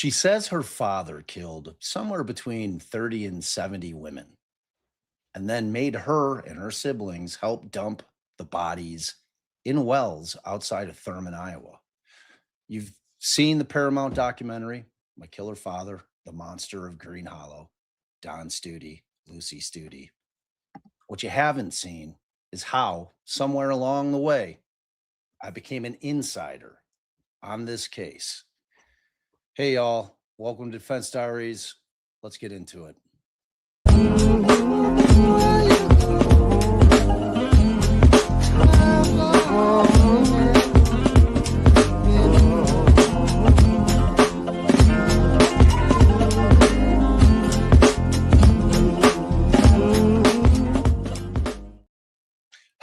She says her father killed somewhere between 30 and 70 women and then made her and her siblings help dump the bodies in wells outside of Thurman, Iowa. You've seen the Paramount documentary, My Killer Father, The Monster of Green Hollow, Don Studey, Lucy Studey. What you haven't seen is how, somewhere along the way, I became an insider on this case. Hey, y'all. Welcome to Defense Diaries. Let's get into it.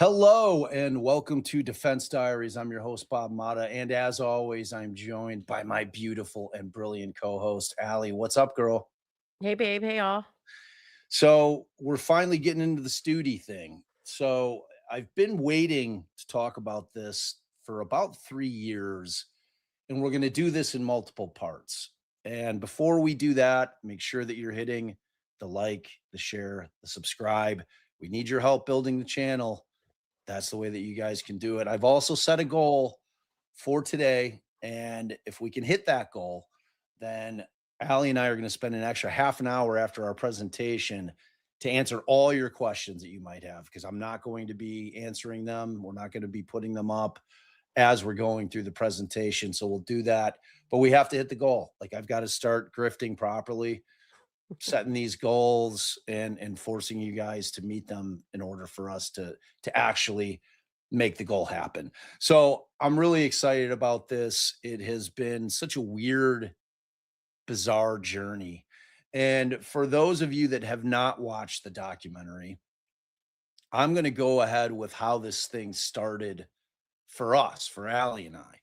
Hello and welcome to Defense Diaries. I'm your host, Bob Motta. And as always, I'm joined by my beautiful and brilliant co-host, Allie. What's up, girl? Hey, babe. Hey, y'all. So we're finally getting into the Studey thing. So I've been waiting to talk about this for about 3 years, and we're going to do this in multiple parts. And before we do that, make sure that you're hitting the like, the share, the subscribe. We need your help building the channel. That's the way that you guys can do it. I've also set a goal for today. And if we can hit that goal, then Allie and I are going to spend an extra half an hour after our presentation to answer all your questions that you might have, because I'm not going to be answering them. We're not going to be putting them up as we're going through the presentation. So we'll do that. But we have to hit the goal. Like, I've got to start grifting properly, setting these goals and forcing you guys to meet them in order for us to actually make the goal happen. So I'm really excited about this. It has been such a weird, bizarre journey. And for those of you that have not watched the documentary, I'm going to go ahead with how this thing started for us, for Allie and I.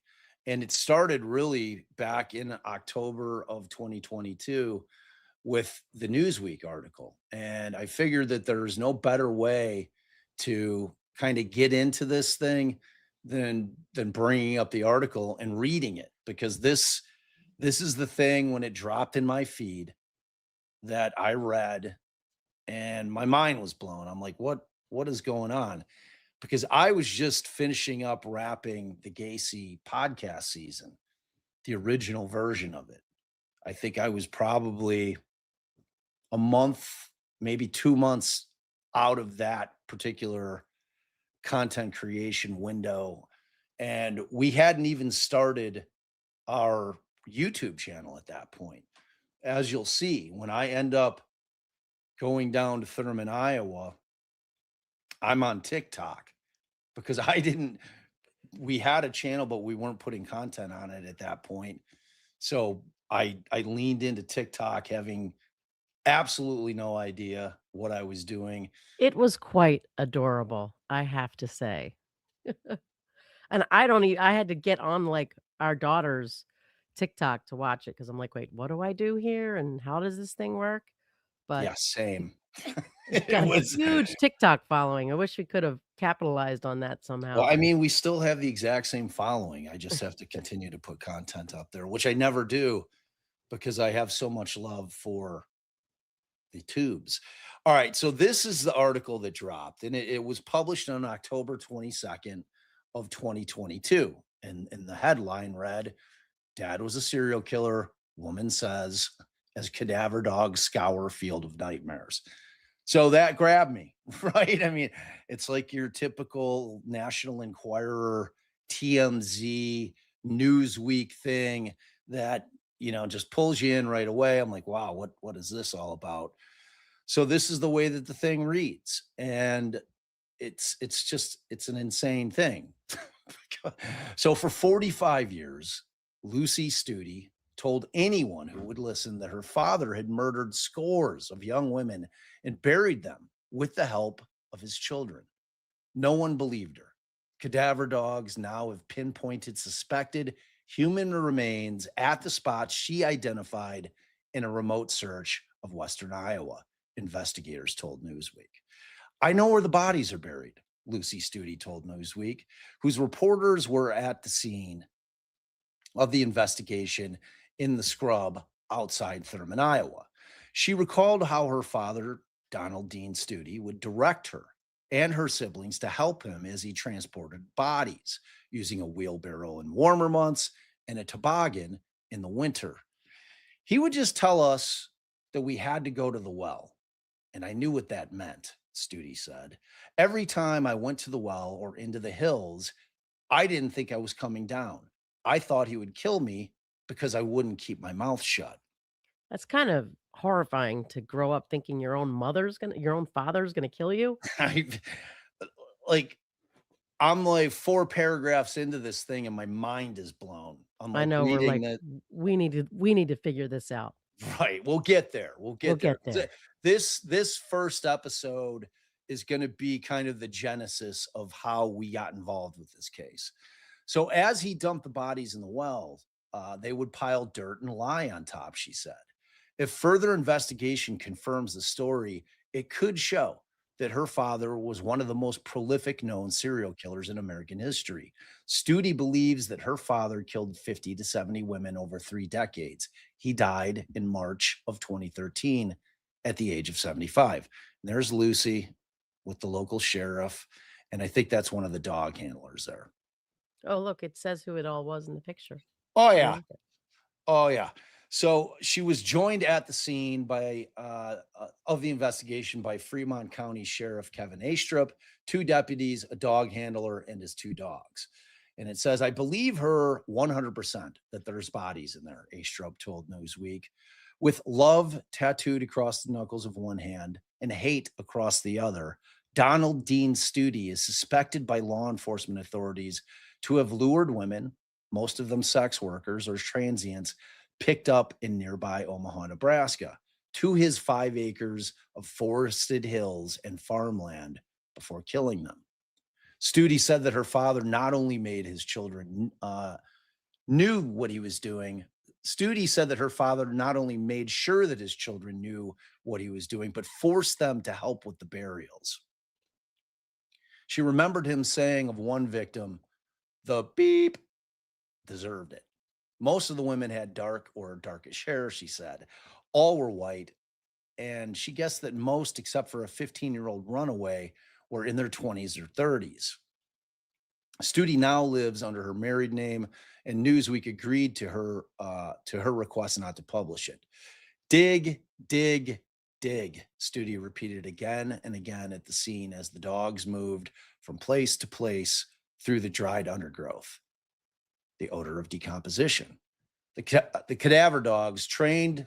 And it started really back in October of 2022 with the Newsweek article. And I figured that there's no better way to kind of get into this thing than bringing up the article and reading it, because this is the thing, when it dropped in my feed, that I read and my mind was blown. I'm like, what is going on? Because I was just finishing up wrapping the Gacy podcast season, the original version of it. I think I was probably a month, maybe 2 months out of that particular content creation window. And we hadn't even started our YouTube channel at that point. As you'll see, when I end up going down to Thurman, Iowa, I'm on TikTok because we had a channel, but we weren't putting content on it at that point. So I leaned into TikTok, having absolutely no idea what I was doing. It was quite adorable, I have to say. And I had to get on, like, our daughter's TikTok to watch it because I'm like, "Wait, what do I do here, and how does this thing work?" But Yeah, same. it's It got a was huge TikTok following. I wish we could have capitalized on that Well, somehow. I mean, we still have the exact same following. I just have to continue to put content up there, which I never do because I have so much love for the tubes. All right, so this is the article that dropped, and it was published on October 22nd of 2022. And the headline read, "Dad was a serial killer, woman says, as cadaver dogs scour field of nightmares." So that grabbed me, right? I mean, it's like your typical National Enquirer, TMZ, Newsweek thing that, just pulls you in right away. I'm like, wow, what is this all about? So this is the way that the thing reads. And it's an insane thing. So for 45 years, Lucy Studey told anyone who would listen that her father had murdered scores of young women and buried them with the help of his children. No one believed her. Cadaver dogs now have pinpointed suspected human remains at the spot she identified in a remote search of Western Iowa, investigators told Newsweek. "I know where the bodies are buried," Lucy Studey told Newsweek, whose reporters were at the scene of the investigation in the scrub outside Thurman, Iowa. She recalled how her father, Donald Dean Studey, would direct her and her siblings to help him as he transported bodies using a wheelbarrow in warmer months and a toboggan in the winter. He would just tell us that we had to go to the well, and I knew what that meant, Studi said. Every time I went to the well or into the hills, I didn't think I was coming down. I thought he would kill me because I wouldn't keep my mouth shut. That's kind of horrifying to grow up thinking your own father's gonna kill you. I like I'm like 4 paragraphs into this thing and my mind is blown. I'm I like know we're reading like, that. We need to figure this out. Right, we'll get there, we'll We'll get there. get there. This first episode is gonna be kind of the genesis of how we got involved with this case. So as he dumped the bodies in the well, they would pile dirt and lie on top, she said. If further investigation confirms the story, it could show that her father was one of the most prolific known serial killers in American history. Studi believes that her father killed 50 to 70 women over 3 decades. He died in March of 2013 at the age of 75. And there's Lucy with the local sheriff. And I think that's one of the dog handlers there. Oh, look, it says who it all was in the picture. Oh, I yeah. like it. Oh, yeah. So she was joined at the scene by of the investigation by Fremont County Sheriff Kevin Astrup, 2 deputies, a dog handler, and his 2 dogs. And it says, I believe her 100% that there's bodies in there, Astrup told Newsweek. With love tattooed across the knuckles of one hand and hate across the other, Donald Dean Studey is suspected by law enforcement authorities to have lured women, most of them sex workers or transients, picked up in nearby Omaha, Nebraska, to his 5 acres of forested hills and farmland before killing them. Studi said that her father not only made his children knew what he was doing. Studi said that her father not only made sure that his children knew what he was doing, but forced them to help with the burials. She remembered him saying of one victim, the beep deserved it. Most of the women had dark or darkish hair, she said. All were white. And she guessed that most, except for a 15-year-old runaway, were in their 20s or 30s. Studi now lives under her married name, and Newsweek agreed to her request not to publish it. Dig, dig, dig, Studi repeated again and again at the scene as the dogs moved from place to place through the dried undergrowth. The odor of decomposition. The cadaver dogs, trained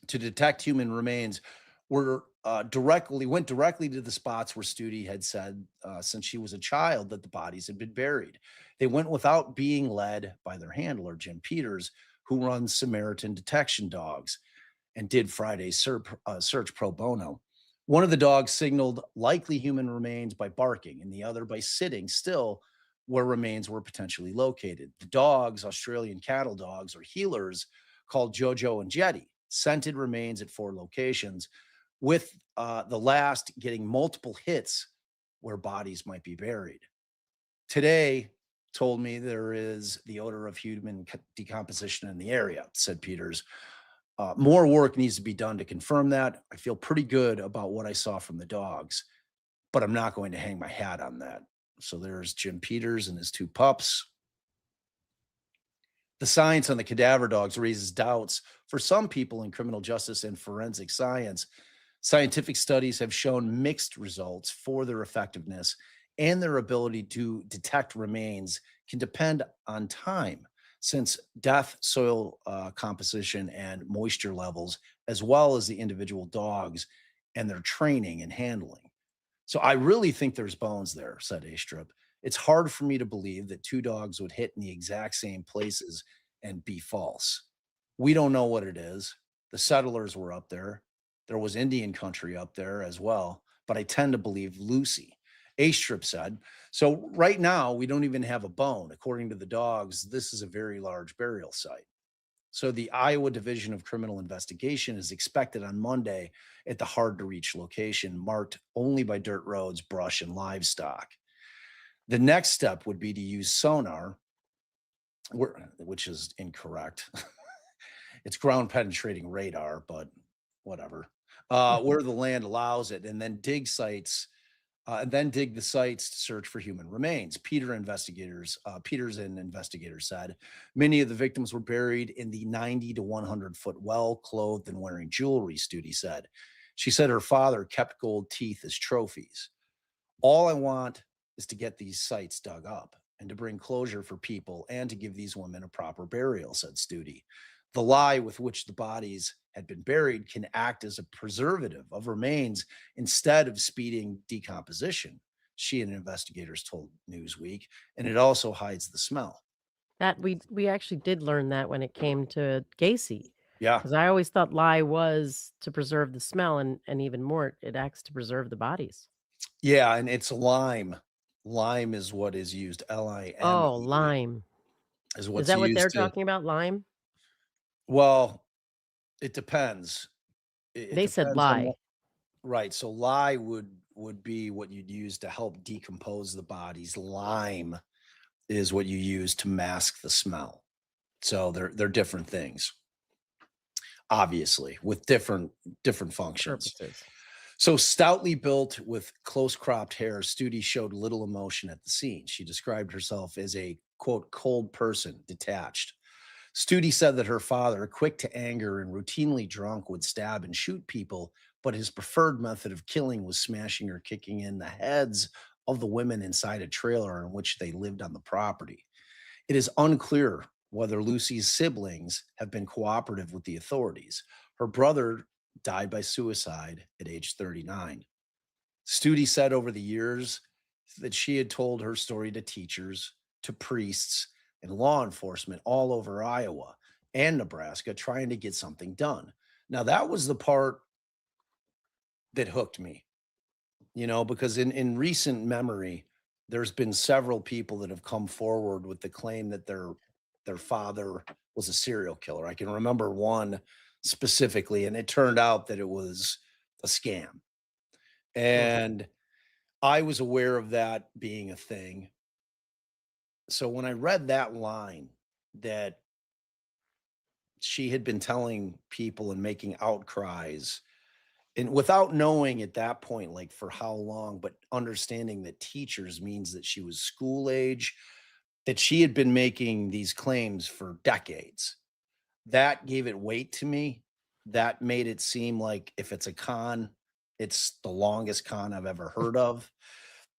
to detect human remains, went directly to the spots where Studi had said since she was a child that the bodies had been buried. They went without being led by their handler, Jim Peters, who runs Samaritan Detection Dogs and did Friday's search pro bono. One of the dogs signaled likely human remains by barking, and the other by sitting still where remains were potentially located. The dogs, Australian cattle dogs or healers, called Jojo and Jetty, scented remains at 4 locations, with the last getting multiple hits where bodies might be buried. Today told me there is the odor of human decomposition in the area, said Peters. More work needs to be done to confirm that. I feel pretty good about what I saw from the dogs, but I'm not going to hang my hat on that. So there's Jim Peters and his 2 pups. The science on the cadaver dogs raises doubts for some people in criminal justice and forensic science. Scientific studies have shown mixed results for their effectiveness, and their ability to detect remains can depend on time, since death, soil composition, and moisture levels, as well as the individual dogs and their training and handling. So I really think there's bones there, said Astrup. It's hard for me to believe that 2 dogs would hit in the exact same places and be false. We don't know what it is. The settlers were up there. There was Indian country up there as well, but I tend to believe Lucy. Astrup said. So right now, we don't even have a bone. According to the dogs, this is a very large burial site. So the Iowa Division of Criminal Investigation is expected on Monday at the hard to reach location marked only by dirt roads, brush, and livestock. The next step would be to use sonar, which is incorrect. It's ground penetrating radar, but whatever. Where the land allows it, and then dig the sites to search for human remains. Peters and investigators said many of the victims were buried in the 90 to 100-foot well, clothed and wearing jewelry, Studey said. She said her father kept gold teeth as trophies. All I want is to get these sites dug up and to bring closure for people and to give these women a proper burial, said Studey. The lye with which the bodies had been buried can act as a preservative of remains instead of speeding decomposition, she and investigators told Newsweek, and it also hides the smell. That we actually did learn that when it came to Gacy, Yeah. because I always thought lye was to preserve the smell, and even more, it acts to preserve the bodies. Yeah. And it's lime. Lime is what is used. Oh, LIME lime. is Is what's that what they're used to, talking about, lime? well, it depends. It They said depends on lye. what. Right, so lye would be what you'd use to help decompose the bodies. Lime is what you use to mask the smell. So they're different things, obviously, with different functions. Purposes. So stoutly built with close cropped hair, Studi showed little emotion at the scene. She described herself as a quote cold person, detached. Studi said that her father, quick to anger and routinely drunk, would stab and shoot people, but his preferred method of killing was smashing or kicking in the heads of the women inside a trailer in which they lived on the property. It is unclear whether Lucy's siblings have been cooperative with the authorities. Her brother died by suicide at age 39. Studi said over the years that she had told her story to teachers, to priests, and law enforcement all over Iowa and Nebraska trying to get something done. Now, that was the part that hooked me, because in recent memory, there's been several people that have come forward with the claim that their father was a serial killer. I can remember one specifically, and it turned out that it was a scam. Mm. And I was aware of that being a thing. So when I read that line that she had been telling people and making outcries, and without knowing at that point, like for how long, but understanding that teachers means that she was school age, that she had been making these claims for decades. That gave it weight to me. That made it seem like if it's a con, it's the longest con I've ever heard of.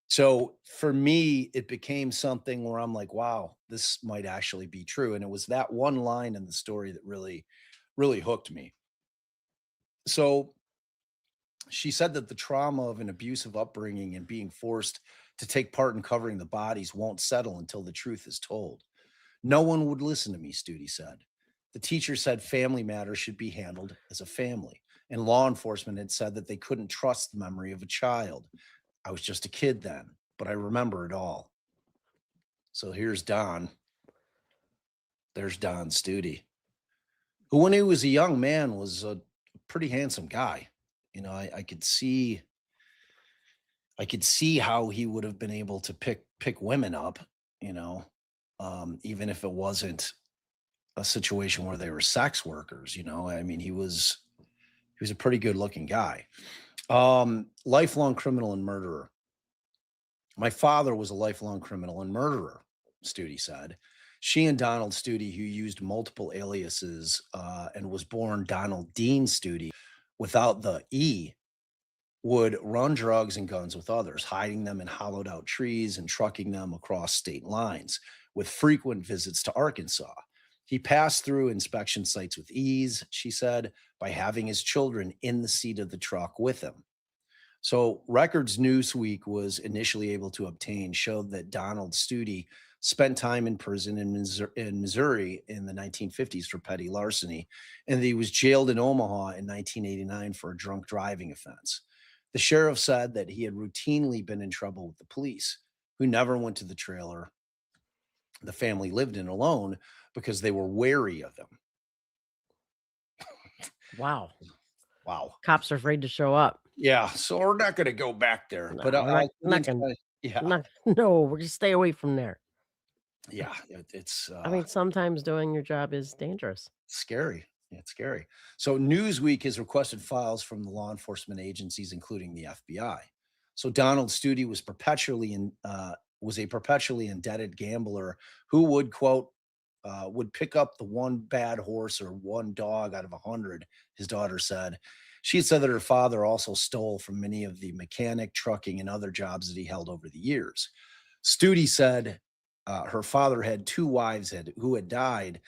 So for me, it became something where I'm like, wow, this might actually be true. And it was that one line in the story that really hooked me. So she said that the trauma of an abusive upbringing and being forced to take part in covering the bodies won't settle until the truth is told. No one would listen to me, Studi said. The teacher said family matters should be handled as a family, and law enforcement had said that they couldn't trust the memory of a child. I was just a kid then, but I remember it all. So here's Don. There's Don Studi, who, when he was a young man, was a pretty handsome guy. I could see how he would have been able to pick women up, you know, even if it wasn't a situation where they were sex workers. I mean, he was a pretty good looking guy. Lifelong criminal and murderer. My father was a lifelong criminal and murderer, Studi said. She and Donald Studi, who used multiple aliases and was born Donald Dean Studey without the E, would run drugs and guns with others, hiding them in hollowed out trees and trucking them across state lines, with frequent visits to Arkansas. He passed through inspection sites with ease, she said, by having his children in the seat of the truck with him. So, records Newsweek was initially able to obtain showed that Donald Studi spent time in prison in Missouri in the 1950s for petty larceny, and that he was jailed in Omaha in 1989 for a drunk driving offense. The sheriff said that he had routinely been in trouble with the police, who never went to the trailer the family lived in alone because they were wary of him. Wow. Wow. Cops are afraid to show up. Yeah. So we're not going to go back there, No, but we're not I'll we're not gonna yeah. not no, we're gonna stay away from there. Yeah. It's I mean, sometimes doing your job is dangerous. scary. Yeah, it's scary. So Newsweek has requested files from the law enforcement agencies, including the FBI. So Donald Studey was a perpetually indebted gambler who would quote would pick up the one bad horse or one dog out of 100. His daughter said. She said that her father also stole from many of the mechanic, trucking, and other jobs that he held over the years. Studi said her father had two wives who had died,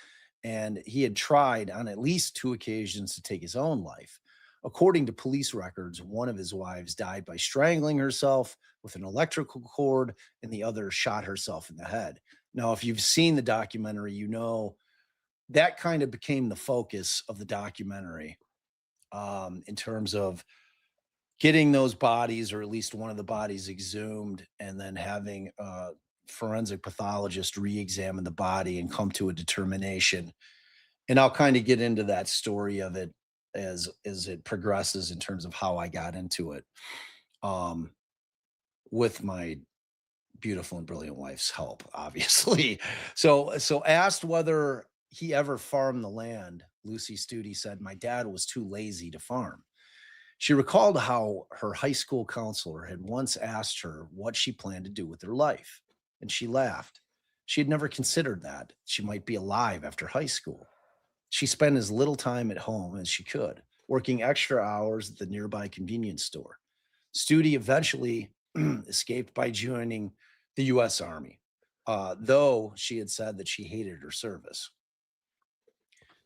and he had tried on at least two occasions to take his own life. According to police records, one of his wives died by strangling herself with an electrical cord, and the other shot herself in the head. Now, if you've seen the documentary, you know that kind of became the focus of the documentary in terms of getting those bodies, or at least one of the bodies, exhumed, and then having a forensic pathologist re-examine the body and come to a determination. And I'll kind of get into that story of it as it progresses in terms of how I got into it, um, with my beautiful and brilliant wife's help, obviously. So asked whether he ever farmed the land, Lucy Studey said, "My dad was too lazy to farm." She recalled how her high school counselor had once asked her what she planned to do with her life, and she laughed. She had never considered that she might be alive after high school. She spent as little time at home as she could, working extra hours at the nearby convenience store. Studi eventually escaped by joining the U.S. Army, though she had said that she hated her service.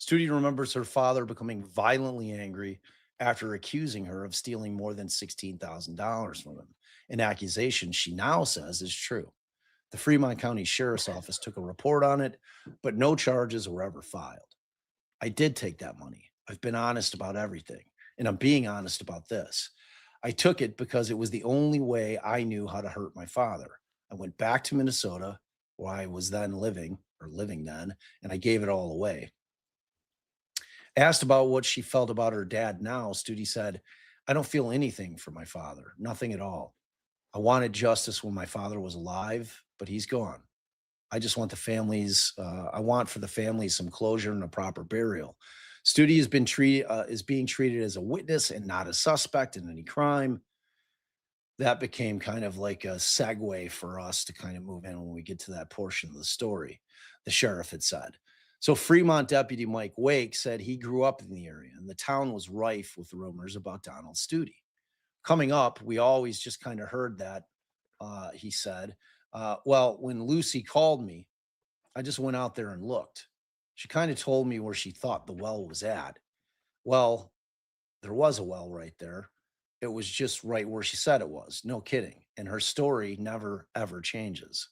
Studi remembers her father becoming violently angry after accusing her of stealing more than $16,000 from him, an accusation she now says is true. The Fremont County Sheriff's Office took a report on it, but no charges were ever filed. I did take that money. I've been honest about everything, and I'm being honest about this. I took it because it was the only way I knew how to hurt my father. I went back to Minnesota, where I was then living then, and I gave it all away. Asked about what she felt about her dad now, Studi said, "I don't feel anything for my father, nothing at all. I wanted justice when my father was alive, but he's gone. I want for the families some closure and a proper burial." Studi is being treated as a witness and not a suspect in any crime. That became kind of like a segue for us to kind of move in when we get to that portion of the story, the sheriff had said. So Fremont Deputy Mike Wake said he grew up in the area and the town was rife with rumors about Donald Studi. Coming up, we always just kind of heard that, he said. Well, when Lucy called me, I just went out there and looked. She kind of told me where she thought the well was at. Well, there was a well right there. It was just right where she said it was. No kidding. And her story never, ever changes.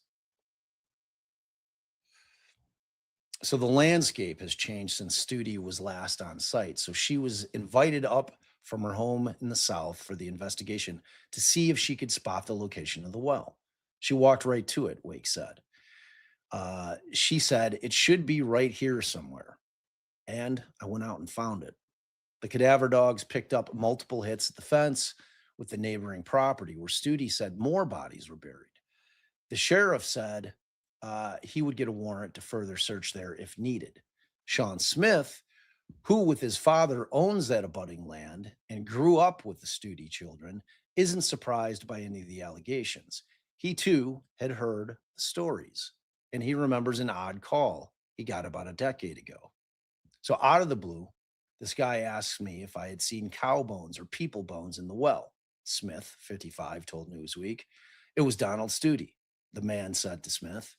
So the landscape has changed since Studi was last on site. So she was invited up from her home in the south for the investigation to see if she could spot the location of the well. She walked right to it, Wake said. She said, "It should be right here somewhere." And I went out and found it. The cadaver dogs picked up multiple hits at the fence with the neighboring property where Studi said more bodies were buried. The sheriff said he would get a warrant to further search there if needed. Sean Smith, who with his father owns that abutting land and grew up with the Studi children, isn't surprised by any of the allegations. He too had heard the stories, and he remembers an odd call he got about a decade ago. So out of the blue, this guy asks me if I had seen cow bones or people bones in the well. Smith, 55, told Newsweek. It was Donald Studi, the man said to Smith.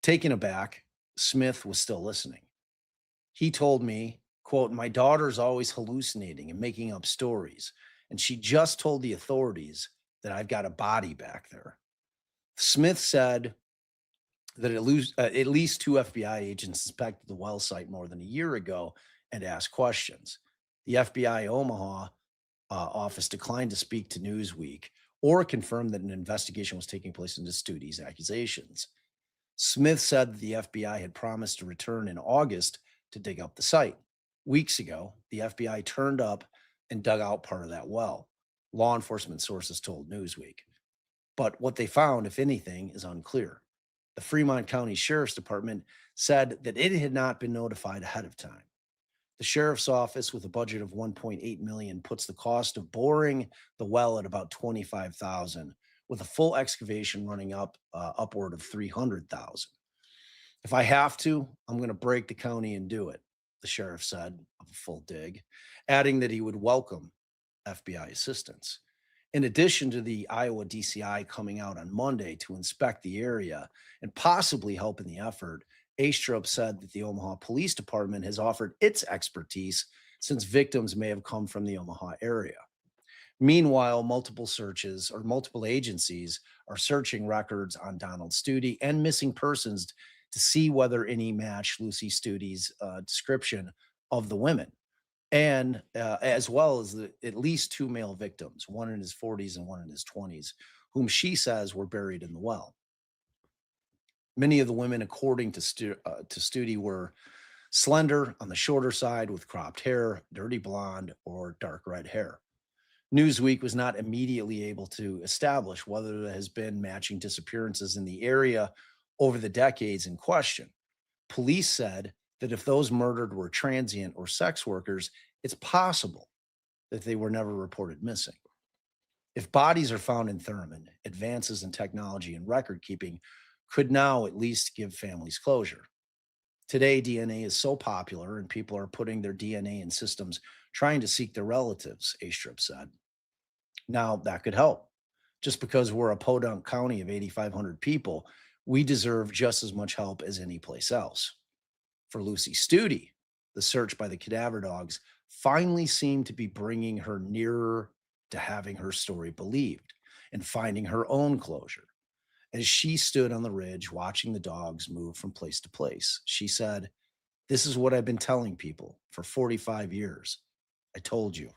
Taken aback, Smith was still listening. He told me, quote, "My daughter's always hallucinating and making up stories, and she just told the authorities that I've got a body back there." Smith said that at least two FBI agents inspected the well site more than a year ago and asked questions. The FBI Omaha office declined to speak to Newsweek or confirm that an investigation was taking place into Studi's accusations. Smith said that the FBI had promised to return in August to dig up the site. Weeks ago, the FBI turned up and dug out part of that well, law enforcement sources told Newsweek. But what they found, if anything, is unclear. The Fremont County Sheriff's Department said that it had not been notified ahead of time. The sheriff's office, with a budget of 1.8 million, puts the cost of boring the well at about 25,000, with a full excavation running upward of 300,000. If I have to, I'm going to break the county and do it, the sheriff said of a full dig, adding that he would welcome FBI assistance. In addition to the Iowa DCI coming out on Monday to inspect the area and possibly help in the effort, Astrup said that the Omaha Police Department has offered its expertise since victims may have come from the Omaha area. Meanwhile, multiple agencies are searching records on Donald Studey and missing persons to see whether any match Lucy Studey's description of the women, and as well as at least two male victims, one in his 40s and one in his 20s, whom she says were buried in the well. Many of the women, according to Studey, were slender on the shorter side with cropped hair, dirty blonde, or dark red hair. Newsweek was not immediately able to establish whether there has been matching disappearances in the area over the decades in question. Police said that if those murdered were transient or sex workers, it's possible that they were never reported missing. If bodies are found in Thurman, advances in technology and record keeping could now at least give families closure. Today, DNA is so popular and people are putting their DNA in systems trying to seek their relatives, Astrup said. Now, that could help. Just because we're a podunk county of 8,500 people, we deserve just as much help as any place else. For Lucy Studey, the search by the cadaver dogs finally seemed to be bringing her nearer to having her story believed and finding her own closure. As she stood on the ridge watching the dogs move from place to place, she said, "This is what I've been telling people for 45 years. I told you."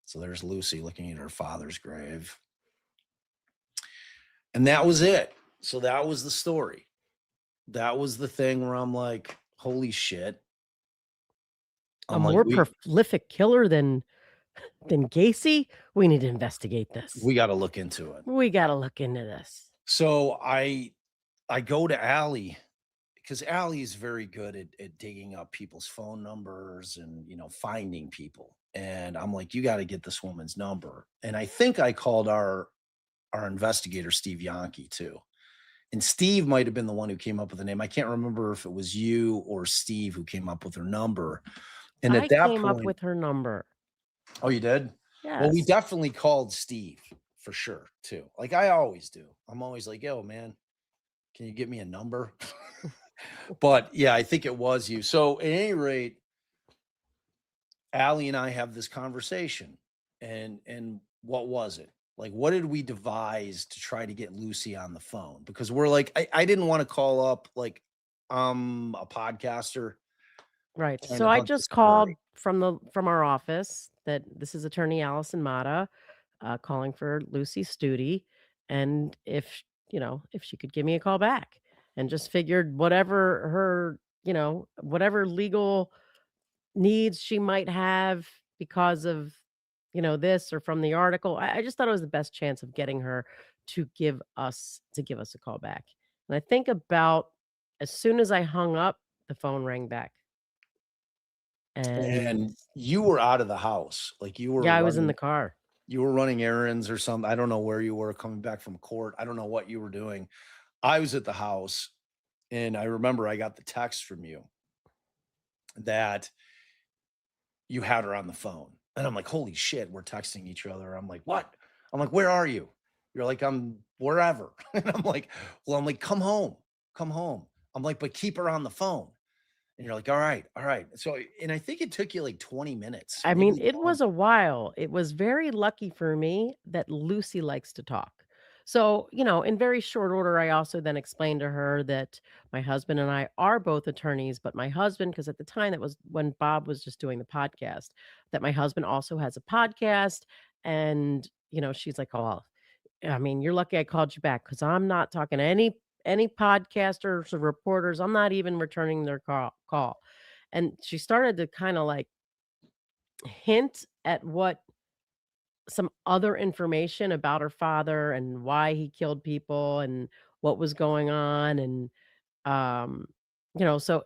So there's Lucy looking at her father's grave. And that was it. So that was the story. That was the thing where I'm like, holy shit. A I'm like, more prolific killer than Gacy? We need to investigate this. we got to look into it. We gotta look into this. So I go to Allie because Allie is very good at digging up people's phone numbers and finding people. And I'm like, you got to get this woman's number. And I think I called our investigator, Steve Yonke, too. And Steve might have been the one who came up with the name. I can't remember if it was you or Steve who came up with her number. And I at that came up point, with her number. oh, you did? Well, we Yes. definitely called Steve for sure, too. Like I always do. I'm always like, yo, man, can you get me a number? But yeah, I think it was you. So at any rate, Allie and I have this conversation. And what was it? Like, what did we devise to try to get Lucy on the phone? Because we're like, I didn't want to call up like I'm a podcaster Right. trying So to I hunt this just story. called from our office that this is attorney Allison Motta, calling for Lucy Studey, and if she could give me a call back, and just figured whatever her, whatever legal needs she might have because of, this or from the article. I just thought it was the best chance of getting her to give us a call back. And I think about as soon as I hung up, the phone rang back. And And you were out of the house. Like yeah, I was in the car. you were running errands or something. I don't know where you were coming back from court. I don't know what you were doing. I was at the house and I remember I got the text from you that you had her on the phone. And I'm like, holy shit, we're texting each other. I'm like, what? I'm like, where are you? You're like, I'm wherever. And I'm like, well, I'm like, come home, come home. I'm like, but keep her on the phone. And you're like, all right, all right. So, and I think it took you like 20 minutes, I mean, maybe it longer. was a while. It was very lucky for me that Lucy likes to talk. So, in very short order, I also then explained to her that my husband and I are both attorneys, but my husband, because at the time that was when Bob was just doing the podcast, that my husband also has a podcast. And, she's like, oh, I mean, you're lucky I called you back because I'm not talking to any podcasters or reporters. I'm not even returning their call. And she started to kind of like hint at what some other information about her father and why he killed people and what was going on. And, um, so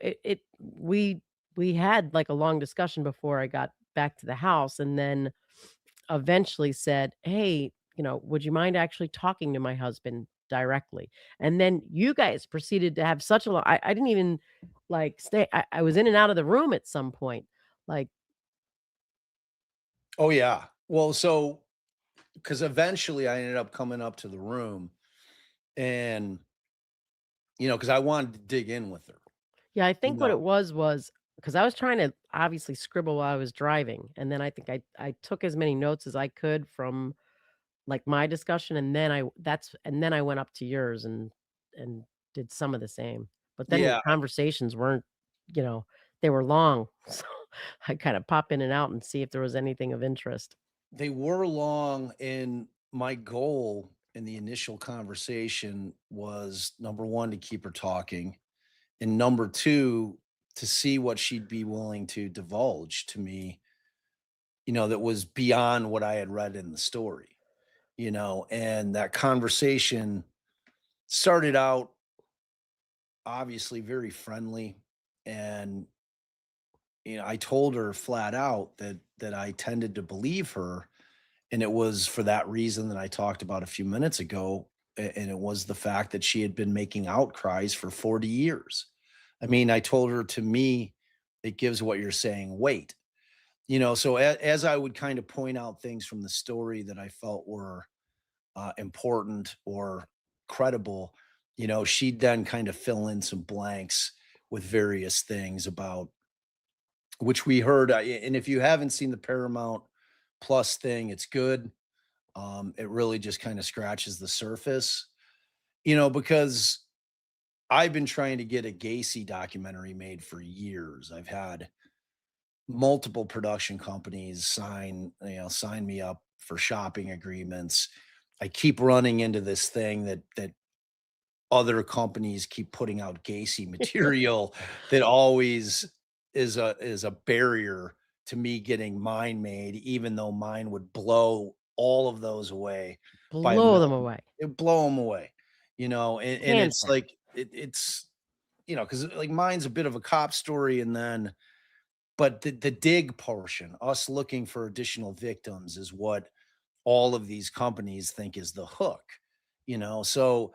we we had, like, a long discussion before I got back to the house, and then eventually said, "Hey, would you mind actually talking to my husband directly?" And then you guys proceeded to have such a long I didn't even, like, stay I was in and out of the room at some point. Like, Oh, yeah. Well, so because eventually I ended up coming up to the room and, because I wanted to dig in with her, yeah, I you think what know? it was because I was trying to obviously scribble while I was driving, and then I think I took as many notes as I could from, like, my discussion, and then I went up to yours and did some of the same. But then the Yeah, conversations weren't, you know, they were long, so I kinda pop in and out and see if there was anything of interest. they were long. And my goal in the initial conversation was number one, to keep her talking. And number two, to see what she'd be willing to divulge to me, that was beyond what I had read in the story, and that conversation started out obviously very friendly. And I told her flat out that I tended to believe her, and it was for that reason that I talked about a few minutes ago, and it was the fact that she had been making outcries for 40 years. I mean, I told her, to me, it gives what you're saying weight. So as I would kind of point out things from the story that I felt were important or credible, she'd then kind of fill in some blanks with various things about which we heard. And if you haven't seen the Paramount Plus thing, it's good. It really just kind of scratches the surface, because I've been trying to get a Gacy documentary made for years. I've had multiple production companies sign me up for shopping agreements. I keep running into this thing that other companies keep putting out Gacy material that always is a barrier to me getting mine made, even though mine would blow all of those away by a Blow them million. away. It blow them away, and Hands it's down. like it's because like mine's a bit of a cop story, and then but the dig portion, us looking for additional victims, is what all of these companies think is the hook, so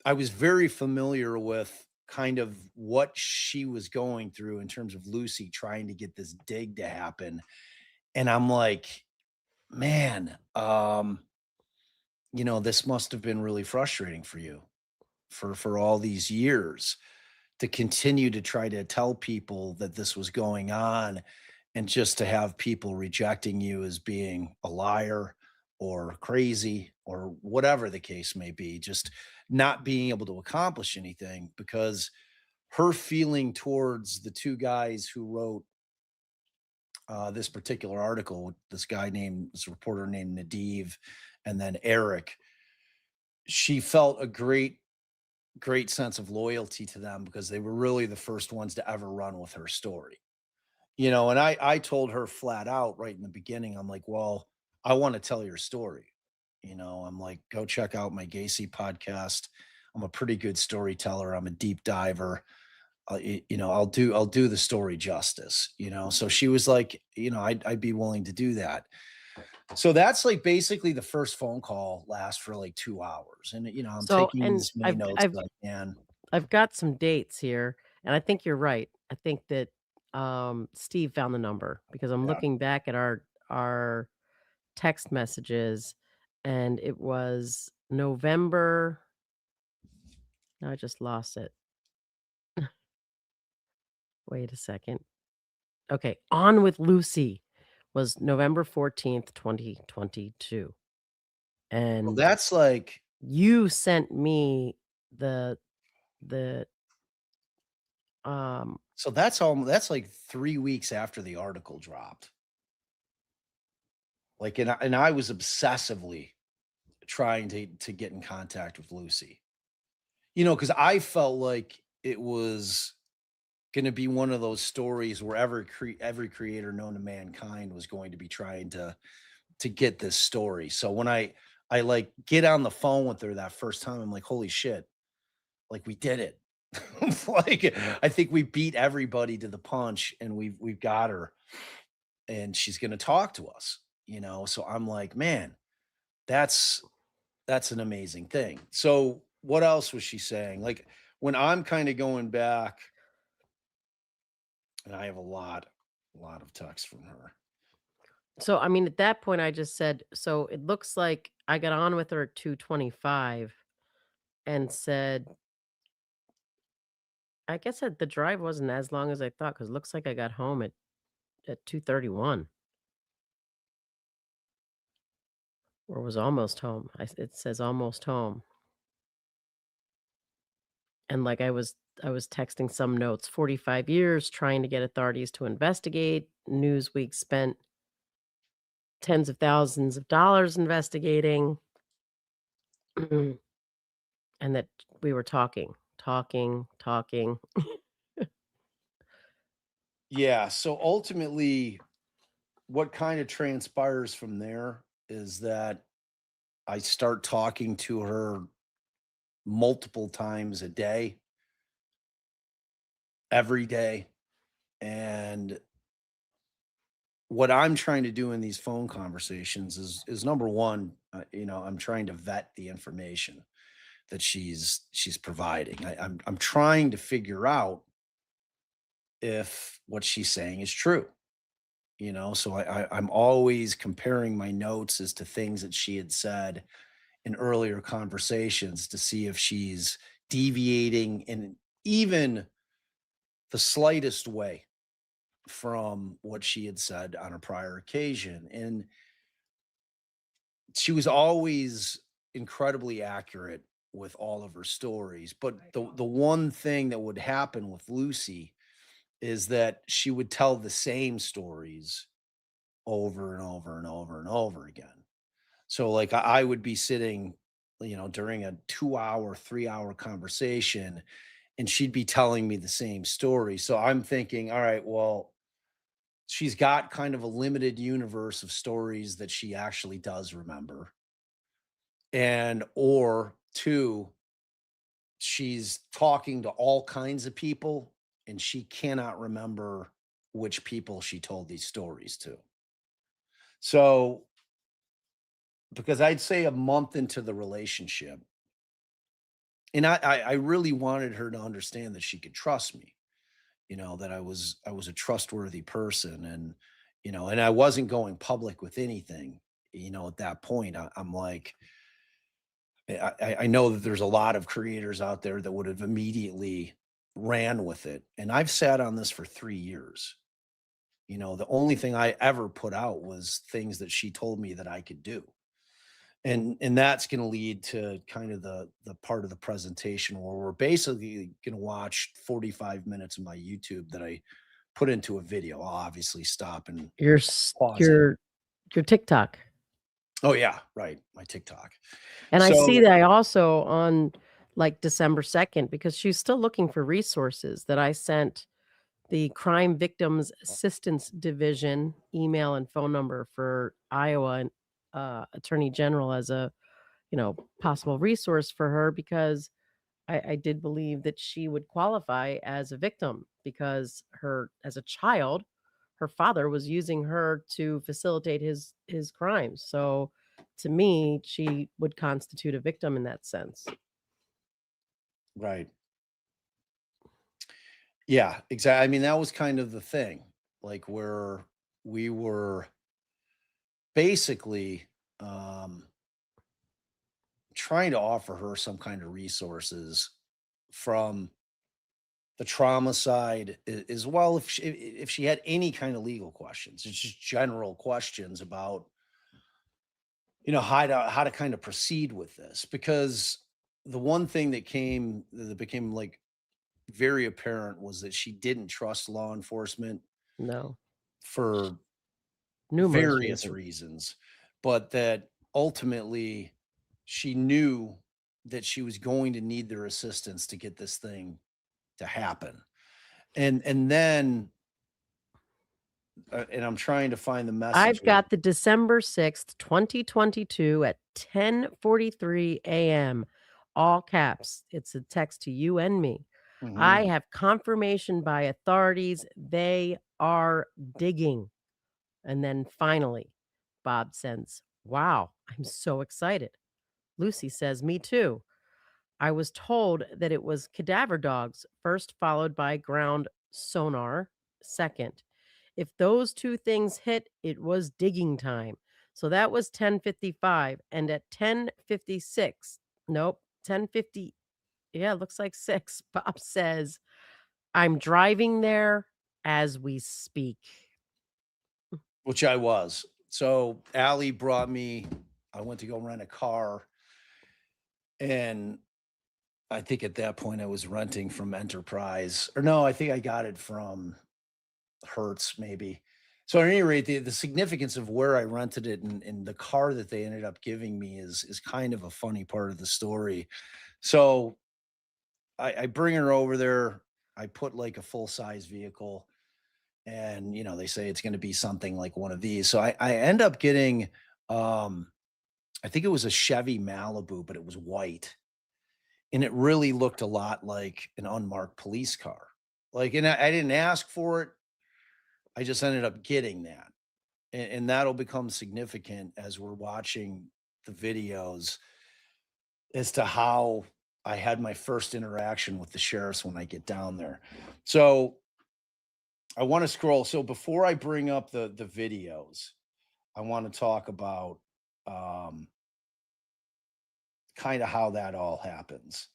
I was very familiar with kind of what she was going through in terms of Lucy trying to get this dig to happen. And I'm like, man, this must have been really frustrating for you for all these years to continue to try to tell people that this was going on, and just to have people rejecting you as being a liar or crazy or whatever the case may be, just not being able to accomplish anything, because her feeling towards the two guys who wrote this particular article, this reporter named Nadiv, and then Eric, she felt a great sense of loyalty to them because they were really the first ones to ever run with her story. And I told her flat out right in the beginning, I'm like, well, I want to tell your story. I'm like, go check out my Gacy podcast. I'm a pretty good storyteller. I'm a deep diver. I'll do the story justice. So she was like, I'd be willing to do that. So that's like basically the first phone call lasts for like 2 hours, and I'm So, taking and as many I've notes I've as I can. I've got some dates here, and I think you're right. I think that, Steve found the number because I'm Yeah. looking back at our text messages, and it was November. Now I just lost it. Wait a second. Okay, On with Lucy was November 14th, 2022, Well, and that's like you sent me the the, um so that's like 3 weeks after the article dropped. Like, and I was obsessively trying to get in contact with Lucy. Because I felt like it was gonna be one of those stories where every creator known to mankind was going to be trying to get this story. So when I like get on the phone with her that first time, I'm like, holy shit, like we did it. Like, I think we beat everybody to the punch, and we've got her, and she's gonna talk to us, you know? So I'm like, "Man, that's that's an amazing thing." So, what else was she saying? Like, when I'm kinda going back, and I have a lot of texts from her. So, I mean, at that point, I just said, so it looks like I got on with her at 2:25 and said, I guess that the drive wasn't as long as I thought because it looks like I got home at 2:31 or was almost home. It says almost home. And like I was texting some notes, 45 years trying to get authorities to investigate. Newsweek spent tens of thousands of dollars investigating. And that we were talking, talking, talking. Yeah, so ultimately, what kinda transpires from there is that I start talking to her multiple times a day, every day, and what I'm trying to do in these phone conversations is number 1, I'm trying to vet the information that she's providing. I'm trying to figure out if what she's saying is true, so I'm always comparing my notes as to things that she had said in earlier conversations to see if she's deviating in even the slightest way from what she had said on a prior occasion. And she was always incredibly accurate with all of her stories. But the one thing that would happen with Lucy is that she would tell the same stories over and over and over and over again. So like I would be sitting, during a 2 hour, 3 hour conversation, and she'd be telling me the same story. So I'm thinking, all right, well, she's got kind of a limited universe of stories that she actually does remember. And or two, she's talking to all kinds of people and she cannot remember which people she told these stories to. So, because I'd say a month into the relationship, and I really wanted her to understand that she could trust me, that I was a trustworthy person, and I wasn't going public with anything, at that point. I'm like, I know that there's a lot of creators out there that would have immediately ran with it. And I've sat on this for 3 years. The only thing I ever put out was things that she told me that I could do. And that's going to lead to kind of the part of the presentation where we're basically going to watch 45 minutes of my YouTube that I put into a video. I'll obviously stop and Your s pause it. your TikTok. Oh yeah, right. My TikTok. And I see So that I also on, like, December 2nd, because she's still looking for resources, that I sent the Crime Victims Assistance Division email and phone number for Iowa and, Attorney General as a, possible resource for her because I did believe that she would qualify as a victim because her as a child, her father was using her to facilitate his crimes. So to me, she would constitute a victim in that sense. right. Yeah, exactly. I mean, that was kind of the thing, like where we were basically trying to offer her some kind of resources from the trauma side as well. If she had any kind of legal questions, it's just general questions about how to kind of proceed with this, because the one thing that became like very apparent was that she didn't trust law enforcement No, for numerous various reasons. reasons, but that ultimately she knew that she was going to need their assistance to get this thing to happen. And then and I'm trying to find the message I've here. got the December 6th, 2022 at 10:43 AM, all caps. It's a text to you and me. I Mhm. have confirmation by authorities they are digging. And then finally, Bob sends, "Wow, I'm so excited." Lucy says, "Me too. I was told that it was cadaver dogs first, followed by ground sonar second. If those two things hit, it was digging time." So that was 10:55, and at 10:56, nope, 10:50, yeah, it looks like 6, Bob says, "I'm driving there as we speak." Which I was. So Allie brought me I went to go rent a car, and I think at that point I was renting from Enterprise, or no, I think I got it from Hertz maybe. So at any rate, the significance of where I rented it and the car that they ended up giving me is kind of a funny part of the story. So I bring her over there. I put like a full size vehicle, and they say it's going to be something like one of these. So I end up getting, um, I think it was a Chevy Malibu, but it was white, and it really looked a lot like an unmarked police car. Like, and I didn't ask for it. I just ended up getting that. And that'll become significant as we're watching the videos as to how I had my first interaction with the sheriffs when I get down there. So I want to scroll. So before I bring up the videos, I want to talk about um, kind of how that all happens.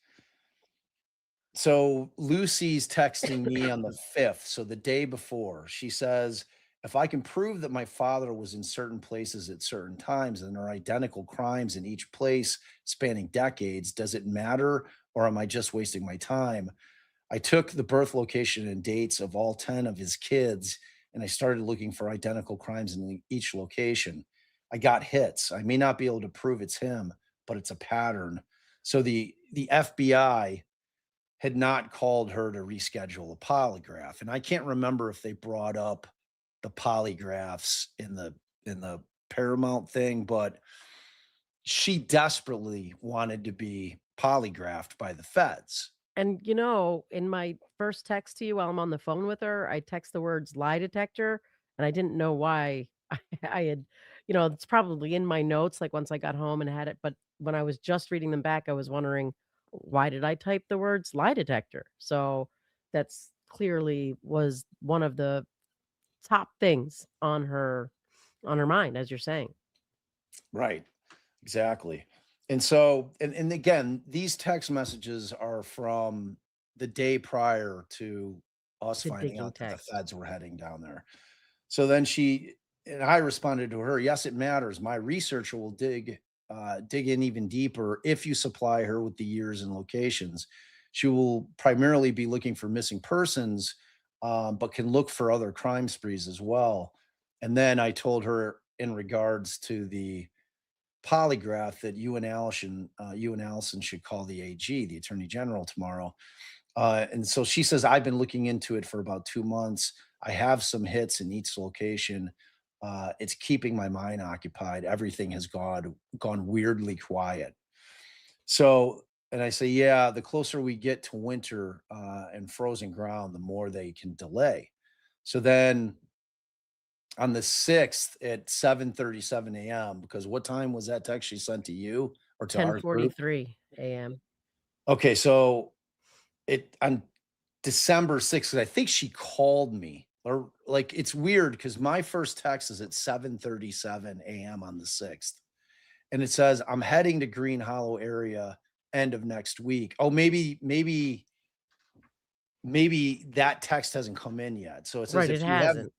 So Lucy's texting me on the 5th, so the day before. She says, "If I can prove that my father was in certain places at certain times and there are identical crimes in each place spanning decades, does it matter, or am I just wasting my time? I took the birth location and dates of all 10 of his kids, and I started looking for identical crimes in each location. I got hits. I may not be able to prove it's him, but it's a pattern." So the FBI had not called her to reschedule a polygraph. And I can't remember if they brought up the polygraphs in the Paramount thing, but she desperately wanted to be polygraphed by the feds. And, in my first text to you while I'm on the phone with her, I text the words "lie detector," and I didn't know why I had it's probably in my notes, like, once I got home and had it, but when I was just reading them back, I was wondering, why did I type the words "lie detector?" So, that's clearly was one of the top things on her mind, as you're saying. Right. Exactly. And so, and again, these text messages are from the day prior to us The finding digging out that the text. feds were heading down there. So then she and I responded to her, "Yes, it matters. My researcher will dig in even deeper if you supply her with the years and locations. She will primarily be looking for missing persons, but can look for other crime sprees as well." And then I told her in regards to the polygraph that you and Allison should call the AG, the Attorney General, tomorrow. And so she says, "I've been looking into it for about 2 months. I have some hits in each location. It's keeping my mind occupied. Everything has gone weirdly quiet." So, and I say, "Yeah, the closer we get to winter and frozen ground, the more they can delay." So then on the 6th at 7:37 a.m., because what time was that text she sent to you or to our group? 10:43 AM. Okay, so it on December 6th, I think she called me, or like it's weird because my first text is at 7:37 a.m. on the 6th. And it says, "I'm heading to Green Hollow area end of next week." Oh, maybe that text hasn't come in yet. So it says, Right, it "If you have." hasn't.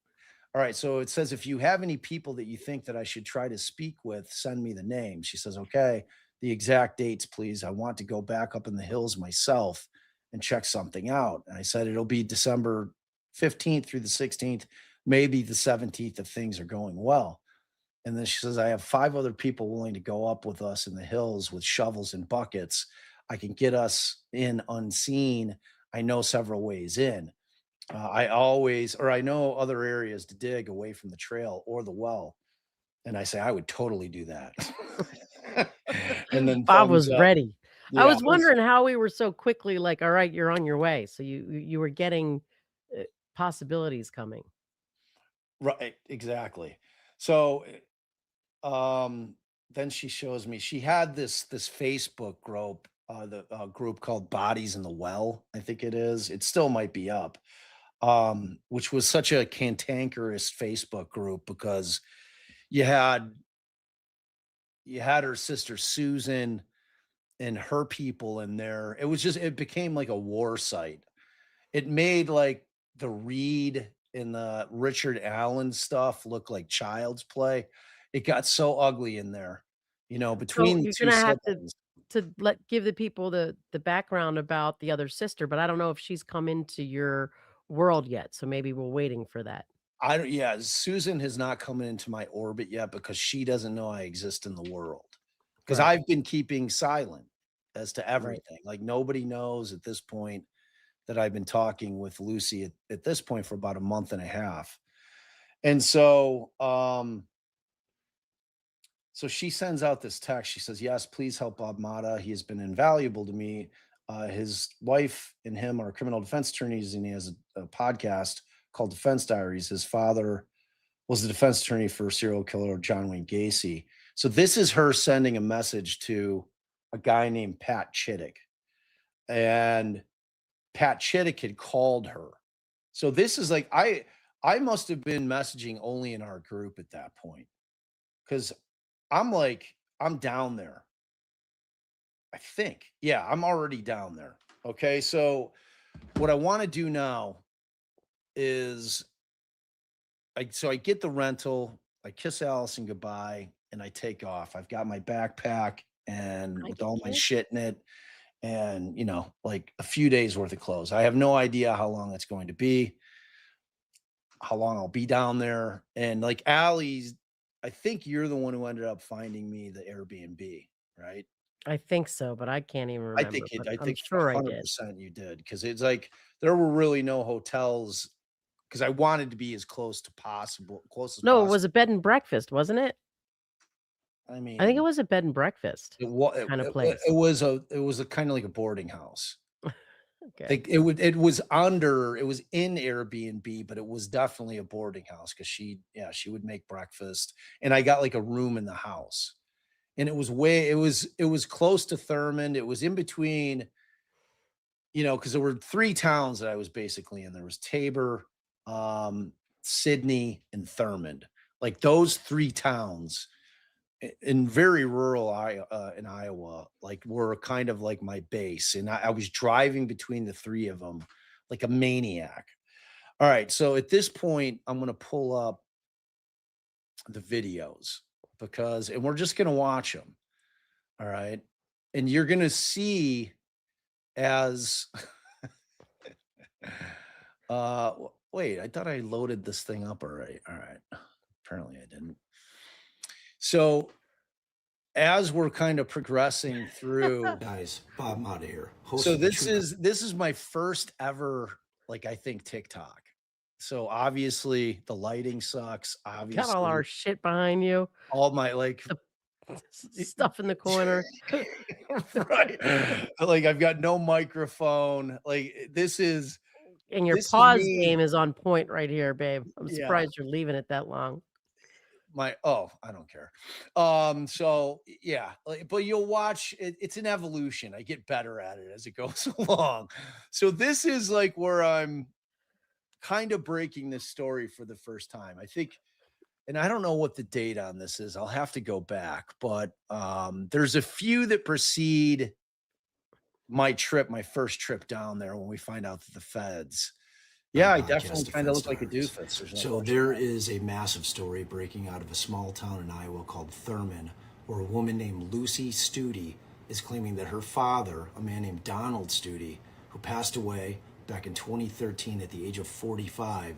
All right, so it says, "If you have any people that you think that I should try to speak with, send me the name." She says, "Okay, the exact dates, please. I want to go back up in the hills myself and check something out." And I said, "It'll be December 15th through the 16th, maybe the 17th if things are going well." And then she says, "I have 5 other people willing to go up with us in the hills with shovels and buckets. I can get us in unseen. I know several ways in. I know other areas to dig away from the trail or the well." And I say, "I would totally do that." And then Bob thumbs was up. ready. I Yeah, was wondering how we were so quickly like, "All right, you're on your way." So you were getting, possibilities coming. right, exactly. So, then she shows me she had this Facebook group called Bodies in the Well, I think it is. It still might be up. Which was such a cantankerous Facebook group because you had you had her sister Susan and her people in there. It became like a war site. It made like the Reed and the Richard Allen stuff look like child's play. It got so ugly in there, So between the you're 2 gonna have siblings. to give the people the background about the other sister, but I don't know if she's come into your world yet, so maybe we're waiting for that. I don't yeah, Susan has not come into my orbit yet because she doesn't know I exist in the world. Because 'Cause Right, I've been keeping silent as to right. everything. Like, nobody knows at this point that I've been talking with Lucy at this point for about a month and a half. And so she sends out this text. She says, "Yes, please help Bob Motta. He has been invaluable to me. His wife and him are criminal defense attorneys, and he has a podcast called Defense Diaries. His father was the defense attorney for serial killer John Wayne Gacy." So this is her sending a message to a guy named Pat Chittick, and Pat Chittick had called her. So this is like I must have been messaging only in our group at that point because I'm down there. I think. Yeah, I'm already down there. Okay. So what I want to do now is I get the rental, I kiss Allison goodbye, and I take off. I've got my backpack and I with all my can't shit in it and, like a few days worth of clothes. I have no idea how long it's going to be, how long I'll be down there. And like Allie's, I think you're the one who ended up finding me the Airbnb, right? I think so, but I can't even remember, but I I'm think sure I did. 100% you did because it's like there were really no hotels because I wanted to be as close as No, it possible. was a bed and breakfast, wasn't it? I I think it mean, was a bed and breakfast kinda place. it was a kinda like a boarding house. Okay. Like, it was in Airbnb, but it was definitely a boarding house because she would make breakfast, and I got, like, a room in the house, and it was close to Thurman, it was in between, because there were 3 towns that I was basically in. There was Tabor, Sydney, and Thurmond. Like, those 3 towns in very rural in Iowa, like were kind of like my base, and I was driving between the 3 of them like a maniac. All right, so at this point, I'm gonna pull up the videos and we're just gonna watch them. All right, and you're gonna see as wait, I thought I loaded this thing up already. All right, apparently I didn't. So as we're kind of progressing through. Guys, Bob Motta here, host So of the True Crime. this is my first ever, like, I think, TikTok. So obviously the lighting sucks. Got all our Obviously, shit behind you, all my like the stuff in the corner. right. Like I've got no microphone. Like And your this is pause me. game is on point right here, babe. I'm Yeah. surprised you're leaving it that long. I don't care. So yeah, like, but you'll watch it's an evolution. I get better at it as it goes along. So this is like where I'm kind of breaking this story for the first time. I think, and I don't know what the date on this is. I'll have to go back, but there's a few that precede my first trip down there when we find out that the feds. Yeah, I Podcast definitely kind of Defense look like a Diaries. doofus. There's no So question there about it. is a massive story breaking out of a small town in Iowa called Thurman, where a woman named Lucy Studey is claiming that her father, a man named Donald Studey, who passed away back in 2013 at the age of 45,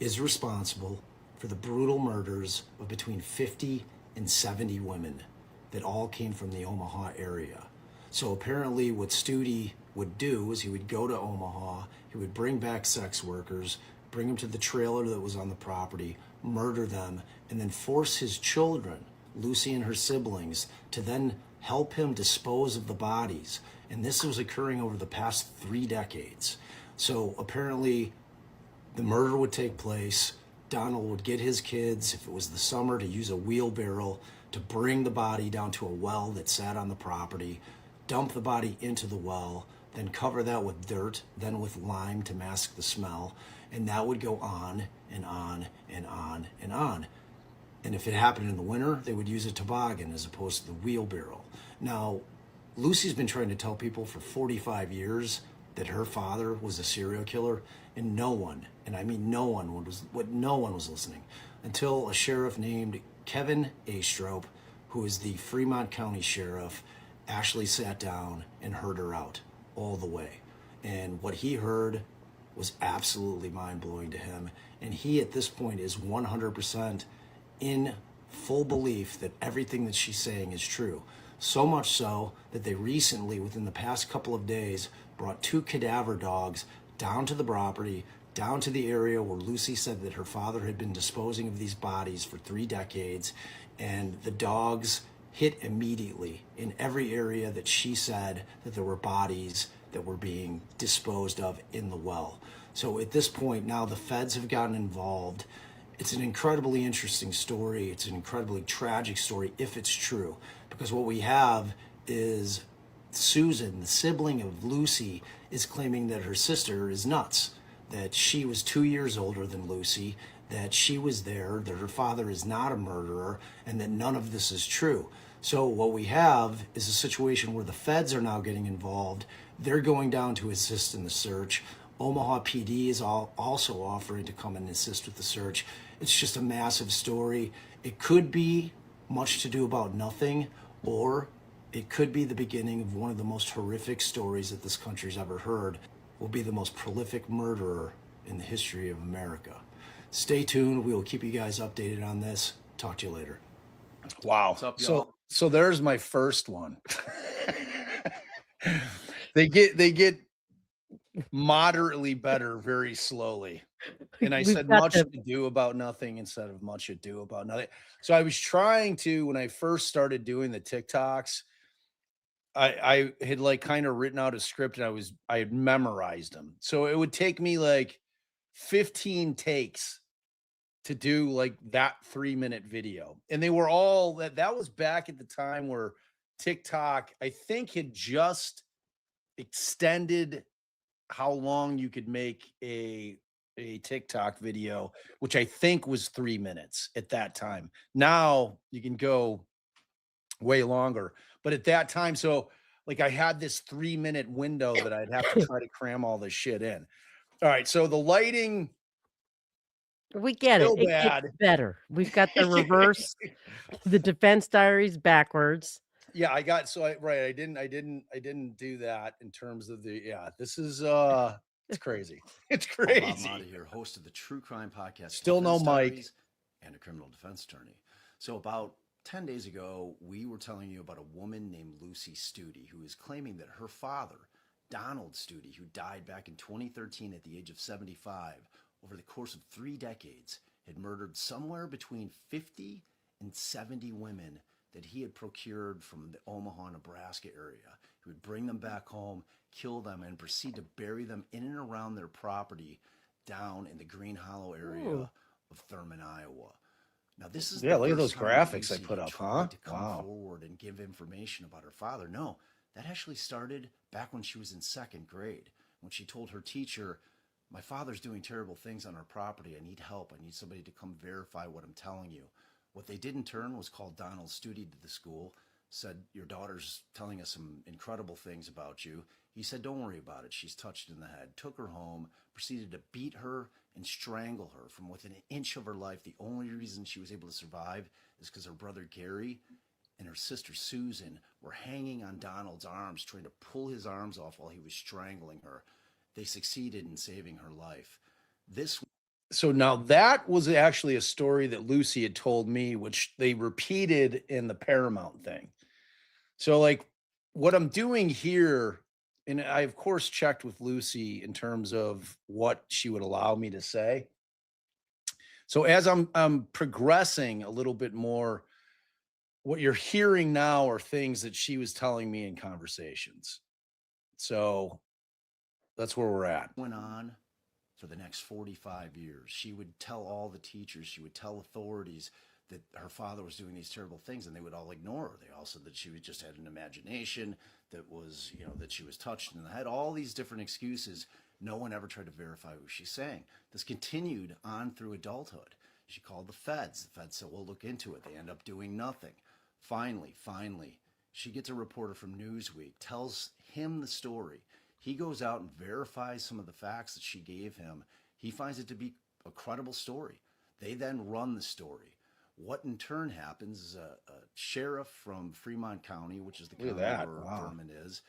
is responsible for the brutal murders of between 50 and 70 women that all came from the Omaha area. So apparently what Studey would do is he would go to Omaha, he would bring back sex workers, bring them to the trailer that was on the property, murder them, and then force his children, Lucy and her siblings, to then help him dispose of the bodies. And this was occurring over the past 3 decades. So apparently the murder would take place. Donald would get his kids, if it was the summer, to use a wheelbarrow to bring the body down to a well that sat on the property, dump the body into the well, then cover that with dirt, then with lime to mask the smell. And that would go on and on and on and on. And if it happened in the winter, they would use a toboggan as opposed to the wheelbarrow. Now, Lucy's been trying to tell people for 45 years that her father was a serial killer, and no one, and I mean no one was listening until a sheriff named Kevin Astrop, who is the Fremont County sheriff, actually sat down and heard her out all the way. And what he heard was absolutely mind-blowing to him. And he, at this point, is 100% in full belief that everything that she's saying is true. So much so that they recently, within the past couple of days, brought 2 cadaver dogs down to the property, down to the area where Lucy said that her father had been disposing of these bodies for 3 decades. And the dogs hit immediately in every area that she said that there were bodies that were being disposed of in the well. So at this point now, the feds have gotten involved. It's an incredibly interesting story. It's an incredibly tragic story if it's true, because what we have is Susan, the sibling of Lucy, is claiming that her sister is nuts, that she was 2 years older than Lucy, that she was there, that her father is not a murderer, and that none of this is true. So what we have is a situation where the feds are now getting involved. They're going down to assist in the search. Omaha PD is also offering to come and assist with the search. It's just a massive story. It could be much to do about nothing, or it could be the beginning of one of the most horrific stories that this country's ever heard. Will be the most prolific murderer in the history of America. Stay tuned. We will keep you guys updated on this. Talk to you later. Wow. What's up, y'all? So there's my first one. They get moderately better very slowly. And I We've said got much to- ado about nothing instead of much ado about nothing. So I was trying to, when I first started doing the TikToks, I had like kind of written out a script and I had memorized them. So it would take me like 15 takes to do like that 3-minute video. And they were all that was back at the time where TikTok, I think, had just extended how long you could make a TikTok video, which I think was 3 minutes at that time. Now you can go way longer, but at that time, so like I had this 3-minute window that I'd have to try to cram all this shit in. All right, so the lighting, We get it. still It bad. gets better. We've got the reverse, the Defense Diaries backwards. Yeah, I didn't do that in terms of this is it's crazy. It's Bob crazy. Motta here, host of the true crime podcast. Still no Defense mic. Diaries, and a criminal defense attorney. So about 10 days ago, we were telling you about a woman named Lucy Studey who is claiming that her father, Donald Studey, who died back in 2013 at the age of 75, over the course of 3 decades, had murdered somewhere between 50 and 70 women that he had procured from the Omaha, Nebraska area. He would bring them back home, kill them, and proceed to bury them in and around their property down in the Green Hollow area Ooh. of Thurman, Iowa. Now, this is Yeah, the look at first those time graphics I Lucy put had up, tried huh? to come Wow. forward and give information about her father. No, that actually started back when she was in 2nd grade, when she told her teacher, "My father's doing terrible things on our property. I need help. I need somebody to come verify what I'm telling you." What they did in turn was call Donald Studey to the school, said, "Your daughter's telling us some incredible things about you." He said, "Don't worry about it. She's touched in the head." Took her home, proceeded to beat her and strangle her from within an inch of her life. The only reason she was able to survive is because her brother Gary and her sister Susan were hanging on Donald's arms, trying to pull his arms off while he was strangling her. They succeeded in saving her life. So now that was actually a story that Lucy had told me, which they repeated in the Paramount thing. So like what I'm doing here, and I of course checked with Lucy in terms of what she would allow me to say. So as I'm progressing a little bit more, what you're hearing now are things that she was telling me in conversations. So that's where we're at. Went on for the next 45 years. She would tell all the teachers, she would tell authorities that her father was doing these terrible things, and they would all ignore her. They all said that she just had an imagination, that was, that she was touched in the head, all these different excuses. No one ever tried to verify what she's saying. This continued on through adulthood. She called the feds. The feds said, we'll look into it. They end up doing nothing. Finally, she gets a reporter from Newsweek, tells him the story. He goes out and verifies some of the facts that she gave him. He finds it to be a credible story. They then run the story. What in turn happens is a sheriff from Fremont County, which is the county where Thurman is,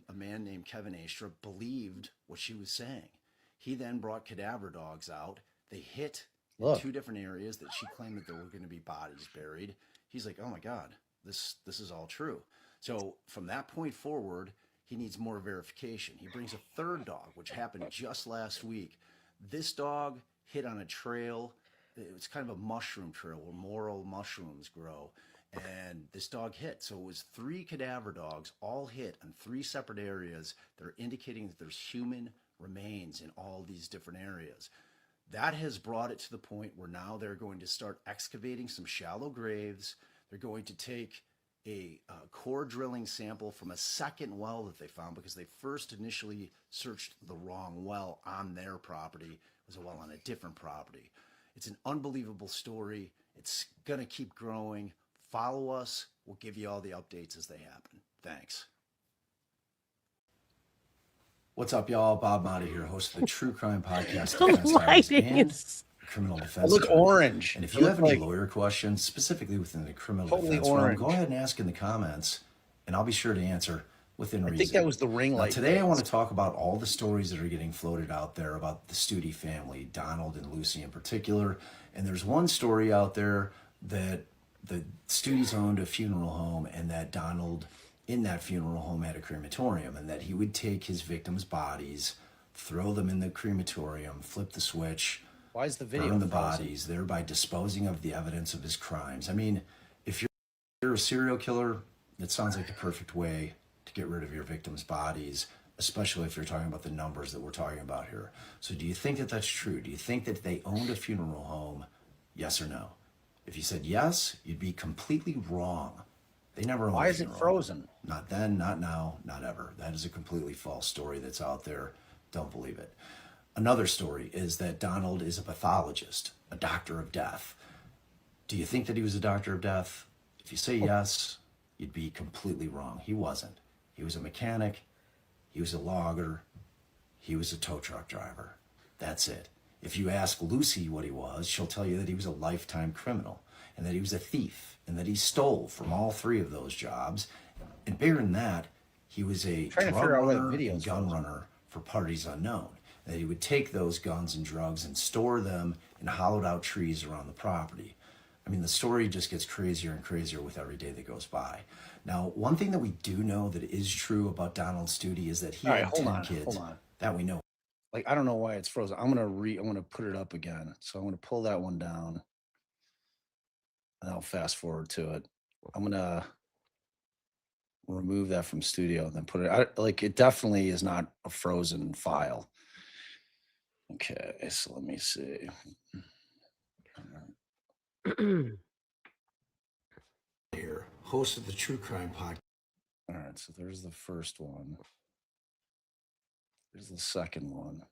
a man named Kevin Astra, believed what she was saying. He then brought cadaver dogs out. They hit in 2 different areas that she claimed that there were going to be bodies buried. He's like, oh my God, this is all true. So from that point forward, he needs more verification. He brings a 3rd dog, which happened just last week. This dog hit on a trail. It's kind of a mushroom trail where moral mushrooms grow. And this dog hit. So it was 3 cadaver dogs all hit on 3 separate areas that are indicating that there's human remains in all these different areas. That has brought it to the point where now they're going to start excavating some shallow graves. They're going to take a core drilling sample from a 2nd well that they found, because they first initially searched the wrong well on their property. It was a well on a different property. It's an unbelievable story. It's going to keep growing. Follow us. We'll give you all the updates as they happen. Thanks. What's up, y'all? Bob Motta here, host of the True Crime Podcast, Defense Diaries, and Criminal Defense. Look orange. And if you have any lawyer questions, specifically within the criminal defense realm, go ahead and ask in the comments, and I'll be sure to answer within reason. I think that was the ring light. Today I want to talk about all the stories that are getting floated out there about the Studey family, Donald and Lucy in particular. And there's one story out there that the Studeys owned a funeral home, and that Donald in that funeral home had a crematorium, and that he would take his victims' bodies, throw them in the crematorium, flip the switch, why is the video burn the bodies, thereby disposing of the evidence of his crimes. I mean, if you're a serial killer, it sounds like the perfect way to get rid of your victims' bodies, especially if you're talking about the numbers that we're talking about here. So do you think that that's true? Do you think that they owned a funeral home? Yes or no? If you said yes, you'd be completely wrong. They never owned a funeral home. Why is it frozen? Not then, not now, not ever. That is a completely false story that's out there. Don't believe it. Another story is that Donald is a pathologist, a doctor of death. Do you think that he was a doctor of death? If you say yes, you'd be completely wrong. He wasn't. He was a mechanic. He was a logger. He was a tow truck driver. That's it. If you ask Lucy what he was, she'll tell you that he was a lifetime criminal, and that he was a thief, and that he stole from all 3 of those jobs. And bigger than that, he was a drug runner and gun runner for parties unknown. And that he would take those guns and drugs and store them in hollowed out trees around the property. I mean, the story just gets crazier and crazier with every day that goes by. Now, one thing that we do know that is true about Donald Studey is that he had 10 kids that we know. Like, I don't know why it's frozen. I'm gonna put it up again. So I'm gonna pull that one down, and I'll fast forward to it. I'm gonna remove that from studio and then put it. It definitely is not a frozen file. Okay, so let me see. Here, host of the True Crime Podcast. All right, so there's the first one. There's the second one.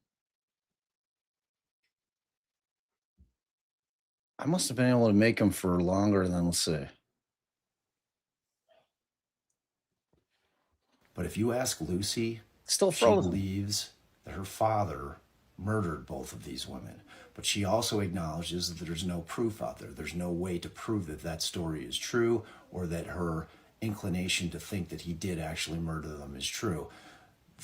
I must have been able to make them for longer than, let's see. But if you ask Lucy, Still she frozen. believes that her father murdered both of these women. But she also acknowledges that there's no proof out there. There's no way to prove that that story is true, or that her inclination to think that he did actually murder them is true.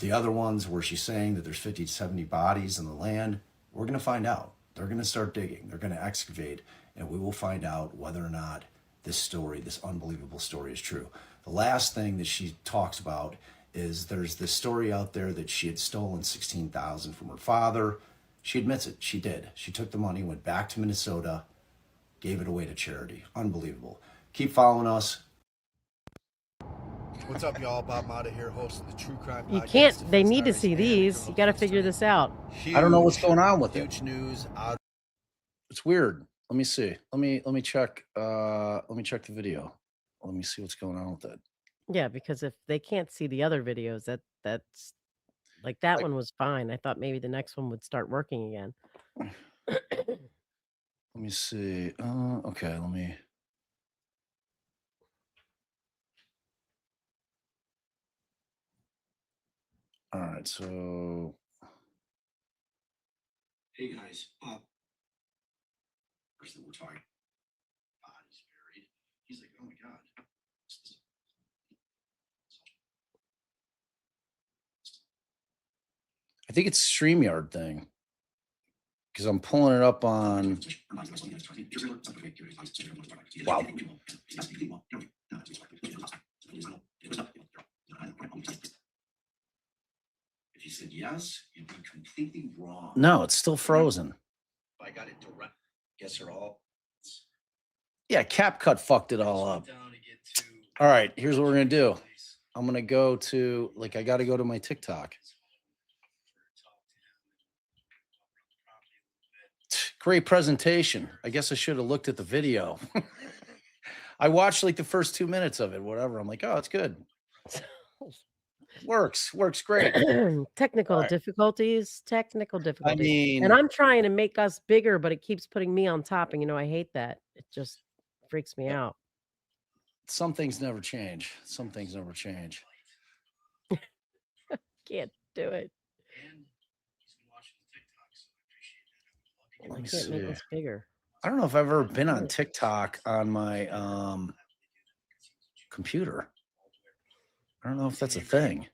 The other ones where she's saying that there's 50 to 70 bodies in the land, we're going to find out. They're going to start digging. They're going to excavate, and we will find out whether or not this story, this unbelievable story, is true. The last thing that she talks about is there's this story out there that she had stolen $16,000 from her father. She admits it. She did. She took the money, went back to Minnesota, gave it away to charity. Unbelievable. Keep following us. What's up, y'all? Bob Motta here, host of the True Crime You Podcast. can't. They Defense need to Diaries see and the these. Criminal You got to Defense figure Attorney. this out. I don't know what's going on with it. Huge news out. It's weird. Let me see. Let me check. Let me check the video. Let me see what's going on with it. Yeah, because if they can't see the other videos, that's like that Like- one was fine. I thought maybe the next one would start working again. Let me see. Okay. Let me. All right. So. Hey guys, first thing we're talking about is buried. He's like, oh my god. I think it's StreamYard thing. Because I'm pulling it up on. Wow. If you said yes, you'd be completely wrong. No, it's still frozen. I got it direct. Guess they're all. Yeah, CapCut fucked it all up. All right, here's what we're gonna do. I'm gonna go to I gotta go to my TikTok. Great presentation. I guess I should have looked at the video. I watched the first 2 minutes of it, whatever. I'm like, oh, it's good. Works great. Technical All right. difficulties. Technical I difficulties. mean, And I'm trying to make us bigger, but it keeps putting me on top. And I hate that. It just freaks me out. some things never change. Some things never change. Can't do it. Let I me can't make see. this bigger. I don't know if I've ever been on TikTok on my computer. I don't know if that's a thing.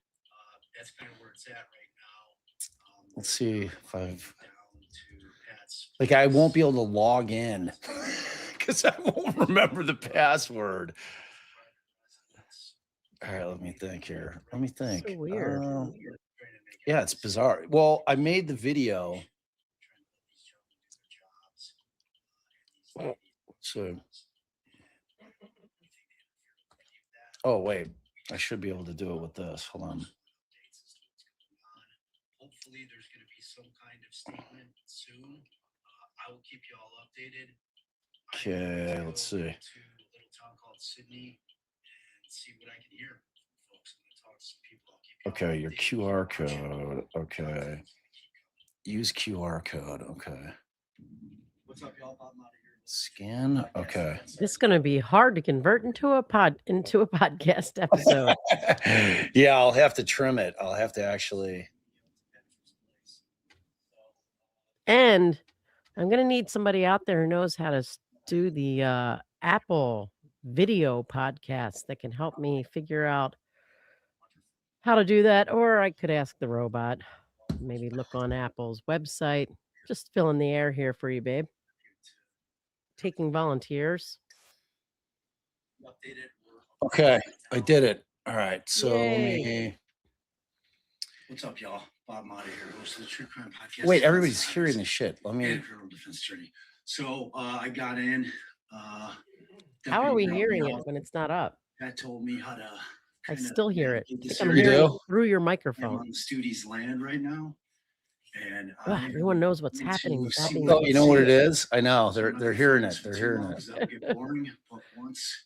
That's kind of where it's at right now. Let's see if I've I won't be able to log in because I won't remember the password. All right, let me think here. Let me think. So weird. Yeah, it's bizarre. Well, I made the video. So, oh wait, I should be able to do it with this. Hold on. Hopefully, there's going to be some kind of statement soon. I will keep you all updated. Okay, let's see. To a little town called Sydney and see what I can hear from folks. I'm going to talk to some people. I'll keep you all Okay, your updated. QR code. Okay. Use QR code. Okay. What's up, y'all? Bob Motta here. Scan. Okay. This is going to be hard to convert into a podcast episode. Yeah, I'll have to trim it. I'll have to actually. And I'm going to need somebody out there who knows how to do the Apple video podcast that can help me figure out how to do that. Or I could ask the robot, maybe look on Apple's website. Just fill in the air here for you, babe. Taking volunteers. Okay, I did it. All right. So let Yay. me. What's up, y'all? Bob Motta here, host of the True Crime Podcast. Wait, everybody's hearing this shit. Let me. And criminal defense attorney. So I got in. How are we Deputy hearing Brown it when it's not up? That told me how to. I kinda still hear it. navigate this I'm area. hearing it do? through your I'm microphone. on the Studey's land right now, and Ugh, everyone knows what's happening into without see being what Oh, able you to know see what it. it is? I know. So I'm They're not hearing gonna it. focus They're for too hearing long it. 'cause that'll get boring. But once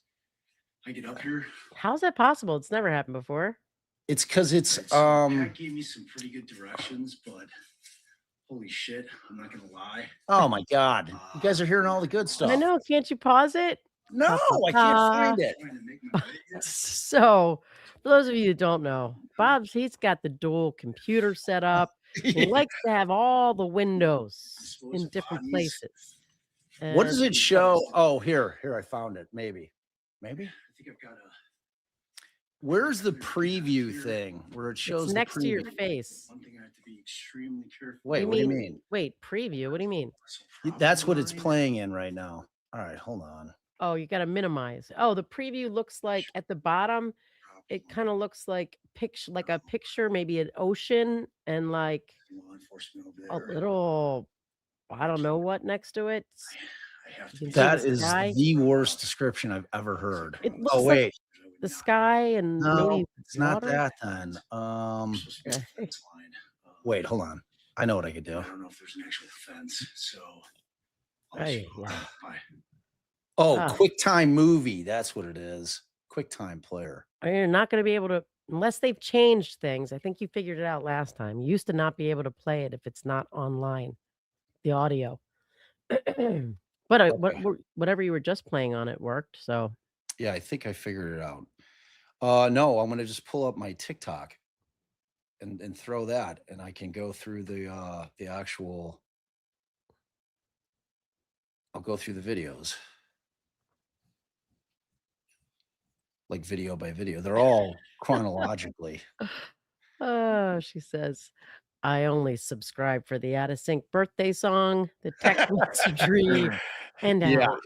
I get up here, How's that possible? It's never happened before. It's because it's so Pat gave me some pretty good directions, but holy shit, I'm not gonna lie. Oh my god, you guys are hearing all the good stuff. I know. Can't you pause it? No, Pa, pa, I can't pa. find it. Trying to make my way here. So, for those of you that don't know, he's got the dual computer set up. He likes to have all the windows in different places. What does And it show? Oh, here, I found it. Maybe. I think I've got a. Where's the preview thing where it shows it's the next to your preview? face. One thing I have to be extremely careful. Wait, what do you mean? Wait, preview. What do you mean? That's what it's playing in right now. All right, hold on. Oh, you got to minimize. Oh, the preview looks like at the bottom. It kind of looks like a picture, maybe an ocean, and like Law enforcement over a there. little, I don't know what next to it. You can see That the is sky. the worst description I've ever heard. It Oh, looks like wait. the sky and No, maybe it's not water. that then. Okay. Wait, hold on. I know what I could do. I don't know if there's an actual fence, so Ay, yeah. Oh, Ah. QuickTime movie. That's what it is. QuickTime player. You're not going to be able to, unless they've changed things. I think you figured it out last time. You used to not be able to play it if it's not online, the audio. But Okay. whatever you were just playing on it worked. So Yeah, I think I figured it out. No, I'm gonna just pull up my TikTok and throw that, and I can go through the actual. I'll go through the videos, like video by video. They're all chronologically. oh, she says, I only subscribe for the out of sync birthday song, the text messaging, and Yeah, out.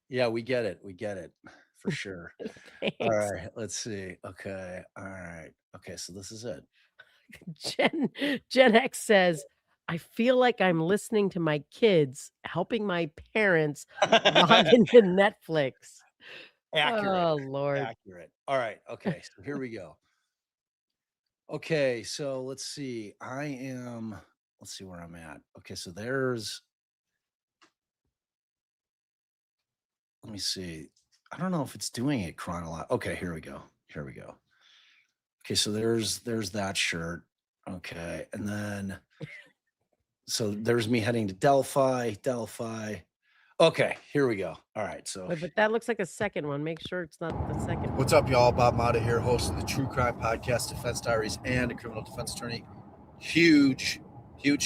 yeah, we get it. We get it for sure. All Thanks. right, let's see. Okay, all right. Okay, so this is it. Gen X says, I feel like I'm listening to my kids helping my parents log into Netflix. Accurate. Oh, Lord. Accurate. All right. Okay. So here we go. Okay. So let's see. Let's see where I'm at. Okay. So let me see. I don't know if it's doing it chronologically. Okay. Here we go. Here we go. Okay. So there's that shirt. Okay. And then, so there's me heading to Delphi. Okay. Here we go. All right. So, Wait, but that looks like a second one. Make sure it's not the second one. What's up, y'all? Bob Motta here, host of the True Crime Podcast, Defense Diaries, and a criminal defense attorney. Huge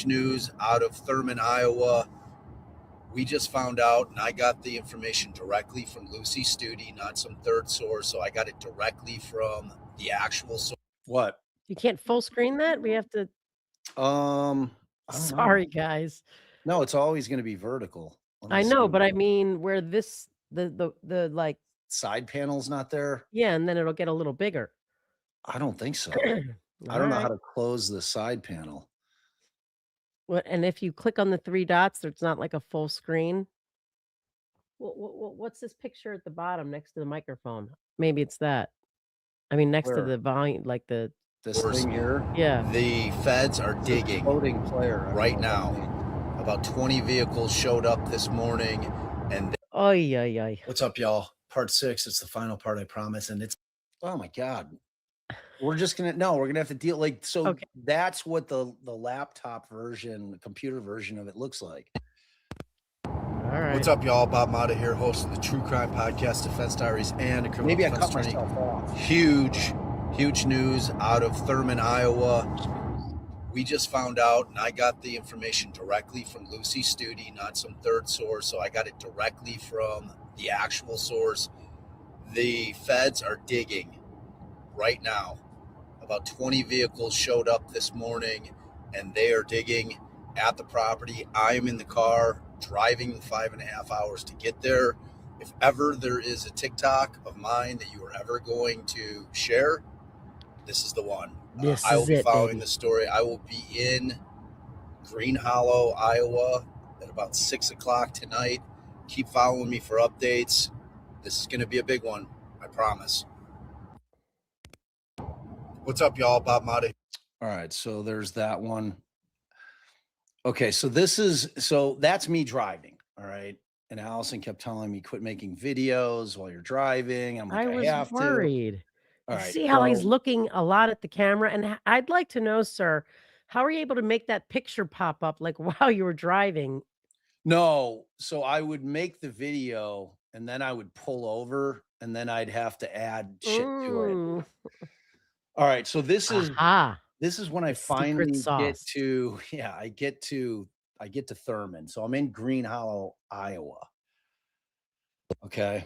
news out of Thurman, Iowa. We just found out, and I got the information directly from Lucy Studey, not some third source. So I got it directly from the actual source. what? You can't full screen that? We have to. I don't know. Sorry, guys. No, it's always going to be vertical. Let me I know, see. but I mean, where this, the like, Side panel's not there. yeah, and then it'll get a little bigger. I don't think so. I don't know how to close the side panel. What, and if you click on the three dots, it's not like a full screen. What's this picture at the bottom next to the microphone? Maybe it's that. I mean, next to Where? the volume, like the. This thing here. Yeah. The feds are digging Floating player. I don't right know what that means. now. About 20 vehicles showed up this morning, and Oy, oy, oy. What's up, y'all? Part 6. It's the final part, I promise. And it's Oh my God. We're gonna have to deal so. Okay. That's what the laptop version, the computer version of it looks like. All right. What's up, y'all? Bob Motta here, host of the True Crime Podcast, Defense Diaries, and a criminal Maybe I defense cut attorney. myself off. Huge news out of Thurman, Iowa. We just found out, and I got the information directly from Lucy Studey, not some third source. So I got it directly from the actual source. The feds are digging right now. About 20 vehicles showed up this morning, and they are digging at the property. I am in the car driving 5.5 hours to get there. If ever there is a TikTok of mine that you are ever going to share, this is the one. I will be following the story. I will be in Green Hollow, Iowa at about 6 o'clock tonight. Keep following me for updates. This is going to be a big one. I promise. What's up, y'all? Bob Motta. All right, so there's that one. Okay, so that's me driving. All right, and Allison kept telling me quit making videos while you're driving. I'm like, I was worried. All right, See how he's so- looking a lot at the camera, and I'd like to know, sir, how are you able to make that picture pop up like while you were driving? No, so I would make the video, and then I would pull over, and then I'd have to add shit to it. Mm. All right, so this is when I The secret finally get sauce. to I get to Thurman. So I'm in Green Hollow, Iowa. Okay.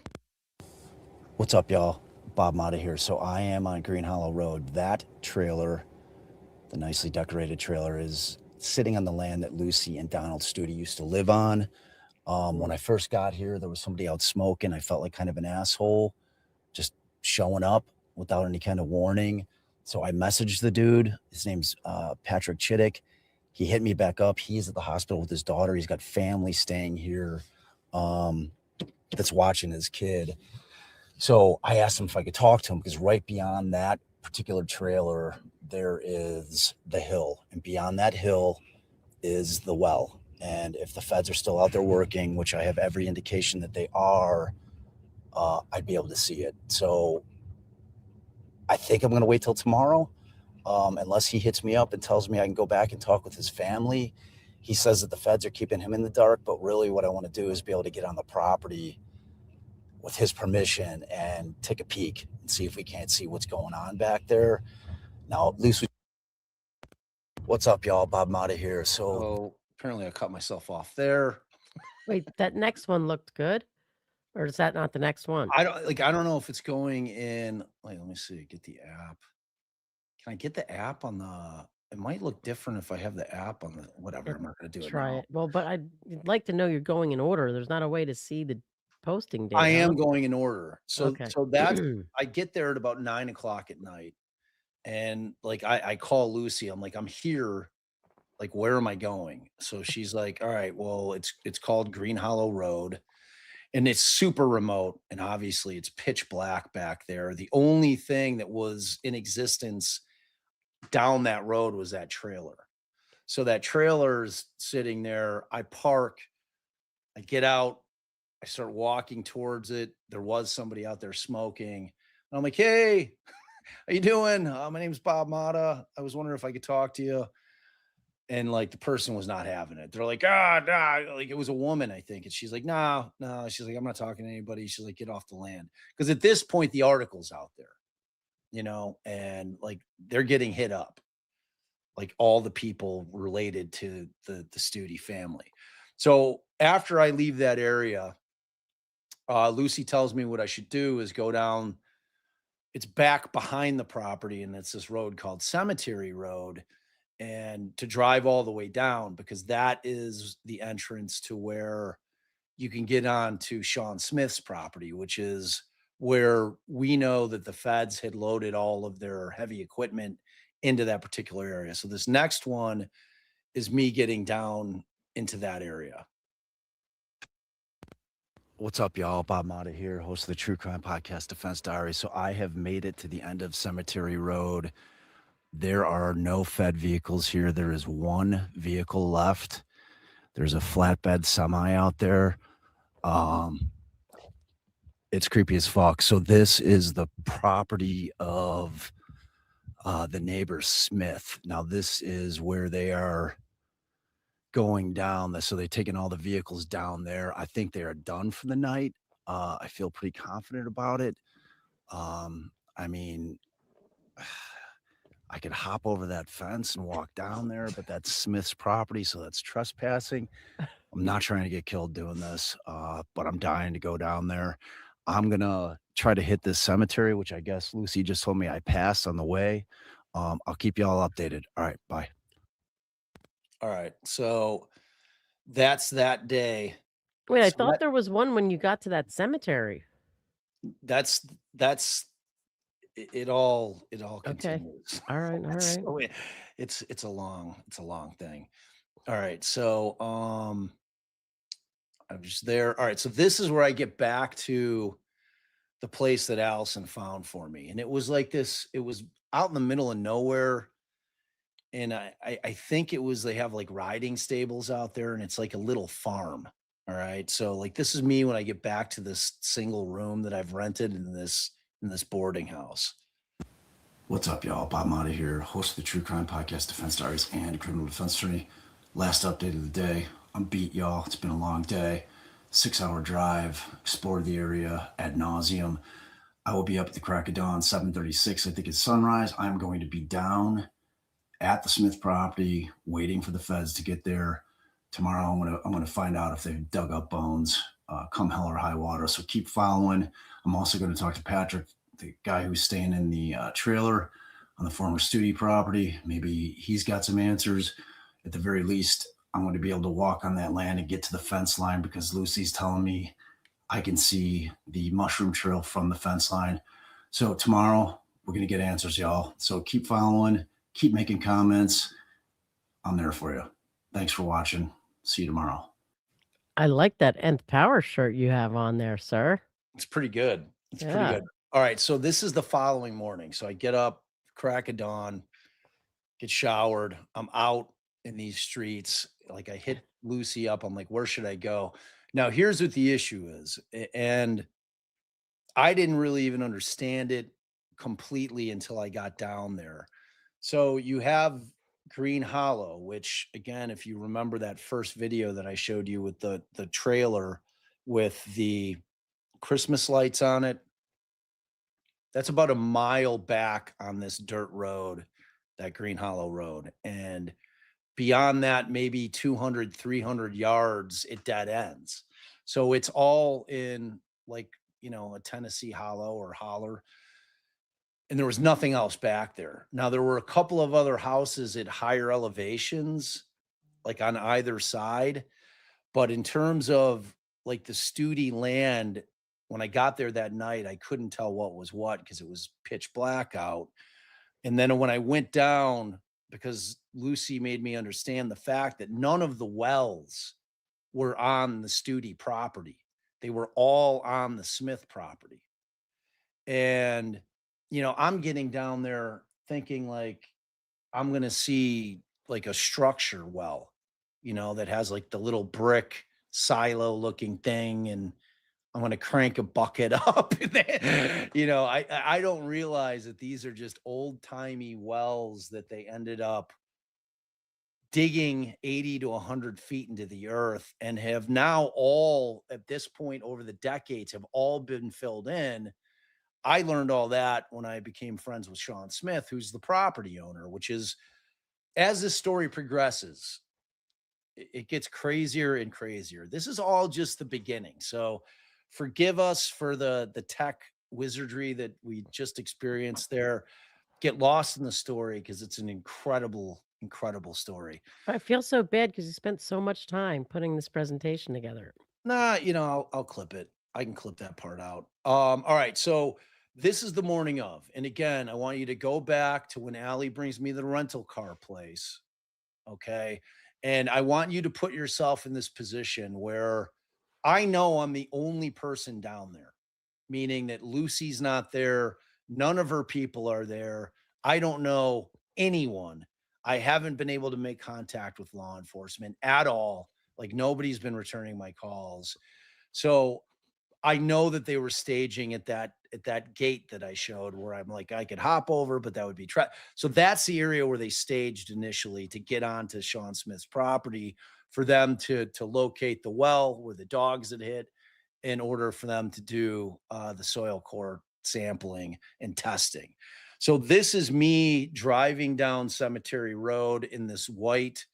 What's up, y'all? Bob Motta here. So I am on Green Hollow Road. That trailer, the nicely decorated trailer, is sitting on the land that Lucy and Donald Studey used to live on. When I first got here, there was somebody out smoking. I felt like kind of an asshole, just showing up without any kind of warning. So I messaged the dude. His name's Patrick Chittick. He hit me back up. He's at the hospital with his daughter. He's got family staying here. that's watching his kid. So I asked him if I could talk to him, because right beyond that particular trailer, there is the hill. And beyond that hill is the well. And if the feds are still out there working, which I have every indication that they are, I'd be able to see it. So I think I'm going to wait till tomorrow, unless he hits me up and tells me I can go back and talk with his family. He says that the feds are keeping him in the dark, but really what I want to do is be able to get on the property with his permission and take a peek and see if we can't see what's going on back there. Now, Lucy, what's up, y'all? Bob Motta here. So apparently I cut myself off there. Wait, that next one looked good? Or is that not the next one? I don't know if it's going in. Wait, let me see. Get the app. Can I get the app on the? It might look different if I have the app on the whatever. I'm not going to do it. Try now. it. Well, but I'd like to know you're going in order. There's not a way to see the posting date. I am going in order. So Okay. so that's I get there at about 9 o'clock at night, and like I call Lucy. I'm like, I'm here. Like, where am I going? So she's like, all right, well, it's called Green Hollow Road, and it's super remote, and obviously it's pitch black back there. The only thing that was in existence down that road was that trailer. So that trailer's sitting there. I park, I get out, I start walking towards it. There was somebody out there smoking. And I'm like, hey, how you doing? My name's Bob Motta. I was wondering if I could talk to you. And like the person was not having it. They're like, nah, like it was a woman, I think. And she's like, no. She's like, I'm not talking to anybody. She's like, get off the land. Because at this point, the article's out there, and like they're getting hit up, like all the people related to the Studey family. So after I leave that area, Lucy tells me what I should do is go down. It's back behind the property, and it's this road called Cemetery Road, and to drive all the way down, because that is the entrance to where you can get on to Sean Smith's property, which is where we know that the feds had loaded all of their heavy equipment into that particular area. So this next one is me getting down into that area. What's up, y'all? Bob Motta here, host of the true crime podcast, Defense Diaries. So I have made it to the end of Cemetery Road. There are no Fed vehicles here. There is one vehicle left. There's a flatbed semi out there. It's creepy as fuck. So this is the property of the neighbor Smith. Now this is where they are going down. So they're taking all the vehicles down there. I think they are done for the night. I feel pretty confident about it. I mean, I could hop over that fence and walk down there, but that's Smith's property, so that's trespassing. I'm not trying to get killed doing this, but I'm dying to go down there. I'm going to try to hit this cemetery, which I guess Lucy just told me I passed on the way. I'll keep you all updated. All right, bye. All right. So that's that day. Wait, I So thought that- there was one when you got to that cemetery. That's it all Okay. continues. All right. All right. So it's a long thing. All right. So I was there. All right. So this is where I get back to the place that Allison found for me. And it was like this, it was out in the middle of nowhere. And I think it was, they have like riding stables out there, and it's like a little farm. All right. So like this is me when I get back to this single room that I've rented in this boarding house. What's up, y'all? Bob Motta here, host of the true crime podcast, Defense Diaries, and criminal defense attorney. Last update of the day. I'm beat, y'all. It's been a long day. 6-hour drive, explored the area ad nauseum. I will be up at the crack of dawn, 7:36. I think it's sunrise. I'm going to be down at the Smith property, waiting for the feds to get there. Tomorrow, I'm gonna find out if they've dug up bones, come hell or high water. So keep following. I'm also going to talk to Patrick, the guy who's staying in the trailer on the former Studey property. Maybe he's got some answers. At the very least, I'm going to be able to walk on that land and get to the fence line, because Lucy's telling me I can see the mushroom trail from the fence line. So tomorrow, we're going to get answers, y'all. So keep following, keep making comments. I'm there for you. Thanks for watching. See you tomorrow. I like that Nth Power shirt you have on there, sir. It's pretty good. It's pretty Yeah. good. All right. So this is the following morning. So I get up, crack of dawn, get showered. I'm out in these streets. Like I hit Lucy up. I'm like, where should I go? Now, here's what the issue is. And I didn't really even understand it completely until I got down there. So you have Green Hollow, which again, if you remember that first video that I showed you with the trailer with the Christmas lights on it, that's about a mile back on this dirt road, that Green Hollow Road. And beyond that, maybe 200, 300 yards, it dead ends. So it's all in like, a Tennessee hollow or holler. And there was nothing else back there. Now, there were a couple of other houses at higher elevations, like on either side. But in terms of like the Studi land, when I got there that night, I couldn't tell what was what because it was pitch black out. And then when I went down, because Lucy made me understand the fact that none of the wells were on the Studi property. They were all on the Smith property. And, I'm getting down there thinking like I'm going to see like a structure well, that has like the little brick silo looking thing. And I'm going to crank a bucket up. And then, I don't realize that these are just old timey wells that they ended up digging 80 to 100 feet into the earth and have now all at this point over the decades have all been filled in. I learned all that when I became friends with Sean Smith, who's the property owner, which is, as this story progresses, it gets crazier and crazier. This is all just the beginning. So forgive us for the tech wizardry that we just experienced there. Get lost in the story because it's an incredible story. I feel so bad because you spent so much time putting this presentation together. Nah, I'll clip it. I can clip that part out. All right. So this is the morning of, and again, I want you to go back to when Allie brings me the rental car place. Okay. And I want you to put yourself in this position where I know I'm the only person down there, meaning that Lucy's not there. None of her people are there. I don't know anyone. I haven't been able to make contact with law enforcement at all. Like nobody's been returning my calls. So I know that they were staging at that gate that I showed where I'm like, I could hop over, but that would be so that's the area where they staged initially to get onto Sean Smith's property for them to locate the well where the dogs had hit in order for them to do the soil core sampling and testing. So this is me driving down Cemetery Road in this white,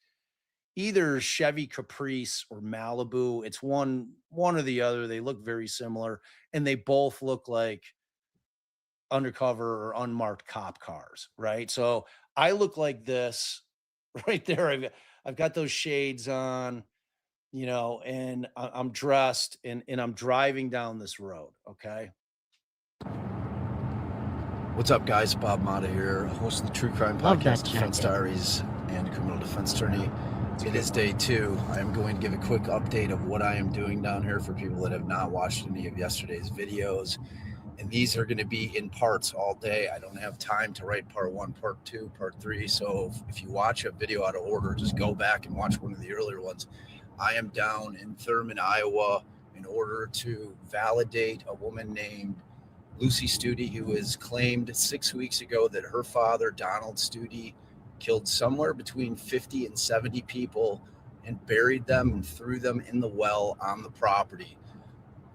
either Chevy Caprice or Malibu. It's one or the other. They look very similar, and they both look like undercover or unmarked cop cars, right? So I look like this right there. I've got those shades on, and I'm dressed and I'm driving down this road. Okay. What's up, guys? Bob Motta here, host of the true crime Love that podcast, Defense jacket. Diaries, and criminal defense attorney. It is day 2. I am going to give a quick update of what I am doing down here for people that have not watched any of yesterday's videos. And these are going to be in parts all day. I don't have time to write part 1, part 2, part 3. So if you watch a video out of order, just go back and watch one of the earlier ones. I am down in Thurman, Iowa, in order to validate a woman named Lucy Studey, who was claimed 6 weeks ago that her father, Donald Studey, killed somewhere between 50 and 70 people and buried them and threw them in the well on the property.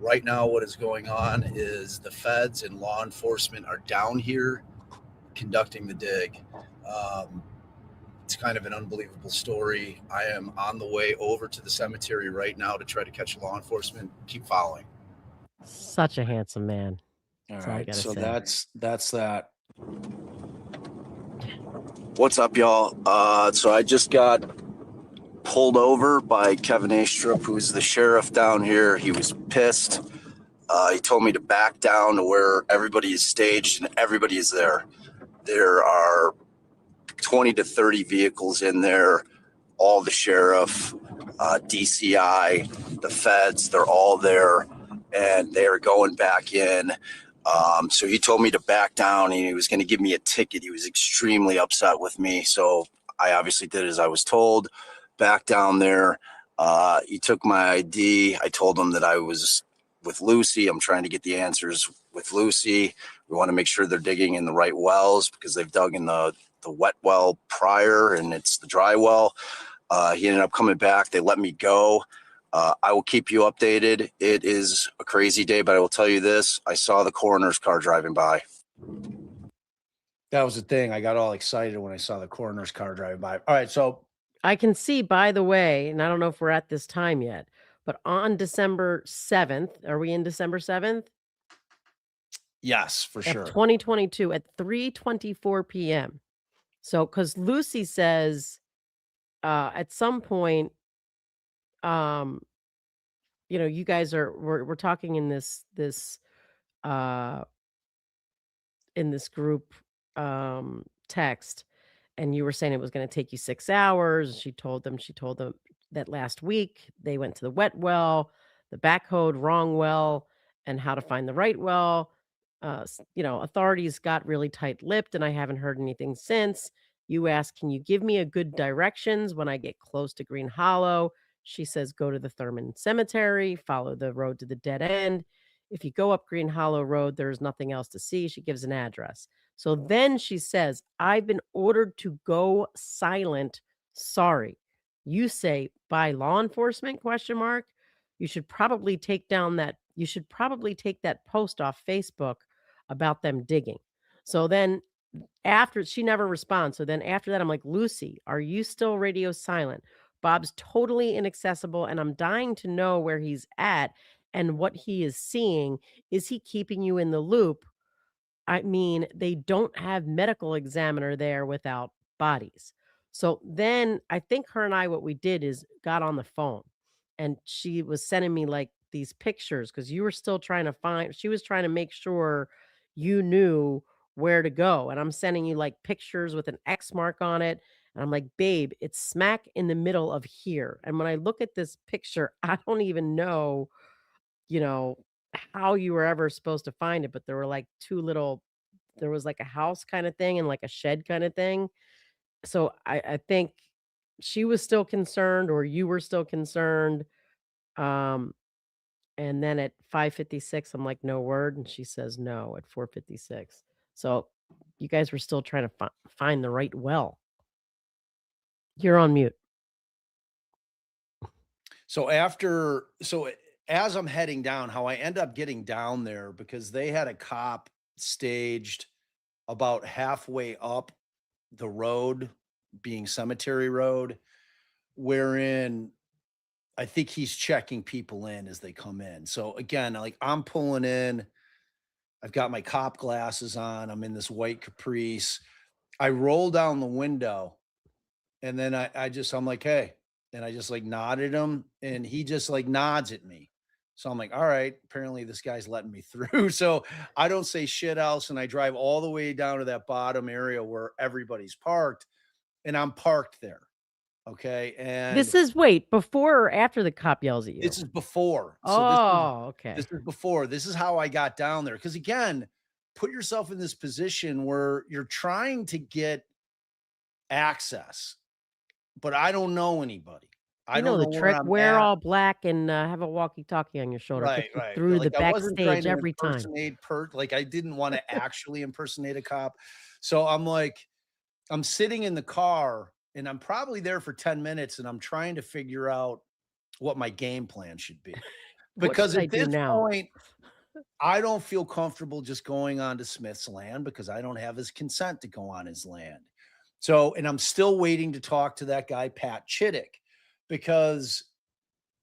Right now, what is going on is the feds and law enforcement are down here conducting the dig. It's kind of an unbelievable story. I am on the way over to the cemetery right now to try to catch law enforcement. Keep following. Such a handsome man. All That's all I right. gotta So say. that's that. What's up, y'all? So I just got pulled over by Kevin Astrup, who's the sheriff down here. He was pissed. He told me to back down to where everybody is staged, and everybody is there. There are 20 to 30 vehicles in there, all the sheriff, DCI, the feds, they're all there, and they're going back in. So he told me to back down, and he was going to give me a ticket. He was extremely upset with me. So I obviously did as I was told, back down there. He took my ID. I told him that I was with Lucy. I'm trying to get the answers with Lucy. We want to make sure they're digging in the right wells because they've dug in the wet well prior, and it's the dry well. He ended up coming back. They let me go. I will keep you updated. It is a crazy day, but I will tell you this. I saw the coroner's car driving by. That was the thing. I got all excited when I saw the coroner's car driving by. All right. So I can see, by the way, and I don't know if we're at this time yet, but on December 7th, are we in December 7th? yes, for Of sure. 2022 at 3:24 p.m. So, because Lucy says at some point, you guys we're talking in this group text, and you were saying it was going to take you 6 hours. She told them that last week they went to the wet well, the backhoe wrong well, and how to find the right well. Authorities got really tight-lipped, and I haven't heard anything since. You asked, can you give me a good directions when I get close to Green Hollow? She says, go to the Thurman Cemetery, follow the road to the dead end. If you go up Green Hollow Road, there's nothing else to see. She gives an address. So then she says, I've been ordered to go silent. Sorry. You say, by law enforcement, question mark. You should probably take that post off Facebook about them digging. So then after, she never responds. So then after that, I'm like, Lucy, are you still radio silent? Bob's totally inaccessible, and I'm dying to know where he's at and what he is seeing. Is he keeping you in the loop? I mean, they don't have medical examiner there without bodies. So then I think her and I, what we did is got on the phone, and she was sending me like these pictures because you were still trying to she was trying to make sure you knew where to go. And I'm sending you like pictures with an X mark on it. And I'm like, babe, it's smack in the middle of here. And when I look at this picture, I don't even know, you know, how you were ever supposed to find it, but there were like there was like a house kind of thing and like a shed kind of thing. So I think she was still concerned, or you were still concerned. Um, and then at 5:56, I'm like, no word. And she says no at 4:56. So you guys were still trying to find the right well. You're on mute. So as I'm heading down, how I end up getting down there, because they had a cop staged about halfway up the road, being Cemetery Road, wherein I think he's checking people in as they come in. So again, like I'm pulling in, I've got my cop glasses on, I'm in this white Caprice. I roll down the window, and then I'm like, hey, and I just like nodded him, and he just like nods at me. So I'm like, all right, apparently this guy's letting me through. So I don't say shit else. And I drive all the way down to that bottom area where everybody's parked, and I'm parked there. Okay. And This is before or after the cop yells at you? this is before. Okay. This is before. This is how I got down there. Because again, put yourself in this position where you're trying to get access, but I don't know anybody. I You know don't the know where trick. I'm Wear at. all black and have a walkie-talkie on your shoulder. Right, Get you right. through the Like I wasn't trying backstage to every time. impersonate like I didn't want to actually impersonate a cop. So I'm like, I'm sitting in the car, and I'm probably there for 10 minutes, and I'm trying to figure out what my game plan should be. What Because should I at do this now? point, I don't feel comfortable just going onto Smith's land because I don't have his consent to go on his land. So, and I'm still waiting to talk to that guy, Pat Chittick, because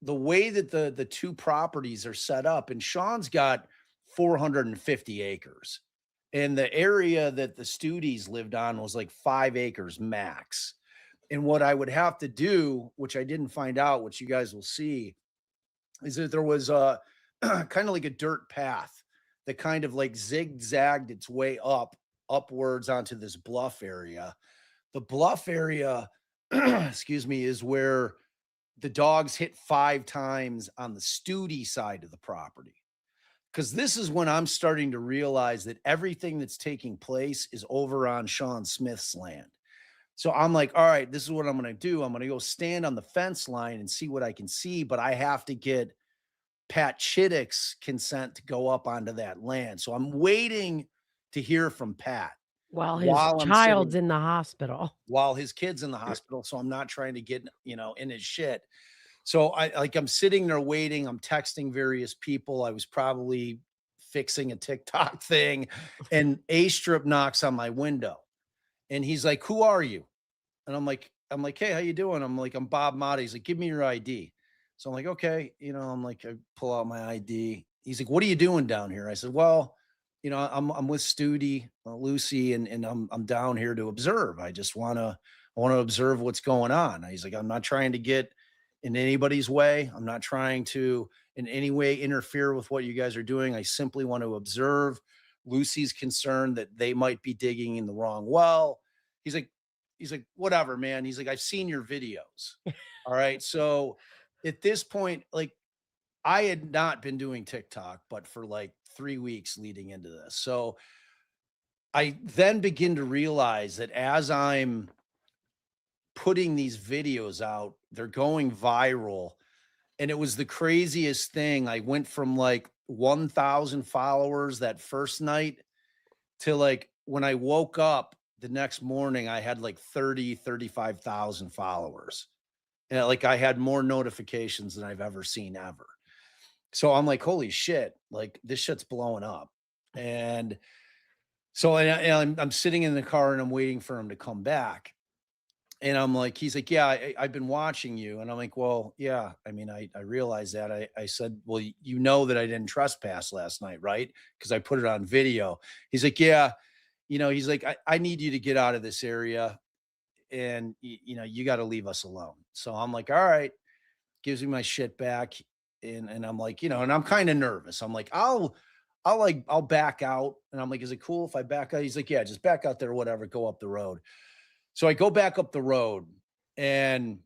the way that the two properties are set up, and Sean's got 450 acres, and the area that the Studeys lived on was like 5 acres max. And what I would have to do, which I didn't find out, which you guys will see, is that there was a kind of like a dirt path that kind of like zigzagged its way upwards onto this bluff area. The bluff area, excuse me, is where the dogs hit 5 times on the Studey side of the property. Because this is when I'm starting to realize that everything that's taking place is over on Sean Smith's land. So I'm like, all right, this is what I'm going to do. I'm going to go stand on the fence line and see what I can see, but I have to get Pat Chittick's consent to go up onto that land. So I'm waiting to hear from Pat While his while I'm child's sitting, in the hospital. while his kid's in the hospital. So I'm not trying to get, in his shit. So I'm sitting there waiting. I'm texting various people. I was probably fixing a TikTok thing, and A Strip knocks on my window, and he's like, "Who are you?" And I'm like, "Hey, how you doing?" I'm like, "I'm Bob Motta." He's like, "Give me your ID." So I'm like, "Okay," I'm like, I pull out my ID. He's like, "What are you doing down here?" I said, "Well, I'm with Studey, Lucy, and I'm down here to observe. I want to observe what's going on." He's like, "I'm not trying to get in anybody's way. I'm not trying to in any way interfere with what you guys are doing. I simply want to observe." Lucy's concerned that they might be digging in the wrong well. He's like, "Whatever, man." He's like, "I've seen your videos." All right. So at this point, like, I had not been doing TikTok, but for like 3 weeks leading into this. So I then begin to realize that as I'm putting these videos out, they're going viral. And it was the craziest thing. I went from like 1,000 followers that first night to, like, when I woke up the next morning, I had like 35,000 followers. And like I had more notifications than I've ever seen ever. So I'm like, holy shit, like this shit's blowing up. And so I'm sitting in the car and I'm waiting for him to come back. And I'm like, he's like, "Yeah, I've been watching you." And I'm like, "Well, yeah, I mean, I realize that." I said, "Well, you know that I didn't trespass last night, right? Because I put it on video." He's like, "Yeah." He's like, I need you to get out of this area, and you got to leave us alone." So I'm like, "All right." Gives me my shit back. And I'm like, and I'm kind of nervous. I'm like, I'll back out. And I'm like, "Is it cool if I back out?" He's like, "Yeah, just back out there, whatever, go up the road." So I go back up the road, and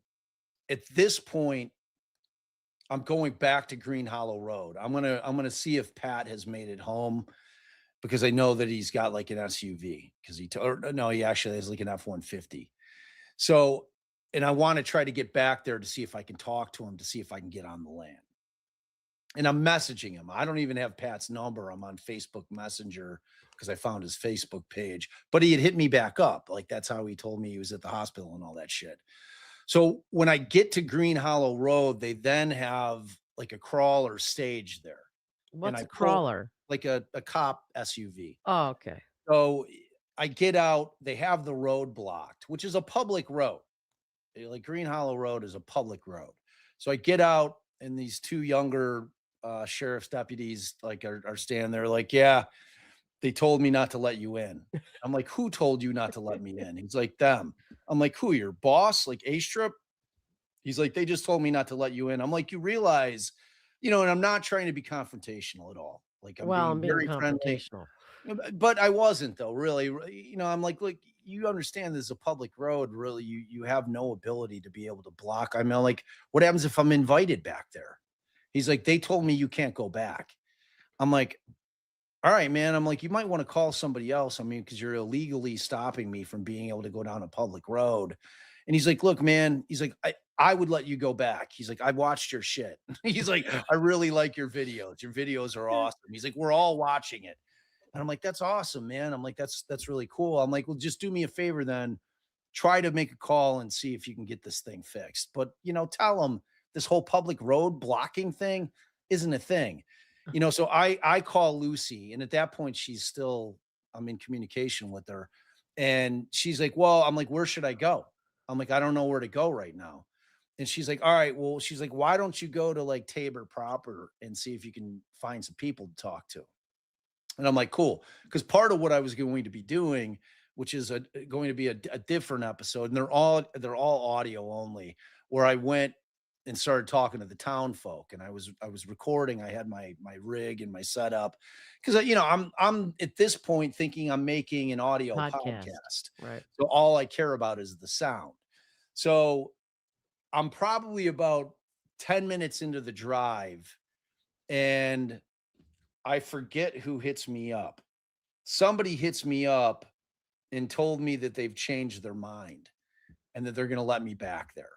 at this point, I'm going back to Green Hollow Road. I'm gonna see if Pat has made it home, because I know that he's got like an SUV, because or no, he actually has like an F-150. So, and I want to try to get back there to see if I can talk to him, to see if I can get on the land. And I'm messaging him. I don't even have Pat's number. I'm on Facebook Messenger because I found his Facebook page, but he had hit me back up. Like, that's how he told me he was at the hospital and all that shit. So when I get to Green Hollow Road, they then have like a crawler stage there. What's I a crawler? like a cop SUV. Oh, okay. So I get out, they have the road blocked, which is a public road. Like, Green Hollow Road is a public road. So I get out, and these two younger sheriff's deputies like are standing there like, "Yeah, they told me not to let you in." I'm like, "Who told you not to let me in?" He's like, "Them." I'm like, "Who, your boss, like A Strip?" He's like, "They just told me not to let you in." I'm like, "You realize, and I'm not trying to be confrontational at all. Like, I'm Well, being I'm being very friendly." confrontational. But I wasn't, though, really. I'm like, "Look, you understand this is a public road. Really, you have no ability to be able to block." I mean, like, what happens if I'm invited back there? He's like, "They told me you can't go back." I'm like, "All right, man." I'm like, "You might want to call somebody else. I mean, because you're illegally stopping me from being able to go down a public road." And he's like, "Look, man," he's like, I would let you go back." He's like, "I watched your shit." He's like, "I really like your videos. Your videos are awesome." He's like, "We're all watching it." And I'm like, "That's awesome, man." I'm like, that's really cool." I'm like, "Well, just do me a favor then. Try to make a call and see if you can get this thing fixed. But, tell them this whole public road blocking thing isn't a thing." So I call Lucy, and at that point I'm in communication with her. And she's like, "Well," I'm like, "Where should I go?" I'm like, "I don't know where to go right now." And she's like, "All right, well," she's like, "why don't you go to like Tabor proper and see if you can find some people to talk to?" And I'm like, "Cool." Because part of what I was going to be doing, which is going to be a different episode, and they're all audio only, where I went and started talking to the town folk, and I was recording. I had my rig and my setup, because I'm at this point thinking I'm making an audio Podcast. podcast. Right. So all I care about is the sound. So I'm probably about 10 minutes into the drive and I forget who hits me up. Somebody hits me up and told me that they've changed their mind and that they're going to let me back there.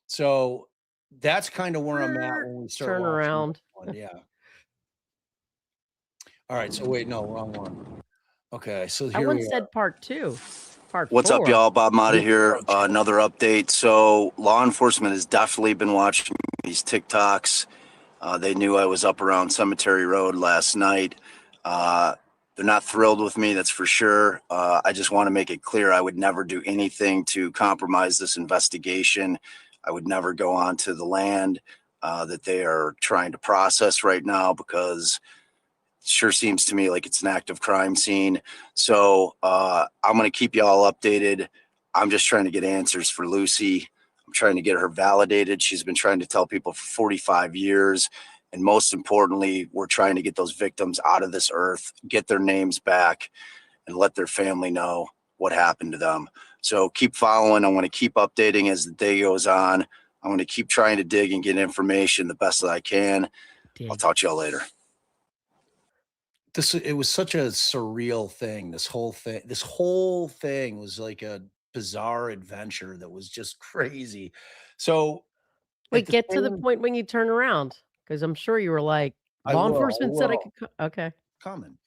So that's kind of where I'm at when we start Turn watching around. this one. Yeah. All right. So wait, no, wrong one. Okay. So I here we once are. said part 2. Part What's 4. up, y'all? Bob Motta here. Another update. So law enforcement has definitely been watching these TikToks. They knew I was up around Cemetery Road last night. They're not thrilled with me, that's for sure. I just want to make it clear I would never do anything to compromise this investigation. I would never go onto the land that they are trying to process right now, because it sure seems to me like it's an active crime scene. So I'm going to keep y'all updated. I'm just trying to get answers for Lucy. I'm trying to get her validated. She's been trying to tell people for 45 years. And most importantly, we're trying to get those victims out of this earth, get their names back, and let their family know what happened to them. So keep following. I want to keep updating as the day goes on. I'm going to keep trying to dig and get information the best that I can. I'll talk to y'all later. It was such a surreal thing. This whole thing was like a bizarre adventure that was just crazy. So Wait, get to the point when you turn around, because I'm sure you were like, law enforcement said I could okay. Coming.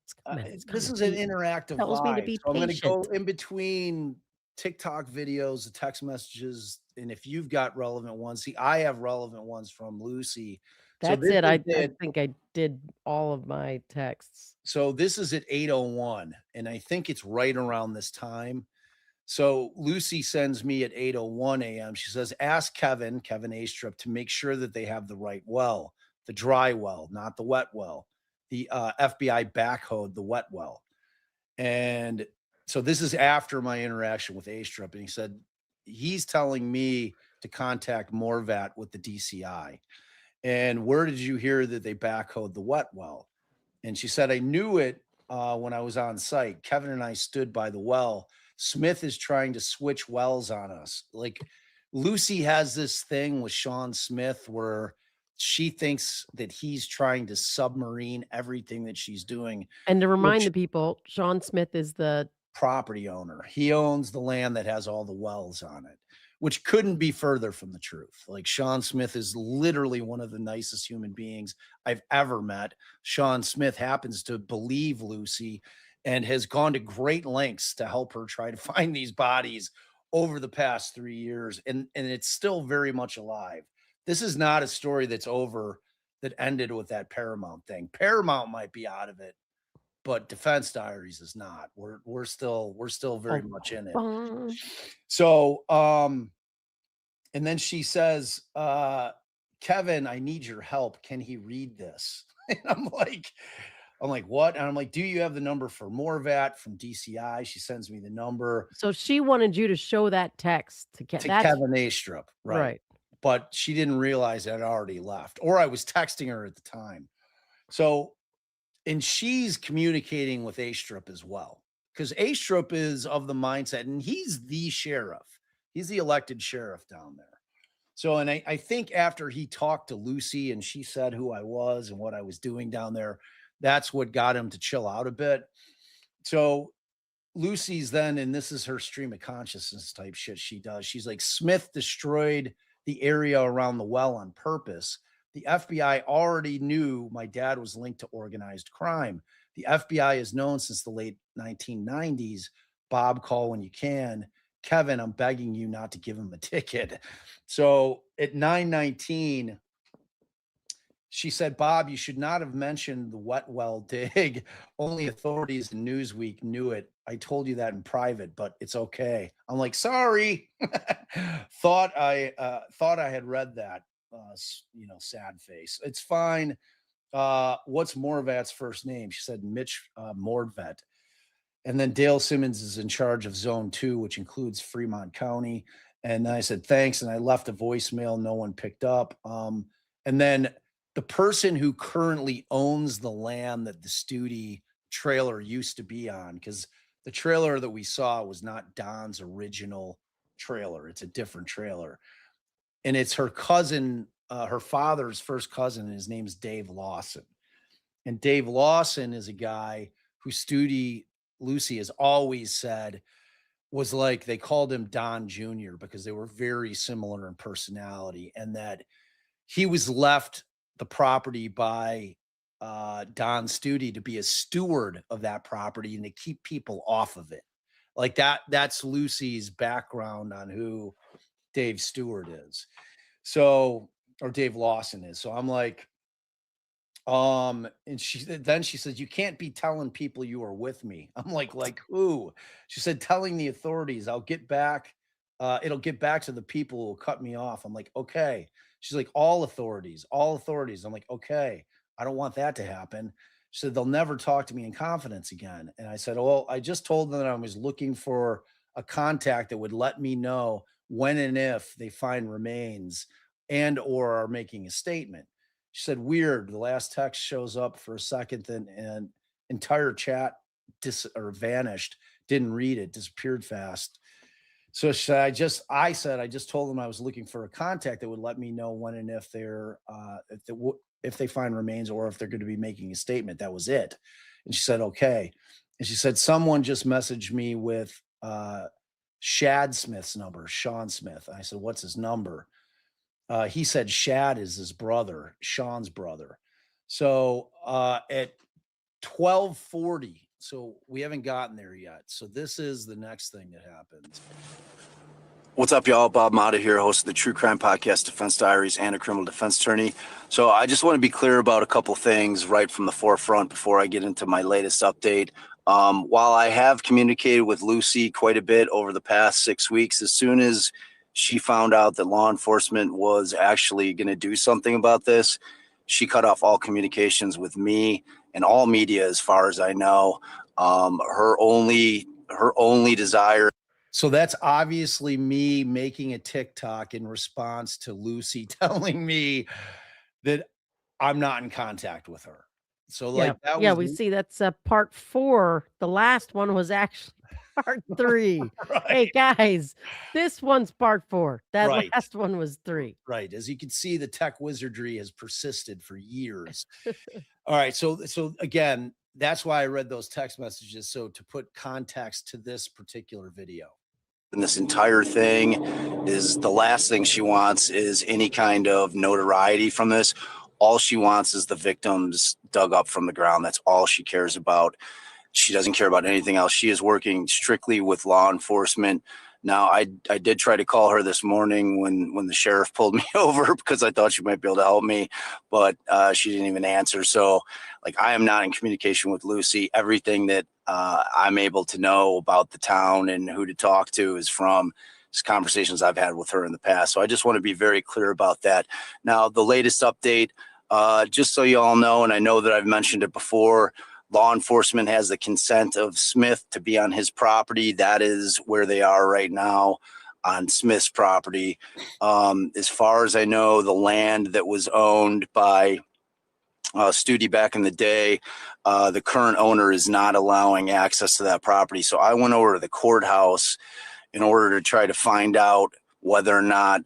It's coming. It's This coming. is an interactive Tells me to live. be So I'm going to go patient. in between TikTok videos, the text messages, and if you've got relevant ones, see, I have relevant ones from Lucy. That's it. I think I did all of my texts. So this is at 8:01, and I think it's right around this time. So Lucy sends me at 8:01 a.m. She says, ask Kevin Astrup, to make sure that they have the right well, the dry well, not the wet well. The FBI backhoed the wet well. And so this is after my interaction with Astrup. And he said, he's telling me to contact Morvat with the DCI. And where did you hear that they backhoed the wet well? And she said, I knew it when I was on site. Kevin and I stood by the well. Smith is trying to switch wells on us. Like, Lucy has this thing with Sean Smith where she thinks that he's trying to submarine everything that she's doing. And to remind the people, Sean Smith is the property owner. He owns the land that has all the wells on it, which couldn't be further from the truth. Like, Sean Smith is literally one of the nicest human beings I've ever met. Sean Smith happens to believe Lucy and has gone to great lengths to help her try to find these bodies over the past 3 years. And it's still very much alive. This is not a story that's over, that ended with that Paramount thing. Paramount might be out of it, but Defense Diaries is not. We're still very much in it. So, and then she says, Kevin, I need your help. Can he read this? And I'm like, what? And I'm like, do you have the number for Morvat from DCI? She sends me the number. So she wanted you to show that text to Kevin Astrup, right? But she didn't realize I'd already left, or I was texting her at the time. So, and she's communicating with Astrup as well, because Astrup is of the mindset, and he's the sheriff. He's the elected sheriff down there. So, and I think after he talked to Lucy and she said who I was and what I was doing down there, that's what got him to chill out a bit. So Lucy's then, and this is her stream of consciousness type shit she does. She's like, Smith destroyed the area around the well on purpose. The FBI already knew my dad was linked to organized crime. The FBI is known since the late 1990s. Bob, call when you can. Kevin, I'm begging you not to give him a ticket. So at 9:19, she said, Bob, you should not have mentioned the wet well dig. Only authorities in Newsweek knew it. I told you that in private, but it's okay. I'm like, sorry. Thought I had read that. Sad face. It's fine. What's Morvat's first name? She said Mitch Mordvet. And then Dale Simmons is in charge of Zone 2, which includes Fremont County. And I said, thanks. And I left a voicemail. No one picked up. And then the person who currently owns the land that the Studey trailer used to be on, because the trailer that we saw was not Don's original trailer. It's a different trailer. and it's her cousin, her father's first cousin, and his name's Dave Lawson. And Dave Lawson is a guy who Lucy has always said was like, they called him Don Jr. because they were very similar in personality, and that he was left the property by Don Studey to be a steward of that property and to keep people off of it. Like that's Lucy's background on who Dave Stewart is. So, or Dave Lawson is. So I'm like, and she says, you can't be telling people you are with me. I'm like who? She said, telling the authorities. I'll get back. It'll get back to the people who will cut me off. I'm like, okay. She's like, all authorities. I'm like, okay, I don't want that to happen. She said, they'll never talk to me in confidence again. And I said, well, I just told them that I was looking for a contact that would let me know when and if they find remains and or are making a statement. She said, weird. The last text shows up for a second, then an entire chat vanished. Didn't read it, disappeared fast. So I just told them I was looking for a contact that would let me know when and if if they find remains or if they're going to be making a statement. That was it. And she said, okay. And she said, someone just messaged me with Shad Smith's number, Sean Smith. I said, what's his number? He said Shad is his brother, Sean's brother. So at 12:40, so we haven't gotten there yet. So this is the next thing that happens. What's up, y'all? Bob Motta here, host of the true crime podcast, Defense Diaries, and a criminal defense attorney. So I just want to be clear about a couple things right from the forefront before I get into my latest update. While I have communicated with Lucy quite a bit over the past 6 weeks, as soon as she found out that law enforcement was actually going to do something about this, she cut off all communications with me and all media, as far as I know. Her only desire. So that's obviously me making a TikTok in response to Lucy telling me that I'm not in contact with her. So like that was we see that's part 4. The last one was actually part 3. right. Hey guys, this one's part 4. That Right. last one was 3. Right. As you can see, the tech wizardry has persisted for years. All right. So again, that's why I read those text messages. So to put context to this particular video. And this entire thing is the last thing she wants is any kind of notoriety from this. All she wants is the victims dug up from the ground. That's all she cares about. She doesn't care about anything else. She is working strictly with law enforcement. Now, I did try to call her this morning when the sheriff pulled me over because I thought she might be able to help me, but she didn't even answer. So, like, I am not in communication with Lucy. Everything that I'm able to know about the town and who to talk to is from conversations I've had with her in the past. So I just want to be very clear about that. Now, the latest update, just so you all know, and I know that I've mentioned it before, law enforcement has the consent of Smith to be on his property. That is where they are right now, on Smith's property. As far as I know, the land that was owned by Studey back in the day, the current owner is not allowing access to that property. So I went over to the courthouse in order to try to find out whether or not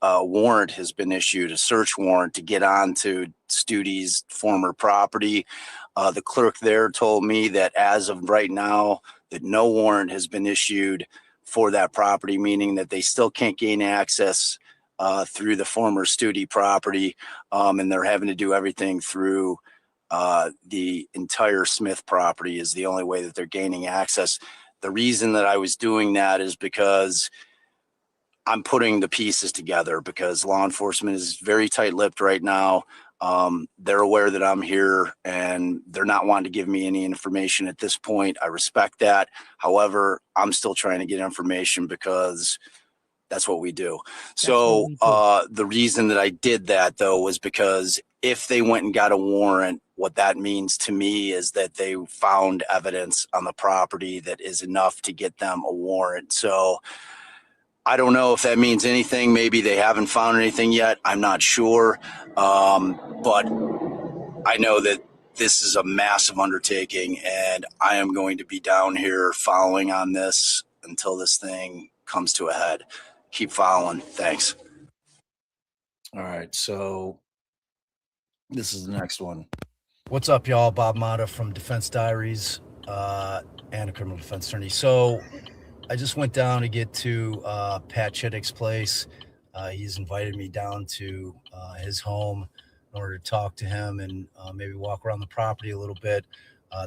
a warrant has been issued, a search warrant to get onto Studey's former property. The clerk there told me that as of right now, that no warrant has been issued for that property, meaning that they still can't gain access through the former Studey property, and they're having to do everything through the entire Smith property is the only way that they're gaining access. The reason that I was doing that is because I'm putting the pieces together, because law enforcement is very tight-lipped right now. They're aware that I'm here and they're not wanting to give me any information at this point. I respect that. However, I'm still trying to get information because that's what we do. So the reason that I did that, though, was because if they went and got a warrant, what that means to me is that they found evidence on the property that is enough to get them a warrant. So I don't know if that means anything. Maybe they haven't found anything yet. I'm not sure. But I know that this is a massive undertaking, and I am going to be down here following on this until this thing comes to a head. Keep following. Thanks. All right. So this is the next one. What's up, y'all? Bob Motta from Defense Diaries and a criminal defense attorney. So I just went down to get to Pat Chittick's place. He's invited me down to his home in order to talk to him and maybe walk around the property a little bit.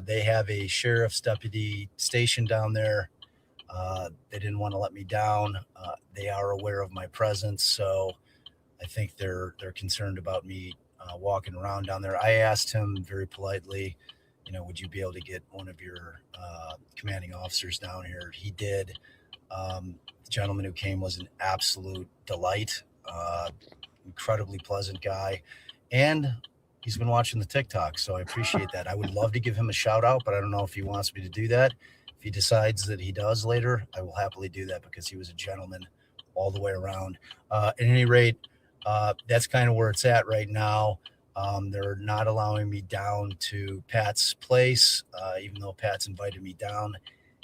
They have a sheriff's deputy stationed down there. They didn't want to let me down. They are aware of my presence, so I think they're concerned about me walking around down there. I asked him very politely, would you be able to get one of your commanding officers down here? He did. The gentleman who came was an absolute delight, incredibly pleasant guy, and he's been watching the TikTok, so I appreciate that. I would love to give him a shout out, but I don't know if he wants me to do that. If he decides that he does later, I will happily do that because he was a gentleman all the way around. At any rate, that's kind of where it's at right now. They're not allowing me down to Pat's place, even though Pat's invited me down.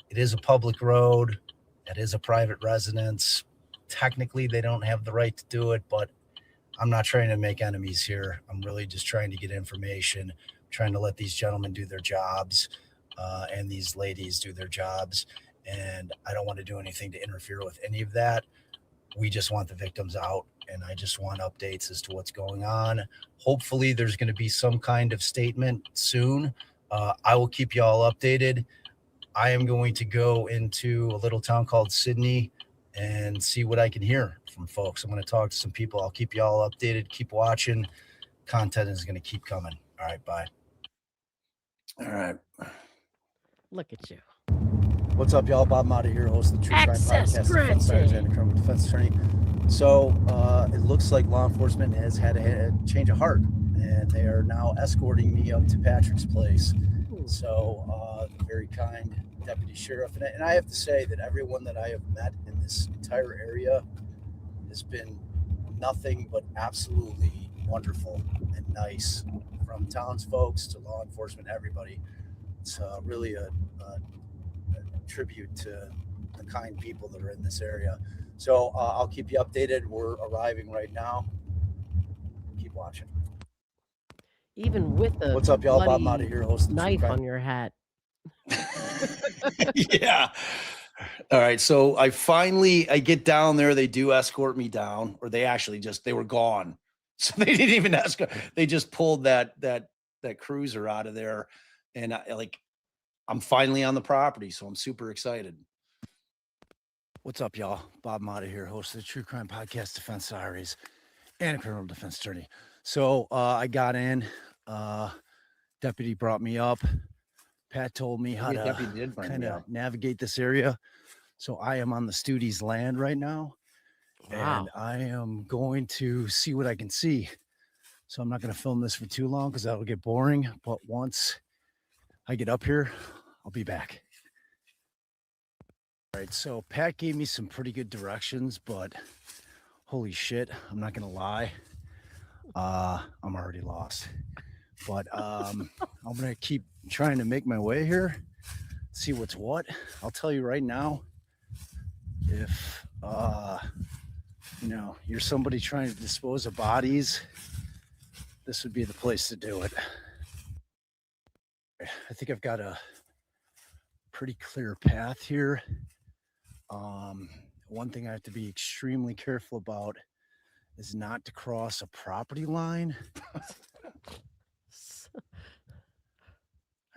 It is a public road. It is a private residence. Technically, they don't have the right to do it, but I'm not trying to make enemies here. I'm really just trying to get information, trying to let these gentlemen do their jobs and these ladies do their jobs. And I don't want to do anything to interfere with any of that. We just want the victims out, and I just want updates as to what's going on. Hopefully there's going to be some kind of statement soon. I will keep you all updated. I am going to go into a little town called Sydney and see what I can hear from folks. I'm going to talk to some people. I'll keep you all updated. Keep watching. Content is going to keep coming. All right, bye. All right. Look at you. What's up, y'all? Bob Motta here, host of the True Crime Access Podcast, Defense Diaries, and granted. a criminal defense attorney. So it looks like law enforcement has had a change of heart, and they are now escorting me up to Patrick's place. So very kind deputy sheriff. And I have to say that everyone that I have met in this entire area has been nothing but absolutely wonderful and nice, from townsfolk to law enforcement, everybody. It's really a tribute to the kind people that are in this area. So I'll keep you updated. We're arriving right now. Keep watching. Even with the What's up, y'all? Bob bloody Motta here, host of the True knife Crime. on your hat. Yeah. All right. So I get down there. They do escort me down, or they were gone. So they didn't even escort. They just pulled that cruiser out of there. And I'm finally on the property. So I'm super excited. What's up, y'all? Bob Motta here, host of the True Crime Podcast, Defense Diaries, and a criminal defense attorney. So I got in. Deputy brought me up. Pat told me how to kind of navigate this area. So I am on the Studey's land right now. Wow. And I am going to see what I can see. So I'm not going to film this for too long because that'll get boring. But once I get up here, I'll be back. All right, so Pat gave me some pretty good directions, but holy shit, I'm not going to lie. I'm already lost. But I'm going to keep trying to make my way here, see what's what. I'll tell you right now, if you're somebody trying to dispose of bodies, this would be the place to do it. I think I've got a pretty clear path here. One thing I have to be extremely careful about is not to cross a property line.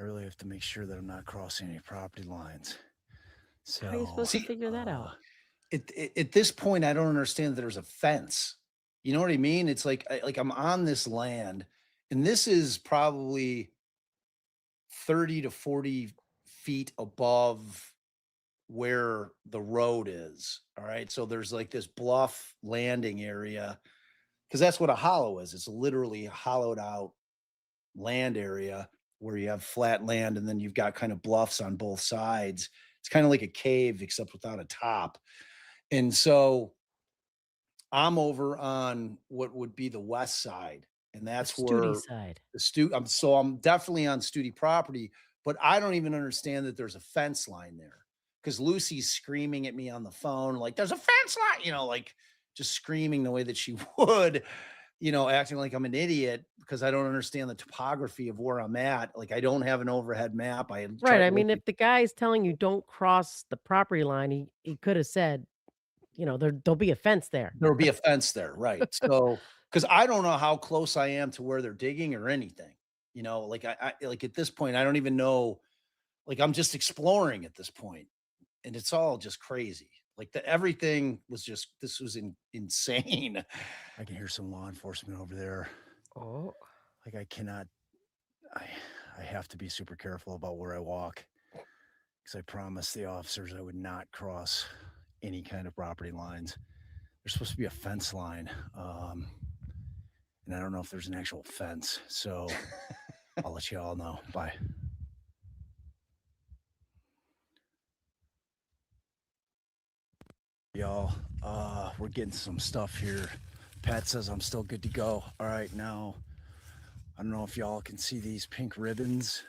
I really have to make sure that I'm not crossing any property lines. So how are you supposed to figure that out? At this point, I don't understand that there's a fence. You know what I mean? It's like I'm on this land, and this is probably 30 to 40 feet above where the road is. All right. So there's like this bluff landing area, because that's what a hollow is. It's literally a hollowed out land area where you have flat land and then you've got kind of bluffs on both sides. It's kind of like a cave, except without a top. And so I'm over on what would be the west side. And that's The where Studi side. I'm definitely on Studey property, but I don't even understand that there's a fence line there, because Lucy's screaming at me on the phone, like, there's a fence line, like just screaming the way that she would. acting like I'm an idiot because I don't understand the topography of where I'm at. Like I don't have an overhead map. I had Right. tried I mean, looking. if the guy's telling you don't cross the property line, he could have said, there'll be a fence there. There'll be a fence there, right? So, because I don't know how close I am to where they're digging or anything. Like I like at this point, I don't even know. Like I'm just exploring at this point, and it's all just crazy. Like everything was just this was insane. I can hear some law enforcement over there. Oh, Like I cannot. I have to be super careful about where I walk because I promised the officers I would not cross any kind of property lines. There's supposed to be a fence line, and I don't know if there's an actual fence. So I'll let you all know. Bye. Y'all, we're getting some stuff here. Pat says I'm still good to go. All right, now, I don't know if y'all can see these pink ribbons.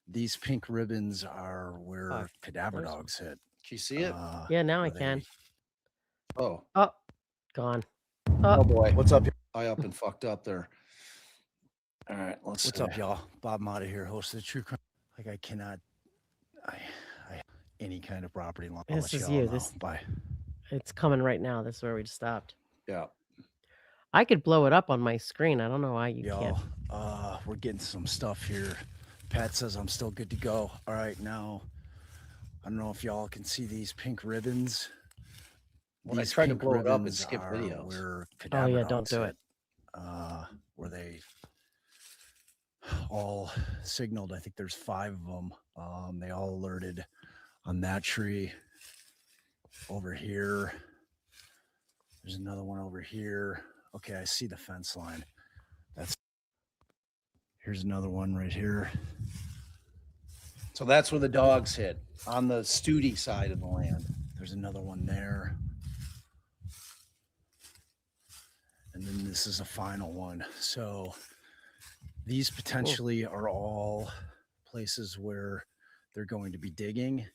These pink ribbons are where cadaver dogs hit. Can you see it? yeah, now I can. Oh, Gone. oh boy. What's up? I up and fucked up there. All right, let's What's see. up, y'all? Bob Motta here, host of the True Crime. Like I cannot, any kind of property line. I'll This let is y'all you. know. This Bye. It's coming right now. This is where we just stopped. Yeah. I could blow it up on my screen. I don't know why you can't. Y'all, we're getting some stuff here. Pat says I'm still good to go. All right, now, I don't know if y'all can see these pink ribbons. When I tried to blow it up, it skipped videos. Where Oh cadaver yeah, dogs don't do hit. it. Where they all signaled. I think there's 5 of them. They all alerted on that tree over here. There's another one over here. Okay, I see the fence line. Here's another one right here. So that's where the dogs hit on the Studey side of the land. There's another one there. And then this is a final one. So these potentially are all places where they're going to be digging.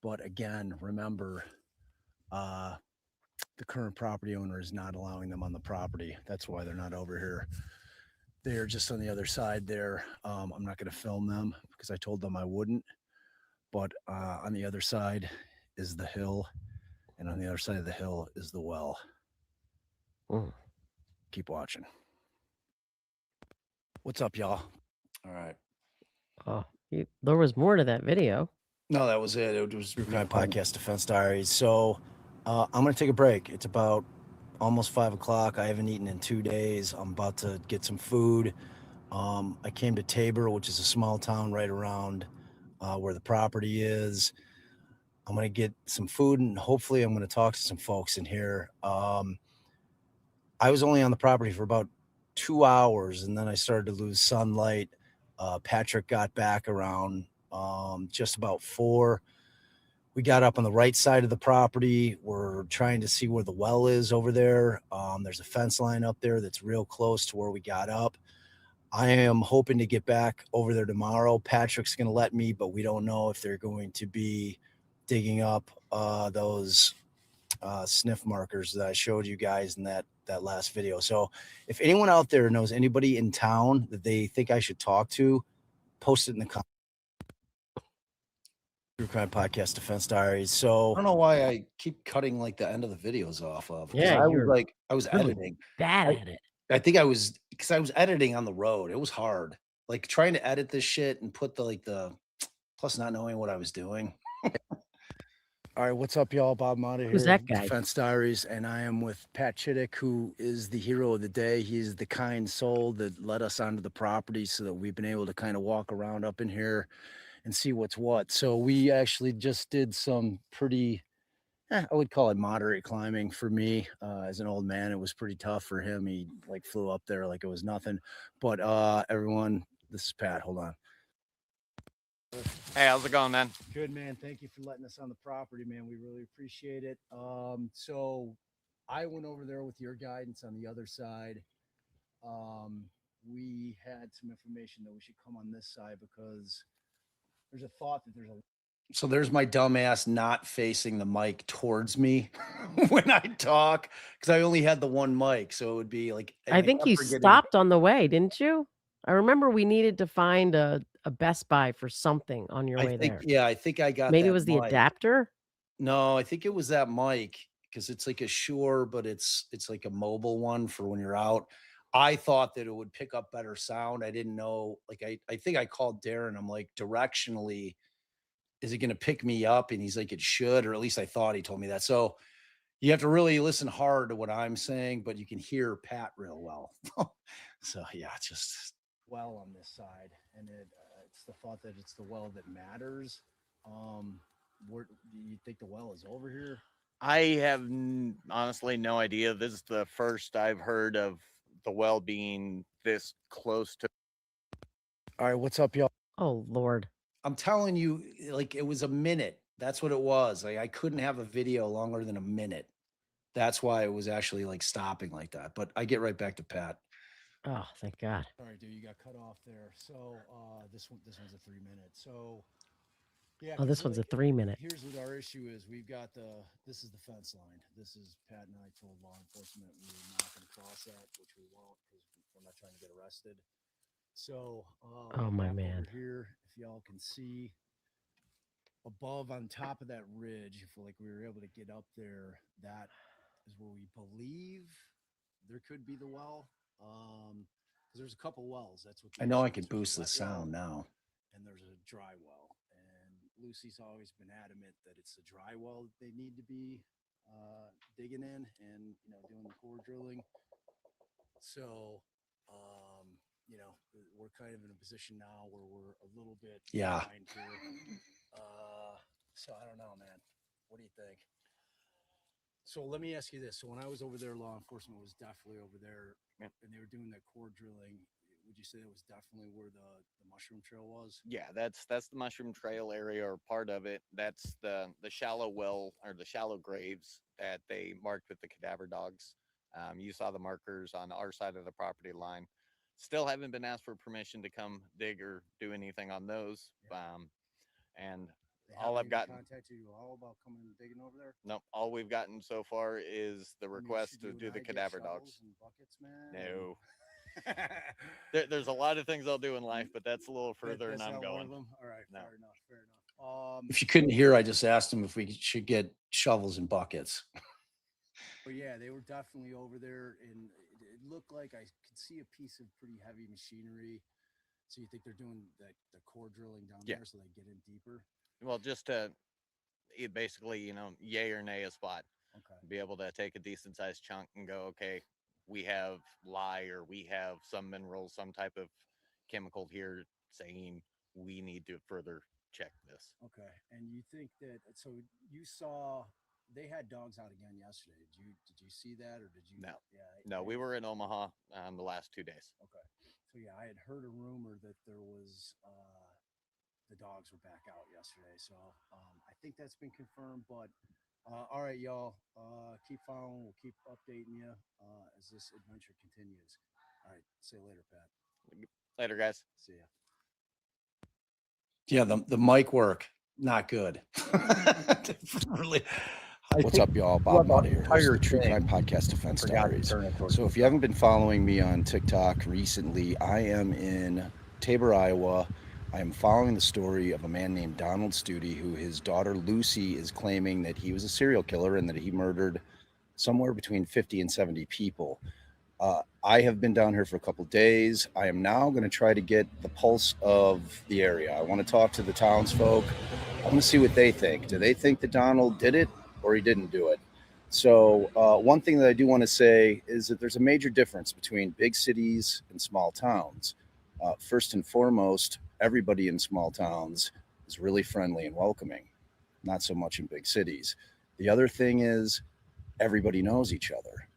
But again, remember, the current property owner is not allowing them on the property. That's why they're not over here. They're just on the other side there. I'm not going to film them because I told them I wouldn't. But on the other side is the hill. And on the other side of the hill is the well. Keep watching. What's up, y'all? All right. Oh, there was more to that video. No, that was it. It was True Crime Podcast, Defense Diaries. So I'm going to take a break. It's about almost 5 o'clock. I haven't eaten in 2 days. I'm about to get some food. I came to Tabor, which is a small town right around where the property is. I'm going to get some food, and hopefully I'm going to talk to some folks in here. I was only on the property for about 2 hours, and then I started to lose sunlight. Patrick got back around just about 4. We got up on the right side of the property. We're trying to see where the well is over there. There's a fence line up there that's real close to where we got up. I am hoping to get back over there tomorrow. Patrick's going to let me, but we don't know if they're going to be digging up those sniff markers that I showed you guys in that last video. So if anyone out there knows anybody in town that they think I should talk to, post it in the comments. True Crime Podcast, Defense Diaries. So I don't know why I keep cutting like the end of the videos off of. Yeah, I was really editing. bad at it. I think I was editing on the road. It was hard. Like trying to edit this shit and put the plus not knowing what I was doing. all right, what's up, y'all? Bob Motta here. Who's that guy? Defense Diaries, and I am with Pat Chittick, who is the hero of the day. He's the kind soul that led us onto the property so that we've been able to kind of walk around up in here and see what's what. So we actually just did some pretty, I would call it moderate climbing for me. As an old man, it was pretty tough for him. He like flew up there like it was nothing. But everyone, this is Pat. Hold on. Hey, how's it going, man? Good, man. Thank you for letting us on the property, man. We really appreciate it. So I went over there with your guidance on the other side. We had some information that we should come on this side because there's a thought that there's a So there's my dumbass not facing the mic towards me when I talk because I only had the one mic. So it would be like, and I I think kept you forgetting. stopped on the way, didn't you? I remember we needed to find a Best Buy for something on your I way think, there. yeah, I think I got Maybe it that was the mic. adapter? No, I think it was that mic because it's like a Shure, but it's like a mobile one for when you're out. I thought that it would pick up better sound. I didn't know. Like I think I called Darren. I'm like, directionally, is it going to pick me up? And he's like, it should, or at least I thought he told me that. So you have to really listen hard to what I'm saying, but you can hear Pat real well. So yeah, it's just well on this side, and it's the thought that it's the well that matters. Where do you think the well is over here? I have honestly no idea. This is the first I've heard of the well being this close to. All right, what's up, y'all? Oh, Lord. I'm telling you, like it was a minute. That's what it was. Like I couldn't have a video longer than a minute. That's why it was actually like stopping like that. But I get right back to Pat. Oh, thank God. All right, dude, you got cut off there. So this one's a 3 minute. So yeah. Oh, this one's a 3-minute. Here's what our issue is. We've got this is the fence line. This is Pat and I told law enforcement we were not going to cross that, which we won't because we're not trying to get arrested. So Oh, my man. over here, if y'all can see above on top of that ridge, if like we were able to get up there, that is where we believe there could be the well. Because there's a couple wells. That's what I know. I can boost the sound now. And there's a dry well. And Lucy's always been adamant that it's the dry well that they need to be digging in and doing the core drilling. So we're kind of in a position now where we're a little bit behind here. So I don't know, man. What do you think? So let me ask you this. So when I was over there, law enforcement was definitely over there, and they were doing that core drilling. Would you say that was definitely where the mushroom trail was? Yeah, that's the mushroom trail area or part of it. That's the shallow well or the shallow graves that they marked with the cadaver dogs. You saw the markers on our side of the property line. Still haven't been asked for permission to come dig or do anything on those. Yeah. And They all I've haven't even gotten. contacted you all about coming and digging over there? Nope. All we've gotten so far is the request to do the cadaver dogs. And buckets, man. No. There's a lot of things I'll do in life, but that's a little further than I'm going. All right, No. fair enough. If you couldn't hear, I just asked him if we should get shovels and buckets. But yeah, they were definitely over there, and it looked like I could see a piece of pretty heavy machinery. So you think they're doing the core drilling down there so they get in deeper? Well, just to basically, yay or nay a spot. Okay. Be able to take a decent sized chunk and go, okay, we have lye or we have some minerals, some type of chemical here saying we need to further check this. Okay. And you think that, so you saw they had dogs out again yesterday. Did you see that, or did you? No. Yeah. No, we were in Omaha the last 2 days. Okay. So yeah, I had heard a rumor that there was the dogs were back out yesterday. So I think that's been confirmed. But all right, y'all, keep following. We'll keep updating you as this adventure continues. All right. See you later, Pat. Later, guys. See ya. Yeah, the mic work, not good. Really. What's up, y'all? Bob Motta here, host of the true crime podcast Defense Diaries. So if you haven't been following me on TikTok recently, I am in Tabor, Iowa. I am following the story of a man named Donald Studey, who his daughter Lucy is claiming that he was a serial killer and that he murdered somewhere between 50 and 70 people. I have been down here for a couple days. I am now going to try to get the pulse of the area. I want to talk to the townsfolk. I want to see what they think. Do they think that Donald did it or he didn't do it? So one thing that I do want to say is that there's a major difference between big cities and small towns. First and foremost, everybody in small towns is really friendly and welcoming, not so much in big cities. The other thing is everybody knows each other.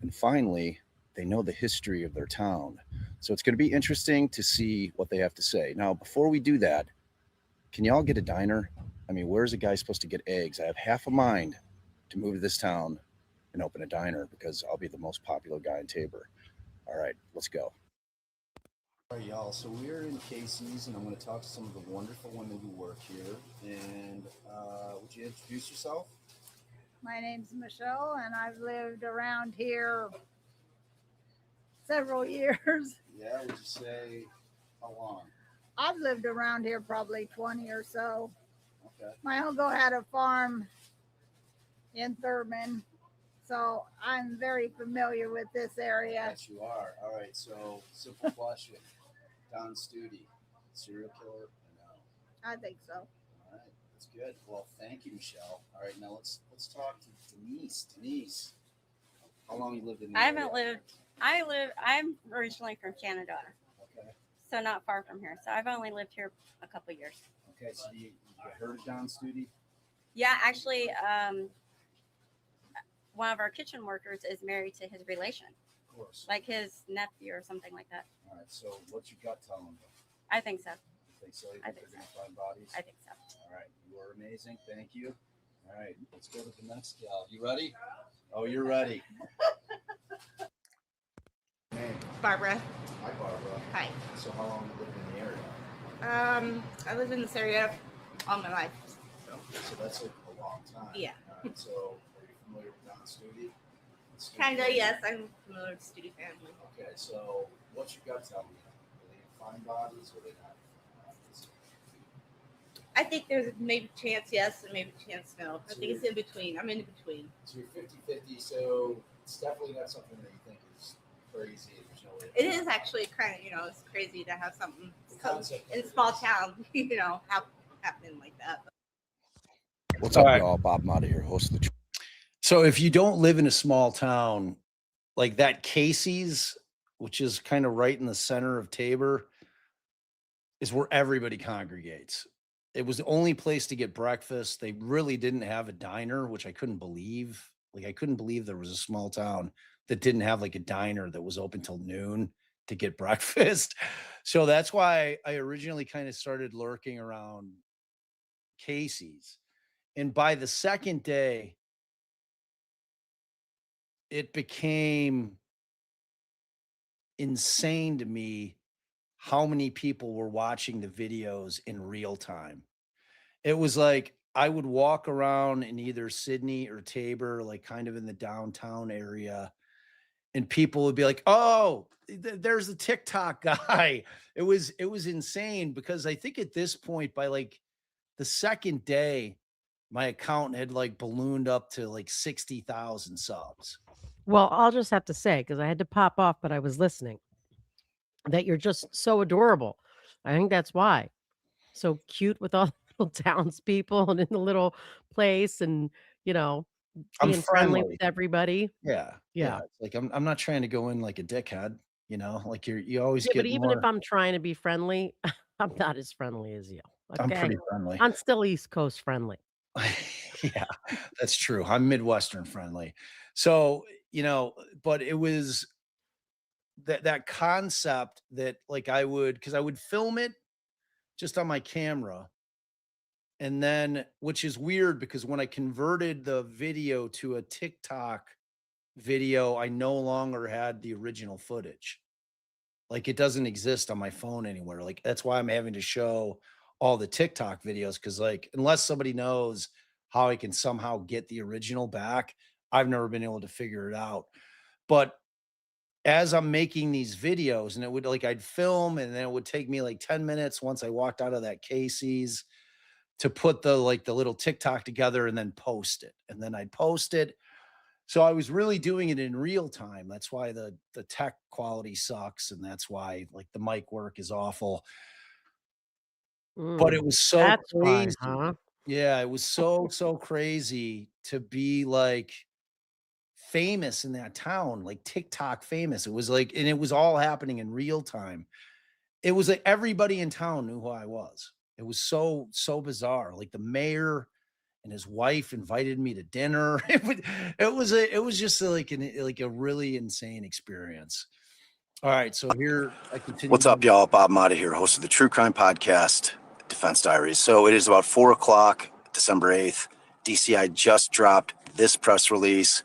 And finally, they know the history of their town. So it's going to be interesting to see what they have to say. Now, before we do that, can y'all get a diner? I mean, where's a guy supposed to get eggs? I have half a mind to move to this town and open a diner because I'll be the most popular guy in Tabor. All right, let's go. All right, y'all. So we're in Casey's, and I'm going to talk to some of the wonderful women who work here. And would you introduce yourself? My name's Michelle, and I've lived around here several years. Yeah, would you say how long? I've lived around here probably 20 or so. Okay. My uncle had a farm in Thurman, so I'm very familiar with this area. Yes, you are. All right. So simple question: Don Studey, serial killer? No. I think so. All right, that's good. Well, thank you, Michelle. All right, now let's talk to Denise. Denise, how long you lived in the I area? haven't lived. I'm originally from Canada, Okay. so not far from here. So I've only lived here a couple years. Okay. So you heard of Don Studey? Yeah, actually, one of our kitchen workers is married to his relation, Of course. like his nephew or something like that. All right. So what's your gut telling you? I think so. You think so? You I think think they're going to find bodies? I think so. All right. You are amazing. Thank you. All right. Let's go to the next gal. You ready? Oh, you're ready. Name? Barbara. Hi, Barbara. Hi. So how long you lived in the area? I lived in this area all my life. So that's like a long time. Yeah. All right. So are you familiar with Don Studey? Studey Kinda, family? yes. I'm familiar with the Studey family. Okay. So what's your gut telling you? Are they gonna find bodies or are they not? I think there's maybe chance yes and maybe chance no. I think it's in between. I'm in between. So you're 50-50, so it's definitely not something that you think is crazy. There's no way. It is actually kind of, it's crazy to have something The concept of in it a small is- town, happening like that. What's All up, right. y'all? Bob Motta here, host of the So if you don't live in a small town like that, Casey's, which is kind of right in the center of Tabor, is where everybody congregates. It was the only place to get breakfast. They really didn't have a diner, which I couldn't believe. Like I couldn't believe there was a small town that didn't have like a diner that was open till noon to get breakfast. So that's why I originally kind of started lurking around Casey's. And by the second day, it became insane to me how many people were watching the videos in real time. It was like I would walk around in either Sydney or Tabor, like kind of in the downtown area, and people would be like, "Oh, there's the TikTok guy." It was insane because I think at this point, by like the second day, my account had like ballooned up to like 60,000 subs. Well, I'll just have to say, because I had to pop off, but I was listening, that you're just so adorable. I think that's why. So cute with all the little townspeople and in the little place and, I'm being friendly friendly. with everybody. Yeah. Yeah. It's like I'm not trying to go in like a dickhead, like you always Yeah, get but even if more. I'm trying to be friendly, I'm not as friendly as you. I'm Okay. pretty friendly. I'm still East Coast friendly. Yeah, that's true. I'm Midwestern friendly. So, but it was that concept that like because I would film it just on my camera. And then, which is weird because when I converted the video to a TikTok video, I no longer had the original footage. Like it doesn't exist on my phone anywhere. Like that's why I'm having to show all the TikTok videos because like unless somebody knows how I can somehow get the original back, I've never been able to figure it out. But as I'm making these videos, and it would like I'd film and then it would take me like 10 minutes once I walked out of that Casey's to put the little TikTok together and then post it. And then I'd post it. So I was really doing it in real time. That's why the tech quality sucks. And that's why like the mic work is awful. But it was so That's why, crazy. huh? Yeah, it was so crazy to be like famous in that town, like TikTok famous. It was like, and it was all happening in real time. It was like everybody in town knew who I was. It was so bizarre. Like the mayor and his wife invited me to dinner. It was just like a really insane experience. All right, so here I continue. What's up, y'all? Bob Motta here, host of the true crime podcast, Defense Diaries. So it is about 4 o'clock, December 8th. DCI just dropped this press release.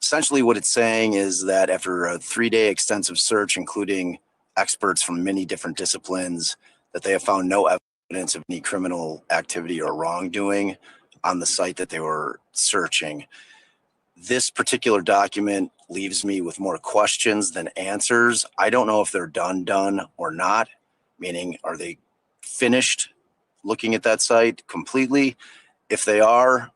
Essentially what it's saying is that after a 3-day extensive search, including experts from many different disciplines that they have found no evidence of any criminal activity or wrongdoing on the site that they were searching. This particular document leaves me with more questions than answers. I don't know if they're done or not, meaning are they finished looking at that site completely? If they are,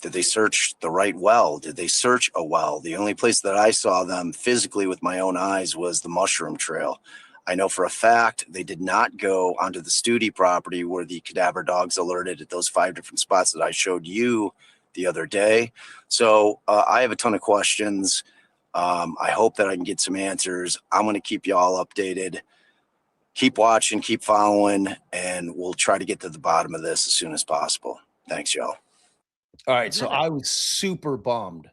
did they search the right well? Did they search a well? The only place that I saw them physically with my own eyes was the mushroom trail. I know for a fact they did not go onto the Studey property where the cadaver dogs alerted at those 5 different spots that I showed you the other day. So I have a ton of questions. I hope that I can get some answers. I'm going to keep you all updated. Keep watching, keep following, and we'll try to get to the bottom of this as soon as possible. Thanks, y'all. All right. So I was super bummed.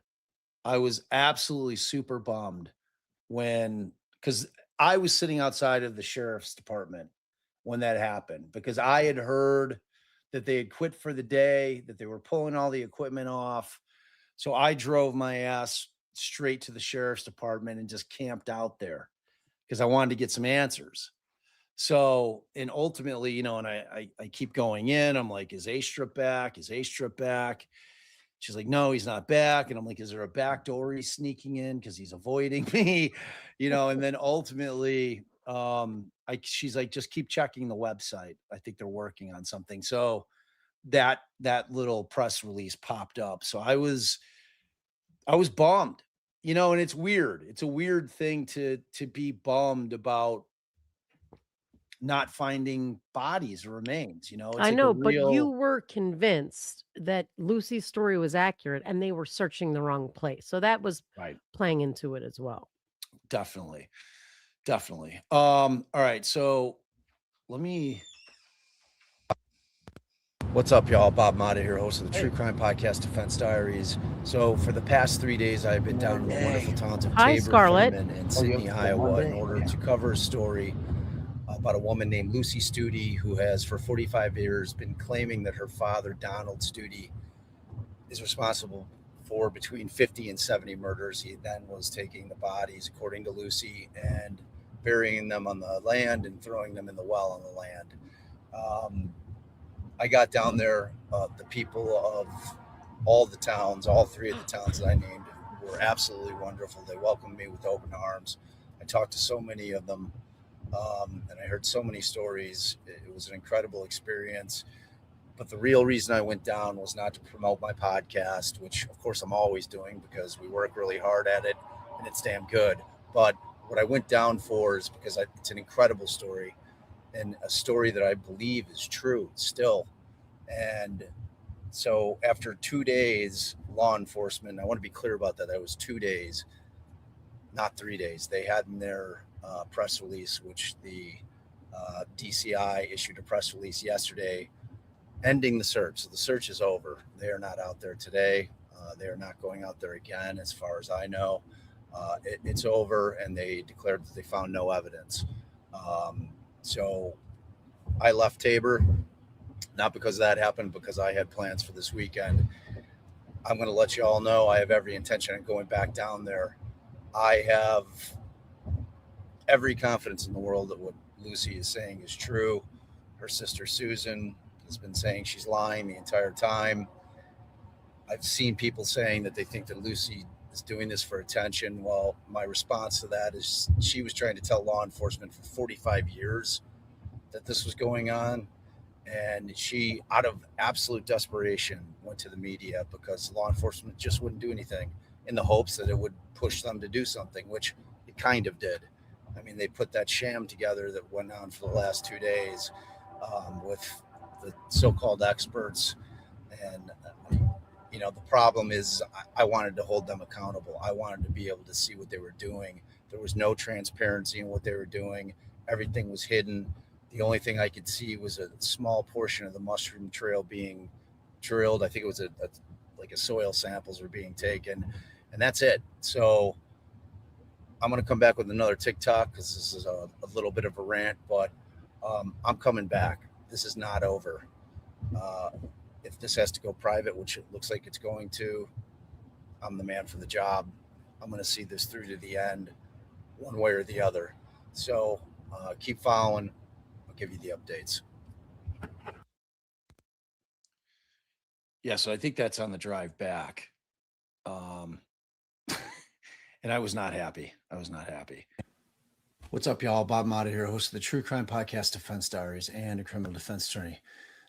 I was absolutely super bummed because I was sitting outside of the sheriff's department when that happened, because I had heard that they had quit for the day, that they were pulling all the equipment off. So I drove my ass straight to the sheriff's department and just camped out there because I wanted to get some answers. So, and ultimately, and I keep going in. I'm like, is A-Strip back? Is A-Strip back? She's like, no, he's not back. And I'm like, is there a back door he's sneaking in because he's avoiding me? And then ultimately, she's like, just keep checking the website. I think they're working on something. So that little press release popped up. So I was bummed, and it's weird. It's a weird thing to be bummed about not finding bodies or remains, it's I like know, a but you real, were convinced that Lucy's story was accurate and they were searching the wrong place. So that was right. playing into it as well. Definitely. All right. So what's up, y'all? Bob Motta here, host of the true crime podcast, Defense Diaries. So for the past 3 days, I've been down in the wonderful towns of Hi, Tabor, Scarlett. Thurman, and Sydney, Iowa, in order to cover a story about a woman named Lucy Studey, who has for 45 years been claiming that her father, Donald Studey, is responsible for between 50 and 70 murders. He then was taking the bodies, according to Lucy, and burying them on the land and throwing them in the well on the land. I got down there. The people of all the towns, all 3 of the towns that I named, were absolutely wonderful. They welcomed me with open arms. I talked to so many of them, and I heard so many stories. It was an incredible experience. But the real reason I went down was not to promote my podcast, which of course I'm always doing because we work really hard at it and it's damn good. But what I went down for is because it's an incredible story, and a story that I believe is true still. And so after 2 days, law enforcement, I want to be clear about that. That was 2 days, not 3 days. They had in their press release, which the DCI issued a press release yesterday ending the search. So the search is over. They are not out there today. They are not going out there again, as far as I know. It's over, and they declared that they found no evidence. So I left Tabor, not because that happened, because I had plans for this weekend. I'm going to let you all know I have every intention of going back down there. I have every confidence in the world that what Lucy is saying is true. Her sister Susan has been saying she's lying the entire time. I've seen people saying that they think that Lucy is doing this for attention. Well, my response to that is she was trying to tell law enforcement for 45 years that this was going on. And she, out of absolute desperation, went to the media because law enforcement just wouldn't do anything, in the hopes that it would push them to do something, which it kind of did. I mean, they put that sham together that went on for the last 2 days with the so-called experts. And, the problem is I wanted to hold them accountable. I wanted to be able to see what they were doing. There was no transparency in what they were doing. Everything was hidden. The only thing I could see was a small portion of the mushroom trail being drilled. I think it was a soil samples were being taken, and that's it. So I'm going to come back with another TikTok because this is a little bit of a rant, but I'm coming back. This is not over. If this has to go private, which it looks like it's going to, I'm the man for the job. I'm going to see this through to the end, one way or the other. So keep following. I'll give you the updates. Yeah, so I think that's on the drive back. And I was not happy. What's up, y'all? Bob Motta here, host of the true crime podcast Defense Diaries and a criminal defense attorney.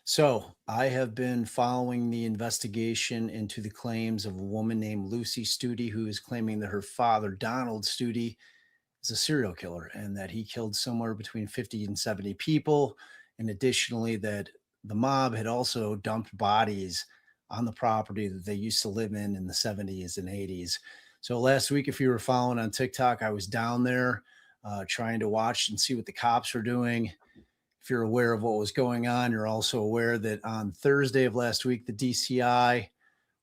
So I have been following the investigation into the claims of a woman named Lucy Studey, who is claiming that her father, Donald Studey, is a serial killer and that he killed somewhere between 50 and 70 people. And additionally, that the mob had also dumped bodies on the property that they used to live in the 70s and 80s. So last week, if you were following on TikTok, I was down there trying to watch and see what the cops were doing. If you're aware of what was going on, you're also aware that on Thursday of last week, the DCI,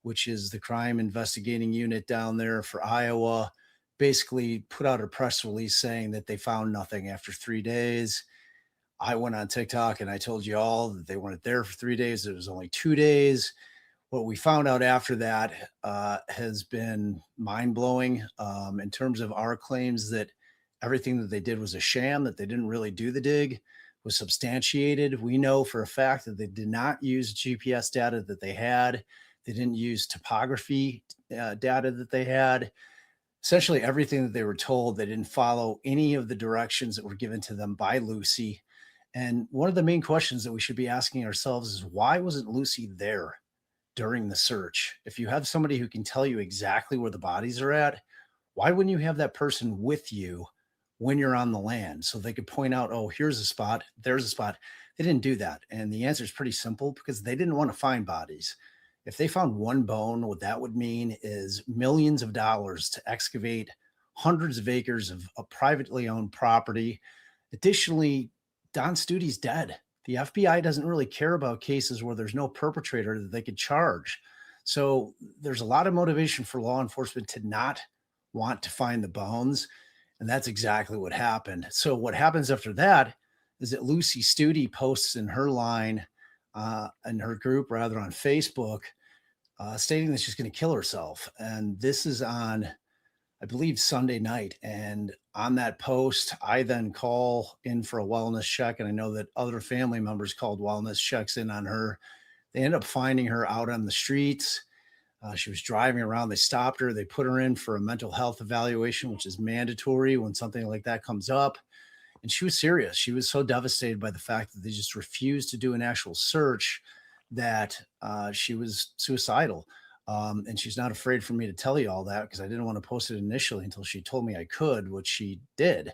which is the crime investigating unit down there for Iowa, basically put out a press release saying that they found nothing after 3 days. I went on TikTok and I told you all that they weren't there for 3 days. It was only 2 days. What we found out after that has been mind-blowing in terms of our claims that everything that they did was a sham, that they didn't really do the dig, was substantiated. We know for a fact that they did not use GPS data that they had. They didn't use topography data that they had. Essentially everything that they were told, they didn't follow any of the directions that were given to them by Lucy. And one of the main questions that we should be asking ourselves is, why wasn't Lucy there during the search? If you have somebody who can tell you exactly where the bodies are at, why wouldn't you have that person with you when you're on the land so they could point out, oh, here's a spot, there's a spot? They didn't do that. And the answer is pretty simple, because they didn't want to find bodies. If they found one bone, what that would mean is millions of dollars to excavate hundreds of acres of privately owned property. Additionally, Don Studey's dead. The FBI doesn't really care about cases where there's no perpetrator that they could charge. So there's a lot of motivation for law enforcement to not want to find the bones. And that's exactly what happened. So what happens after that is that Lucy Studey posts in her line, in her group, rather, on Facebook, stating that she's going to kill herself. And this is on, I believe, Sunday night. And on that post, I then call in for a wellness check. And I know that other family members called wellness checks in on her. They end up finding her out on the streets. She was driving around. They stopped her. They put her in for a mental health evaluation, which is mandatory when something like that comes up. And she was serious. She was so devastated by the fact that they just refused to do an actual search that she was suicidal. And she's not afraid for me to tell you all that, because I didn't want to post it initially until she told me I could, which she did.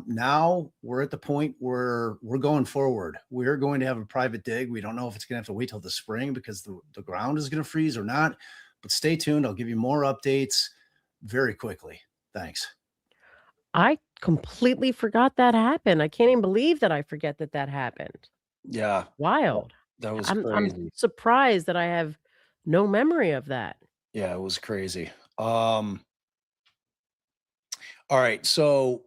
Now we're at the point where we're going forward. We're going to have a private dig. We don't know if it's going to have to wait till the spring because the ground is going to freeze or not, but stay tuned. I'll give you more updates very quickly. Thanks. I completely forgot that happened. I can't even believe that I forget that that happened. Yeah, Wild. that was I'm crazy. surprised that I have no memory of that. Yeah, it was crazy. All right, so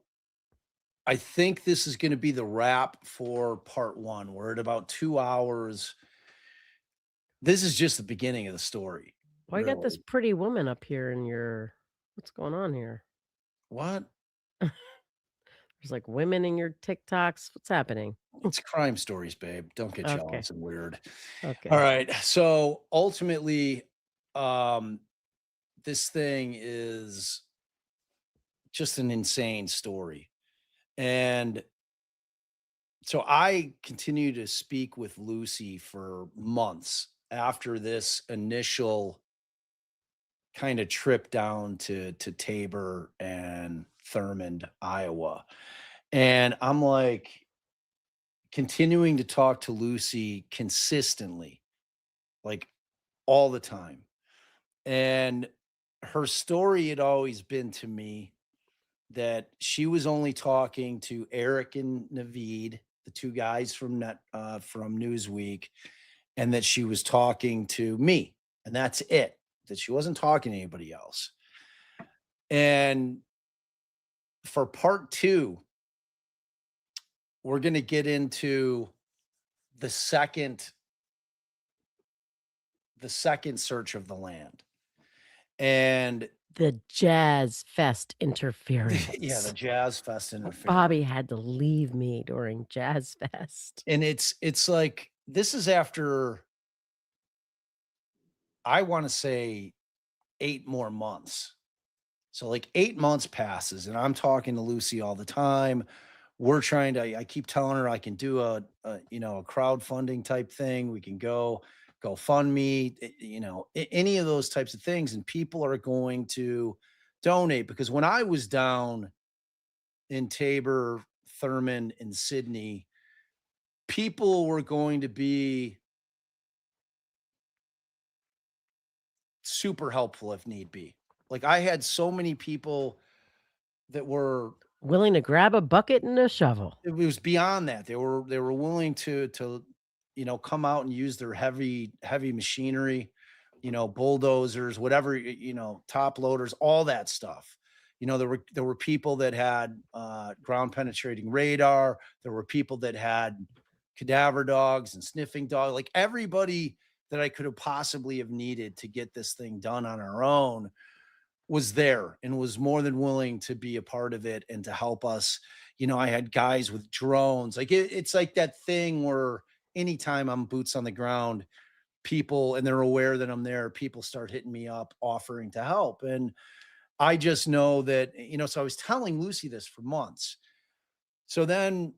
I think this is going to be the wrap for part one. We're at about 2 hours. This is just the beginning of the story. Well, I got this really. pretty woman up here in your, what's going on here? What? There's like women in your TikToks. What's happening? It's crime stories, babe. Don't get Okay. jealous and weird. Okay. All right. So ultimately, this thing is just an insane story. And so I continue to speak with Lucy for months after this initial kind of trip down to Tabor and Thurman, Iowa. And I'm like continuing to talk to Lucy consistently, like all the time. And her story had always been to me that she was only talking to Eric and Naveed, the two guys from from Newsweek, and that she was talking to me, and that's it. That she wasn't talking to anybody else. And for part two, we're going to get into the second search of the land. And the Jazz Fest interference. Yeah, the Jazz Fest interference. Bobby had to leave me during Jazz Fest. And it's like, this is after, I want to say, 8 more months. So like 8 months passes, and I'm talking to Lucy all the time. We're trying to, I keep telling her I can do a crowdfunding type thing. We can go fund me, any of those types of things. And people are going to donate, because when I was down in Tabor, Thurman, and Sydney, people were going to be super helpful if need be. Like, I had so many people that were Willing to grab a bucket and a shovel. it was beyond that. They were willing to come out and use their heavy machinery, bulldozers, whatever, top loaders, all that stuff. There were people that had ground penetrating radar. There were people that had cadaver dogs and sniffing dog, like everybody that I could have possibly have needed to get this thing done on our own was there and was more than willing to be a part of it and to help us. I had guys with drones. Like, it's like that thing where anytime I'm boots on the ground, people, and they're aware that I'm there, people start hitting me up offering to help. And I just know that, so I was telling Lucy this for months. So then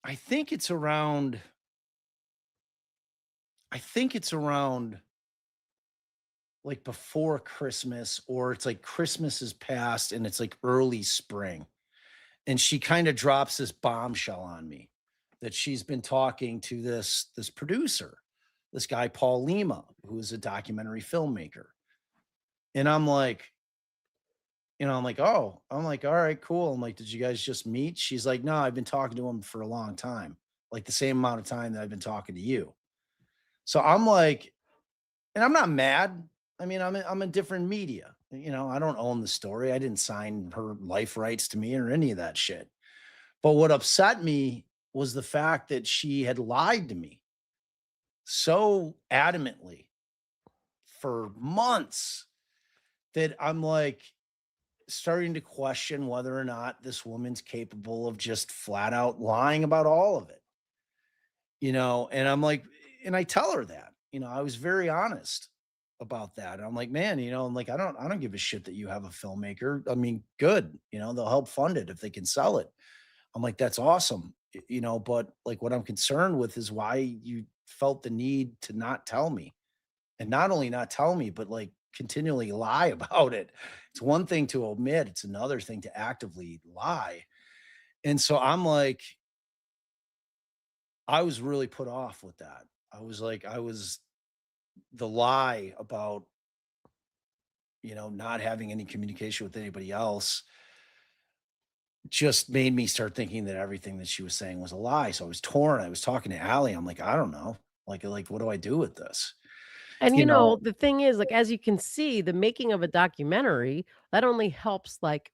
I think it's around like before Christmas, or it's like Christmas is past and it's like early spring. And she kind of drops this bombshell on me that she's been talking to this producer, this guy, Paul Lima, who is a documentary filmmaker. And I'm like, oh, all right, cool. I'm like, did you guys just meet? She's like, no, I've been talking to him for a long time, like the same amount of time that I've been talking to you. So I'm like, and I'm not mad. I mean, I'm a different media. I don't own the story. I didn't sign her life rights to me or any of that shit. But what upset me was the fact that she had lied to me so adamantly for months that I'm like starting to question whether or not this woman's capable of just flat out lying about all of it. And I'm like, and I tell her that, I was very honest about that. And I'm like, man, I'm like, I don't give a shit that you have a filmmaker. I mean, good, they'll help fund it if they can sell it. I'm like, that's awesome. But like, what I'm concerned with is why you felt the need to not tell me, and not only not tell me, but like continually lie about it. It's one thing to omit. It's another thing to actively lie. And so I'm like, I was really put off with that. I was the lie about, not having any communication with anybody else just made me start thinking that everything that she was saying was a lie. So I was torn. I was talking to Allie. I'm like, I don't know. Like, what do I do with this? And You know, the thing is, like, as you can see, the making of a documentary, that only helps like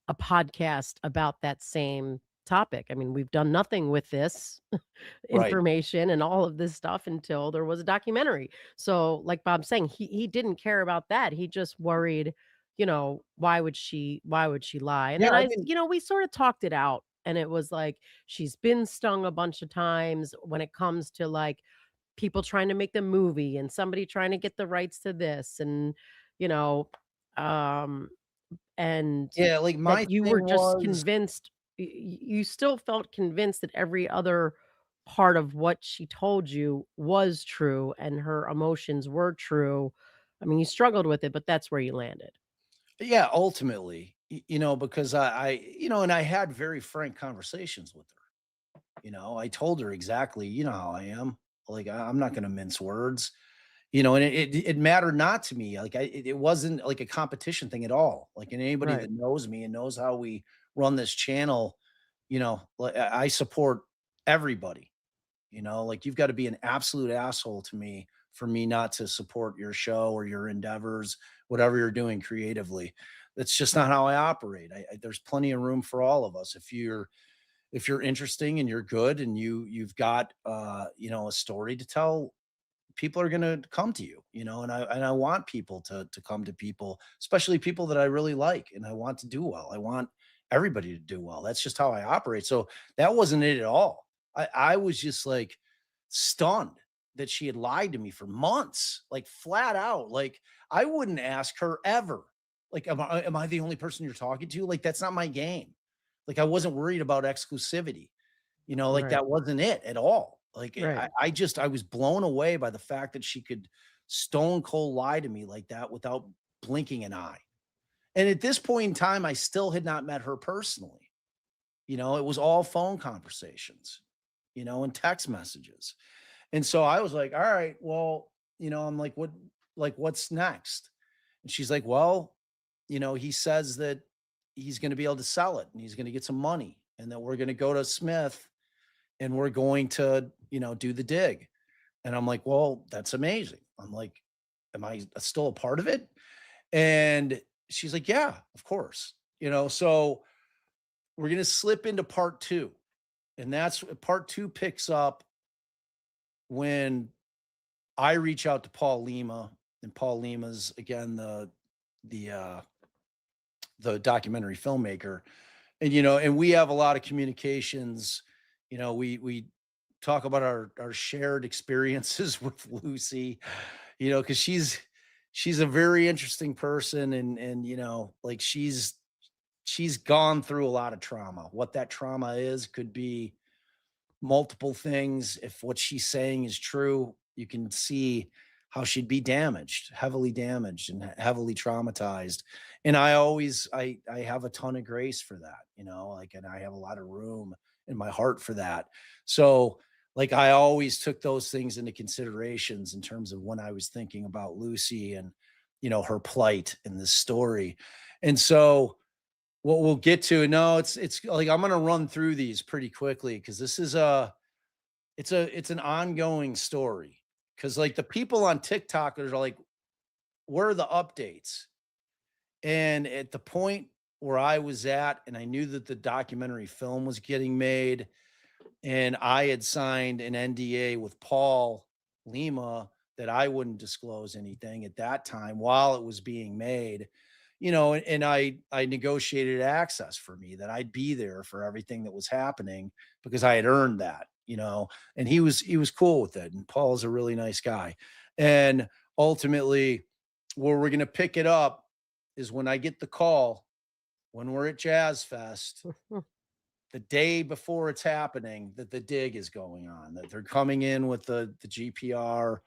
a podcast about that same topic. I mean, we've done nothing with this right. information and all of this stuff until there was a documentary. So, like Bob's saying, he didn't care about that. He just worried, why would she lie? And Yeah. then I've been, we sort of talked it out, and it was like she's been stung a bunch of times when it comes to like people trying to make the movie and somebody trying to get the rights to this, and you know um and yeah, like that my you thing were just was, convinced, you still felt convinced that every other part of what she told you was true and her emotions were true. I mean, you struggled with it, but that's where you landed. yeah, ultimately, because and I had very frank conversations with her. I told her exactly, how I am. Like, I'm not going to mince words. And it mattered not to me. Like, it wasn't like a competition thing at all. Like, and anybody Right. that knows me and knows how we run this channel, like, I support everybody. Like, you've got to be an absolute asshole to me for me not to support your show or your endeavors, whatever you're doing creatively. That's just not how I operate. There's plenty of room for all of us. If you're interesting and you're good and you've got a story to tell, people are going to come to you, and I want people to come to people, especially people that I really like, and I want to do well. I want everybody to do well. That's just how I operate. So that wasn't it at all. I was just like stunned that she had lied to me for months, like flat out. Like I wouldn't ask her ever. Like, am I the only person you're talking to? Like, that's not my game. Like, I wasn't worried about exclusivity. Like Right. that wasn't it at all. Like Right. I was blown away by the fact that she could stone cold lie to me like that without blinking an eye. And at this point in time, I still had not met her personally. It was all phone conversations, and text messages. And so I was like, all right, well, I'm like, what's next? And she's like, well, he says that he's going to be able to sell it and he's going to get some money and that we're going to go to Smith and we're going to, do the dig. And I'm like, well, that's amazing. I'm like, am I still a part of it? And she's like, yeah, of course. So we're going to slip into part two. And that's part two picks up when I reach out to Paul Lima, and Paul Lima's again the documentary filmmaker. And and we have a lot of communications. We talk about our shared experiences with Lucy, because she's a very interesting person, and like she's gone through a lot of trauma. What that trauma is could be multiple things. If what she's saying is true, you can see how she'd be heavily damaged and heavily traumatized. And I have a ton of grace for that, like, and I have a lot of room in my heart for that. So like, I always took those things into considerations in terms of when I was thinking about Lucy and, her plight in this story. And so what we'll get to, no, it's like, I'm going to run through these pretty quickly, because this is it's an ongoing story. Cause like the people on TikTok are like, where are the updates? And at the point where I was at, and I knew that the documentary film was getting made, and I had signed an NDA with Paul Lima that I wouldn't disclose anything at that time while it was being made, and I negotiated access for me, that I'd be there for everything that was happening because I had earned that, and he was cool with it. And Paul's a really nice guy. And ultimately, where we're going to pick it up is when I get the call, when we're at Jazz Fest, the day before it's happening, that the dig is going on, that they're coming in with the GPR,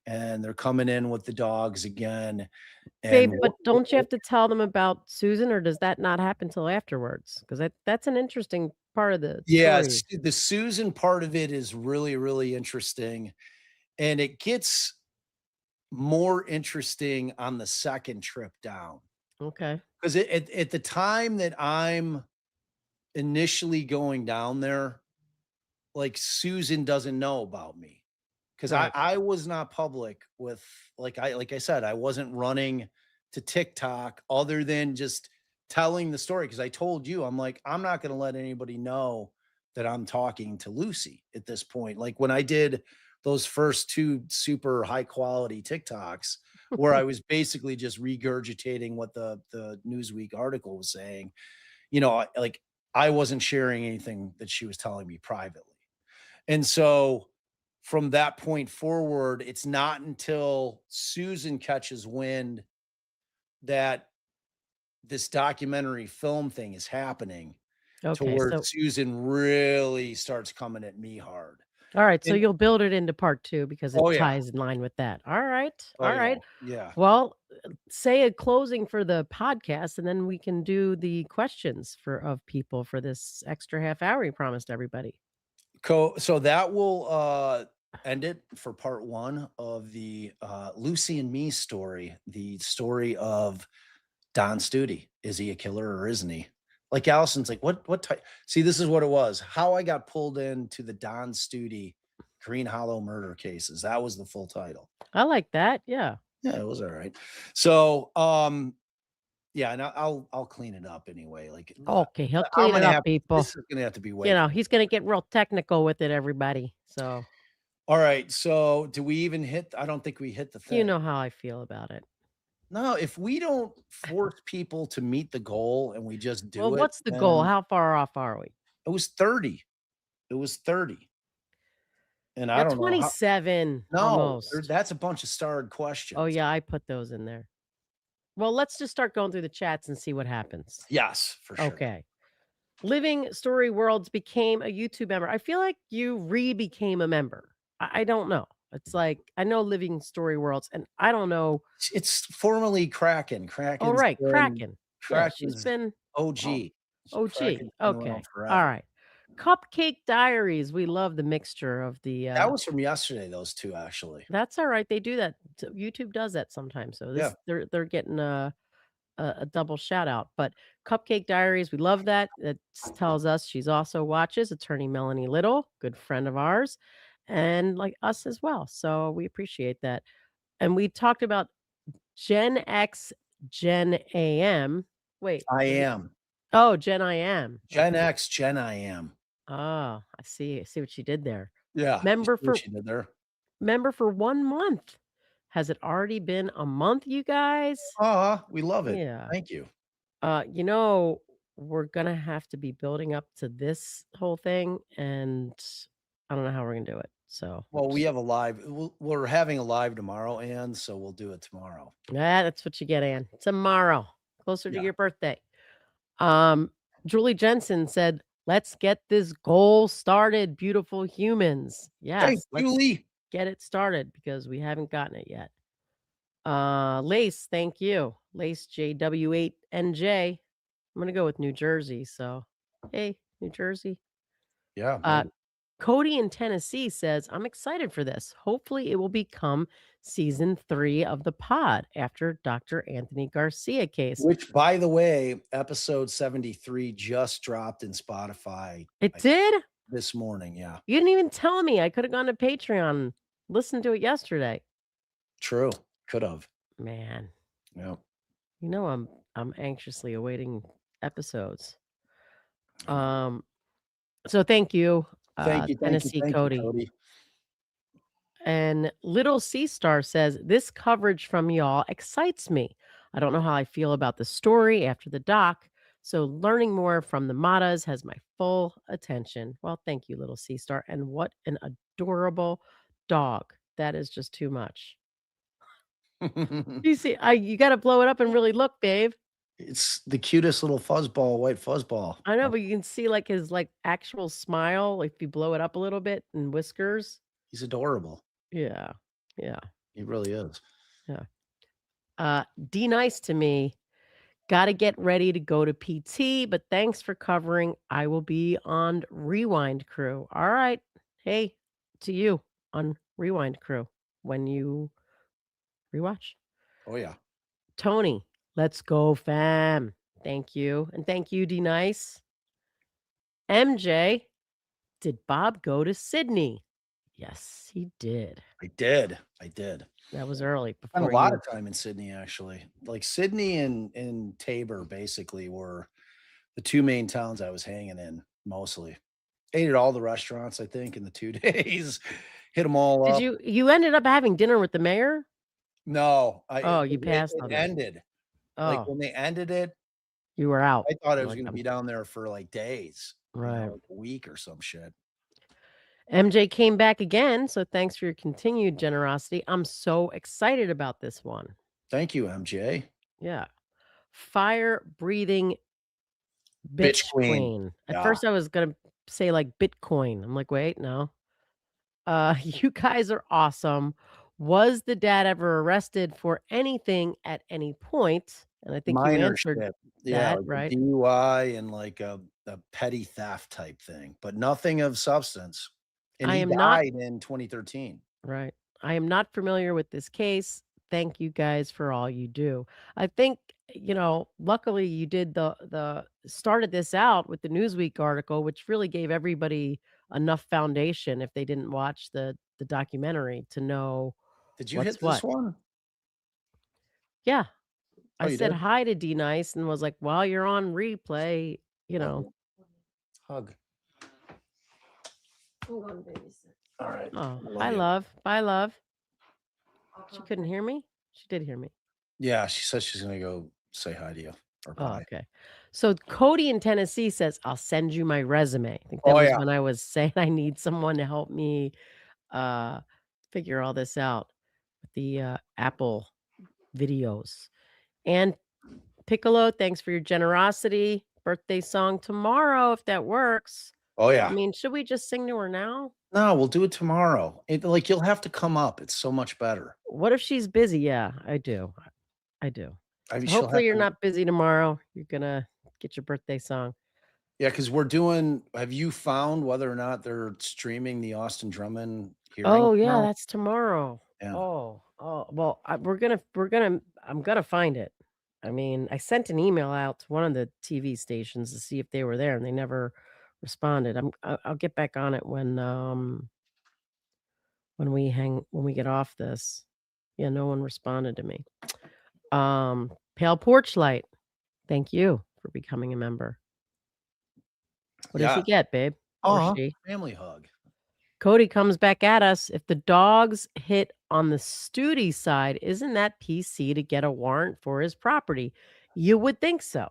and they're coming in with the dogs again. Babe, And but don't you have to tell them about Susan, or does that not happen till afterwards? Because that's an interesting part of the yes, story. the Susan part of it is really, really interesting. And it gets more interesting on the second trip down. Okay. Because at the time that I'm initially going down there, like, Susan doesn't know about me, because I Right. I was not public with, like I said, I wasn't running to TikTok other than just telling the story. Because I told you, I'm like, I'm not going to let anybody know that I'm talking to Lucy at this point. Like when I did those first two super high quality TikToks, where I was basically just regurgitating what the Newsweek article was saying, like, I wasn't sharing anything that she was telling me privately. And so from that point forward, it's not until Susan catches wind that this documentary film thing is happening, to Okay, where so Susan really starts coming at me hard. all right, so And you'll build it into part 2 because it oh yeah, ties in line with that. All right, oh all yeah, right. yeah. Well, say a closing for the podcast, and then we can do the questions of people for this extra half hour you promised everybody. So that will end it for part one of the Lucy and me story, the story of Don Studi. Is he a killer or isn't he? Like Allison's like, what type? See, this is what it was. How I got pulled into the Don Studi Green Hollow murder cases. That was the full title. I like that. Yeah. Yeah, it was all right. So, yeah, and I'll clean it up anyway. Like, Okay, he'll I'm clean it gonna up, have people. this is gonna have to be way. He's gonna get real technical with it, everybody. So All right. So do we even hit? I don't think we hit the thing. You know how I feel about it. No, if we don't force people to meet the goal and we just do Well, it, what's the goal? then How far off are we? it was 30. It was 30. And I You're don't know how. 27 No, almost. that's a bunch of starred questions. Oh yeah, I put those in there. Well, let's just start going through the chats and see what happens. Yes, for sure. Okay. Living Story Worlds became a YouTube member. I feel like you became a member. I don't know. It's like I know Living Story Worlds, and I don't know. It's formerly Kraken. Kraken. Oh, right, Kraken. Yeah, she's Kraken's been OG. OG. Kraken's been Okay. around forever. All right. Cupcake Diaries. We love the mixture of the. That was from yesterday. Those two actually. That's all right. They do that. YouTube does that sometimes. So this they're getting a double shout out. But Cupcake Diaries, we love that. It tells us she's also watches Attorney Melanie Little, good friend of ours, and like us as well. So we appreciate that. And we talked about Gen X, Gen AM. Wait, I am. Oh, Gen I am. Gen X, Gen I am. Oh, I see. I see what she did there. Yeah. Member you see what for she did there. member for 1 month. Has it already been a month, you guys? We love it. Yeah. Thank you. You know, we're gonna have to be building up to this whole thing, and I don't know how we're gonna do it. So, Well, we have a live. We're having a live tomorrow, Ann, so we'll do it tomorrow. yeah, that's what you get, Ann. Tomorrow, closer to Yeah. your birthday. Julie Jensen said, "Let's get this goal started, beautiful humans." Yes, Thanks, let's Julie. get it started because we haven't gotten it yet. Lace, thank you. Lace JW8NJ. I'm gonna go with New Jersey. So, hey, New Jersey. Yeah. Cody in Tennessee says, "I'm excited for this. Hopefully, it will become season 3 of the pod after Dr. Anthony Garcia case." Which, by the way, episode 73 just dropped in Spotify. It did? This morning. Yeah. You didn't even tell me. I could have gone to Patreon, listened to it yesterday. True. Could have. Man. Yeah. You know, I'm anxiously awaiting episodes. So thank you. Thank you, Tennessee thank you, Cody. And Little Sea Star says, "This coverage from y'all excites me. I don't know how I feel about the story after the doc, so learning more from the Mottas has my full attention." Well, thank you, Little Sea Star. And what an adorable dog. That is just too much. You see, you got to blow it up and really look, babe. It's the cutest little fuzzball, white fuzzball. I know, but you can see like his like actual smile if you blow it up a little bit and whiskers. He's adorable. Yeah. Yeah. He really is. Yeah. D nice to me. Got to get ready to go to PT, but thanks for covering. I will be on Rewind Crew. All right. Hey, to you on Rewind Crew when you rewatch. Oh, yeah. Tony, let's go, fam. Thank you. And thank you, D nice. MJ, did Bob go to Sydney? Yes, he did. I did. That was early. Spent a lot of time in Sydney, actually. Like Sydney and Tabor basically were the two main towns I was hanging in mostly. Ate at all the restaurants, I think, in the 2 days. Hit them all up. Did you ended up having dinner with the mayor? No. You passed on it it. ended. Like when they ended it, you were out. I thought I was going to be down there for like days. Right. Like a week or some shit. MJ came back again, so thanks for your continued generosity. I'm so excited about this one. Thank you, MJ. Yeah. Fire breathing bitch queen. At first I was gonna say like Bitcoin. I'm like, wait, no. You guys are awesome. Was the dad ever arrested for anything at any point? And I think you answered shit. that, like right? DUI and like a petty theft type thing, but nothing of substance. And he died in 2013. Right. I am not familiar with this case. Thank you guys for all you do. I think, luckily you did the started this out with the Newsweek article, which really gave everybody enough foundation if they didn't watch the documentary to know. Did you hit this one? Yeah. Oh, I said did? hi to D Nice and was like, while you're on replay, Hug. Hold on, baby. All right. Oh, Love hi, you. love. Bye, love. She couldn't hear me? She did hear me. Yeah, she says she's gonna go say hi to you or Oh, bye. okay. So Cody in Tennessee says, I'll send you my resume. I think that Oh was yeah. when I was saying I need someone to help me uh figure all this out with the Apple videos. And Piccolo, thanks for your generosity. Birthday song tomorrow, if that works. Oh I yeah. mean, should we just sing to her now? No, we'll do it tomorrow. Like you'll have to come up. It's so much better. What if she's busy? Yeah, I do. I do. I mean, So she'll hopefully have you're to. not busy tomorrow. You're gonna get your birthday song. Yeah, because we're doing. Have you found whether or not they're streaming the Austin Drummond hearing Oh yeah, tomorrow? that's tomorrow. Yeah. Oh. Well, I'm gonna find it. I mean, I sent an email out to one of the TV stations to see if they were there, and they never responded. I'll get back on it when we get off this. Yeah, no one responded to me. Pale Porch Light. Thank you for becoming a member. What does Yeah. he get, babe? Or she? Family hug. Cody comes back at us. If the dogs hit on the Studi side, isn't that PC to get a warrant for his property? You would think so.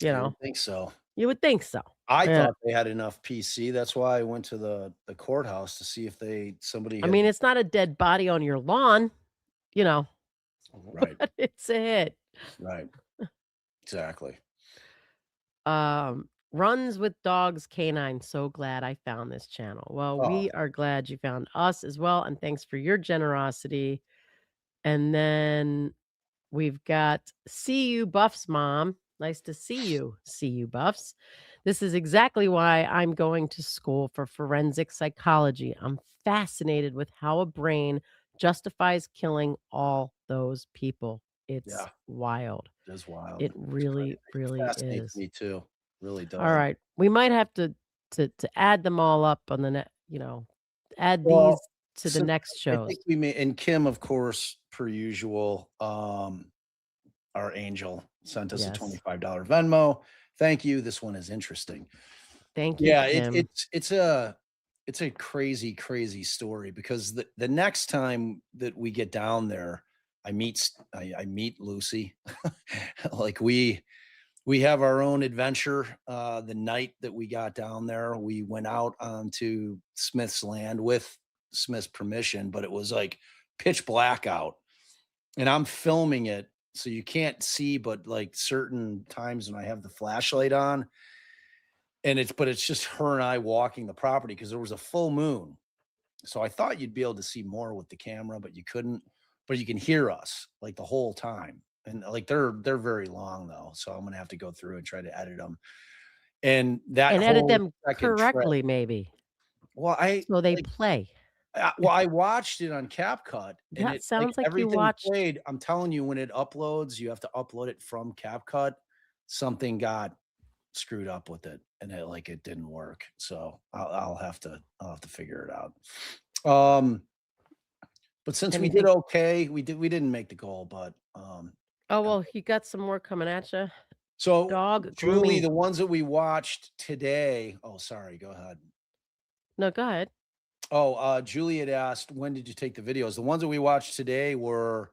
You I know, don't think so. you would think so. I Yeah. thought they had enough PC. That's why I went to the courthouse to see if somebody I had. mean, it's not a dead body on your lawn, you know, Right. but it's a hit. Right. Exactly. Runs with Dogs Canine. So glad I found this channel. Well, Oh, we are glad you found us as well. And thanks for your generosity. And then we've got See You Buffs Mom. Nice to see you Buffs. This is exactly why I'm going to school for forensic psychology. I'm fascinated with how a brain justifies killing all those people. It's yeah. wild. It is wild. It It's really, crazy. really Fascinates is. me too. Really does. All right. We might have to add them all up on the add these Well, to the so next I shows. think we may, and Kim, of course, per usual, our angel sent us a Yes. $25 Venmo. Thank you. This one is interesting. Thank you, Yeah, Kim. it's a crazy, crazy story because the next time that we get down there, I meet Lucy. Like we have our own adventure. The night that we got down there, we went out onto Smith's land with Smith's permission, but it was like pitch black out. And I'm filming it, so you can't see, but like certain times when I have the flashlight on, and it's just her and I walking the property because there was a full moon. So I thought you'd be able to see more with the camera, but you couldn't. But you can hear us like the whole time. And like they're very long though. So I'm gonna have to go through and try to edit them. And that And edit whole them second trip. correctly, maybe, Well, so they like play. I watched it on CapCut and That it like sounds like you everything watched played. I'm telling you, when it uploads, you have to upload it from CapCut. Something got screwed up with it and it didn't work. So I'll have to figure it out. But since we did anything. okay, we didn't make the goal, but Oh, well, you got some more coming at you. so Dog Julie, grooming. the ones that we watched today. Oh, sorry, go ahead. No, go ahead. Oh, Julie had asked, when did you take the videos? The ones that we watched today were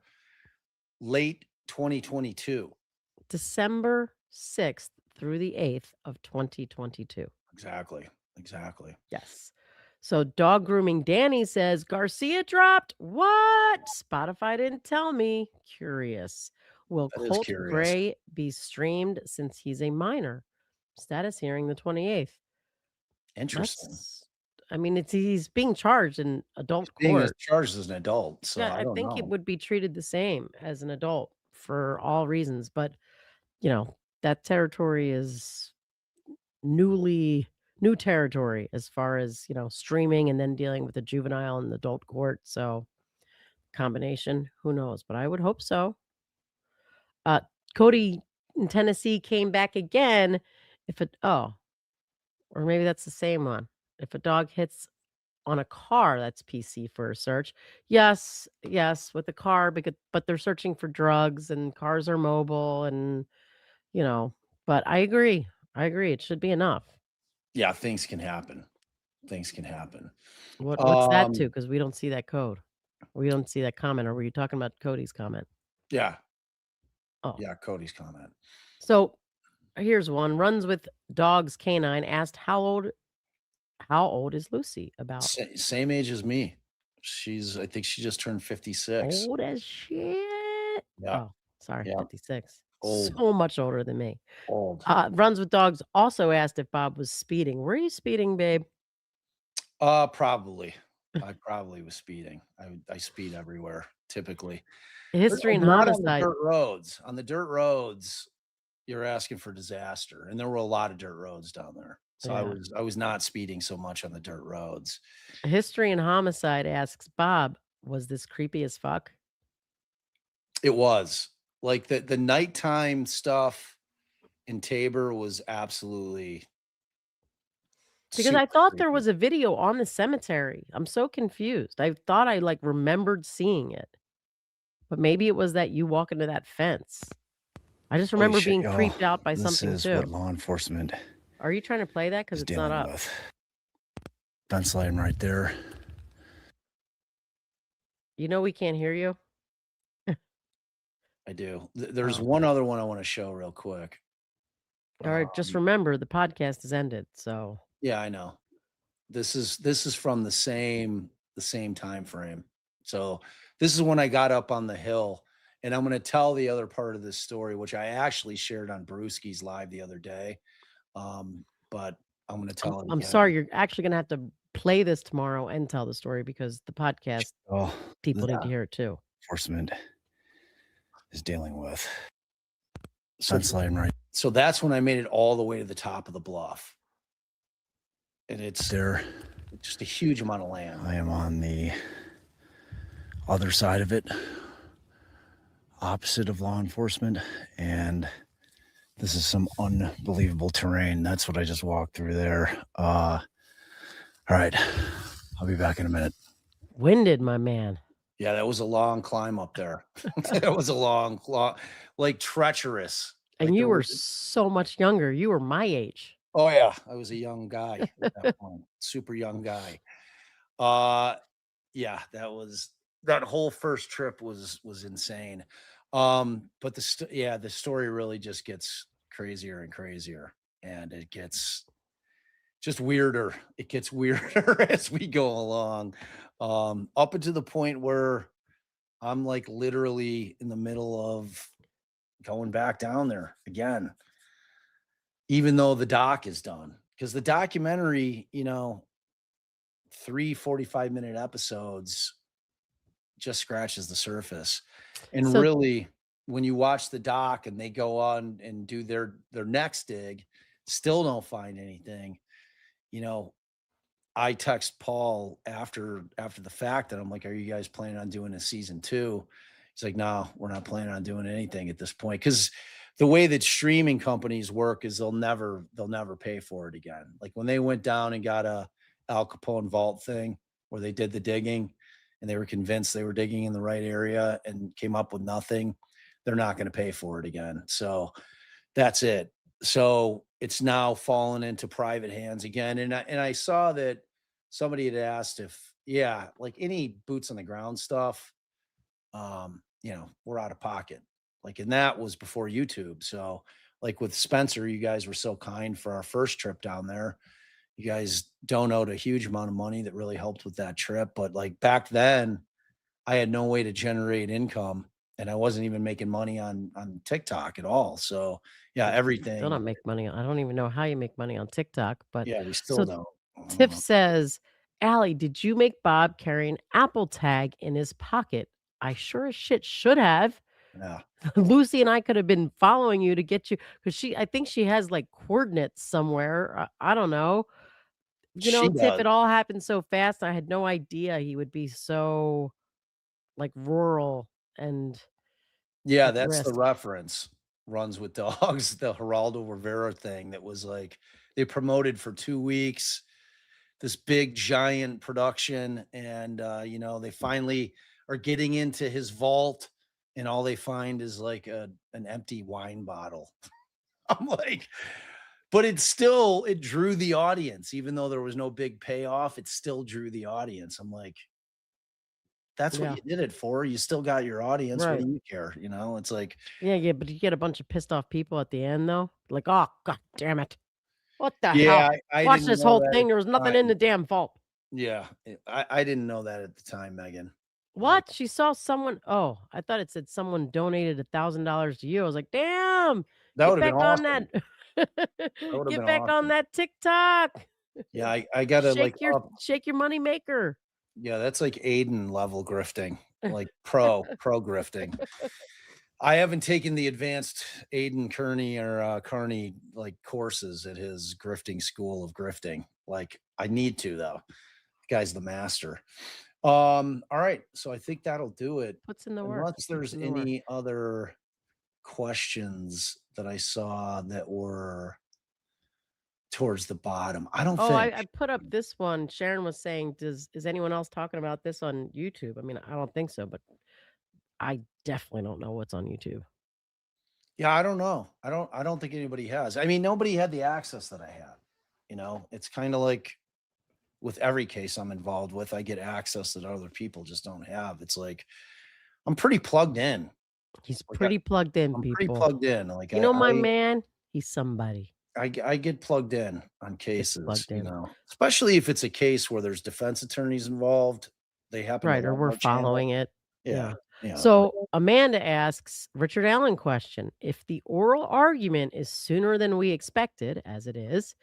late 2022. December 6th through the 8th of 2022. Exactly. Yes. So dog grooming Danny says Garcia dropped. What? Spotify didn't tell me. Curious. Will That is Colt curious. Gray be streamed since he's a minor? Status hearing the 28th. Interesting. I mean, he's being charged in adult Being court. charged as an adult, so Yeah, I I don't think it know. would be treated the same as an adult for all reasons, but that territory is new territory as far as, streaming and then dealing with a juvenile and adult court. So combination, who knows? But I would hope so. Cody in Tennessee came back again. Or maybe that's the same one. If a dog hits on a car, that's PC for a search. Yes, with the car, but they're searching for drugs and cars are mobile and, but I agree. It should be enough. Yeah, things can happen. things can happen. What's that to? Um, Because we don't see that code. We don't see that comment. Or were you talking about Cody's comment? yeah, Oh, yeah, Cody's comment. so here's one. Runs with dogs canine asked how old is Lucy? About Same age as me. I think she just turned 56. old as shit. Yeah, Oh, sorry, yeah, 56. old, So much older than me. old. Runs with dogs also asked if Bob was speeding. Were you speeding, babe? Probably. I probably was speeding. I speed everywhere typically. But History and not on the homicide. dirt roads. On the dirt roads, you're asking for disaster, and there were a lot of dirt roads down there. So Yeah. I was not speeding so much on the dirt roads. History and homicide asks Bob, was this creepy as fuck? It was like the nighttime stuff in Tabor was absolutely Because super I thought there creepy. was a video on the cemetery. I'm so confused. I thought I like remembered seeing it. But maybe it was that you walk into that fence. I just Holy remember shit, being y'all. creeped out by This something is too. what law enforcement Are you trying to play that? Because is it's not dealing up. with. Fence line right there. You know we can't hear you? I do. There's Oh. one other one I want to show real quick. All right, just Um, remember the podcast is ended. So yeah, I know. This is from the same time frame. So this is when I got up on the hill, and I'm going to tell the other part of this story, which I actually shared on Brewski's live the other day. But I'm going to tell it I'm again. sorry, you're actually gonna have to play this tomorrow and tell the story because the podcast Oh, people the need to hear it too. enforcement is dealing with. So, Fence line right so that's when I made it all the way to the top of the bluff, and it's there. just a huge amount of land. I am on the other side of it, opposite of law enforcement, and this is some unbelievable terrain. That's what I just walked through there. All right, I'll be back in a minute. Winded, my man. Yeah, that was a long climb up there. That was a long, like treacherous. And Like you there were was, so much younger. You were my age. oh yeah, I was a young guy at that point, super young guy. Yeah, that whole first trip was insane. But the story really just gets crazier and crazier, and it gets just weirder. It gets weirder as we go along. Up until the point where I'm like literally in the middle of going back down there again, even though the doc is done. Because the documentary, 3 45-minute episodes just scratches the surface. And So really, when you watch the doc and they go on and do their next dig, still don't find anything, I text Paul after the fact and I'm like, "Are you guys planning on doing a season 2?" He's like, "No, we're not planning on doing anything at this point." Because the way that streaming companies work is they'll never pay for it again. Like when they went down and got a Al Capone vault thing where they did the digging and they were convinced they were digging in the right area and came up with nothing, they're not going to pay for it again. So that's it. So it's now fallen into private hands again. And I saw that somebody had asked if, yeah, like any boots on the ground stuff, we're out of pocket. Like, and that was before YouTube. So like with Spencer, you guys were so kind for our first trip down there. You guys donated a huge amount of money that really helped with that trip. But like back then, I had no way to generate income and I wasn't even making money on TikTok at all. So yeah, still everything. don't make money. I don't even know how you make money on TikTok, but Yeah, we still so don't. Tiff says, Allie, did you make Bob carry an Apple tag in his pocket? I sure as shit should have. Yeah. Lucy and I could have been following you to get you because I think she has like coordinates somewhere. I don't know. She Tiff, does. it all happened so fast. I had no idea he would be so like rural and Yeah, at that's the risk. reference. Runs with dogs, the Geraldo Rivera thing that was like they promoted for 2 weeks, this big giant production, and they finally are getting into his vault, and all they find is like an empty wine bottle. I'm like, But it drew the audience, even though there was no big payoff. It still drew the audience. I'm like, that's what Yeah. you did it for. You still got your audience. What Right. do you care? You know, it's like, Yeah, but you get a bunch of pissed off people at the end, though. Like, oh, god damn it. What the yeah, hell? I Watch didn't this know whole that at thing. There was the nothing in time. the damn vault. Yeah, I didn't know that at the time, Megan. What? She saw someone. Oh, I thought it said someone donated $1,000 to you. I was like, damn, That get would have back been on awesome. that. That would have Get been back on awesome. that TikTok. Yeah, I gotta like Shake your money maker. Yeah, that's like Aiden level grifting, like pro grifting. I haven't taken the advanced Aiden Kearney or Carney like courses at his grifting school of grifting. Like I need to though. The guy's the master. All right, so I think that'll do it. Puts in the work. Unless there's any other questions that I saw that were towards the bottom. I don't Oh, think. I put up this one. Sharon was saying, is anyone else talking about this on YouTube? I mean, I don't think so, but I definitely don't know what's on YouTube. Yeah, I don't know. I don't think anybody has. I mean, nobody had the access that I had. You know, it's kind of like with every case I'm involved with, I get access that other people just don't have. It's like I'm pretty plugged in. He's Like, pretty plugged in, I'm people. pretty plugged in. Like you know, my man, he's somebody. I get plugged in on cases, plugged you in. know, especially if it's a case where there's defense attorneys involved. They happen Right, to or love we're our channel. following it. Yeah. So Amanda asks, Richard Allen question: if the oral argument is sooner than we expected, as it is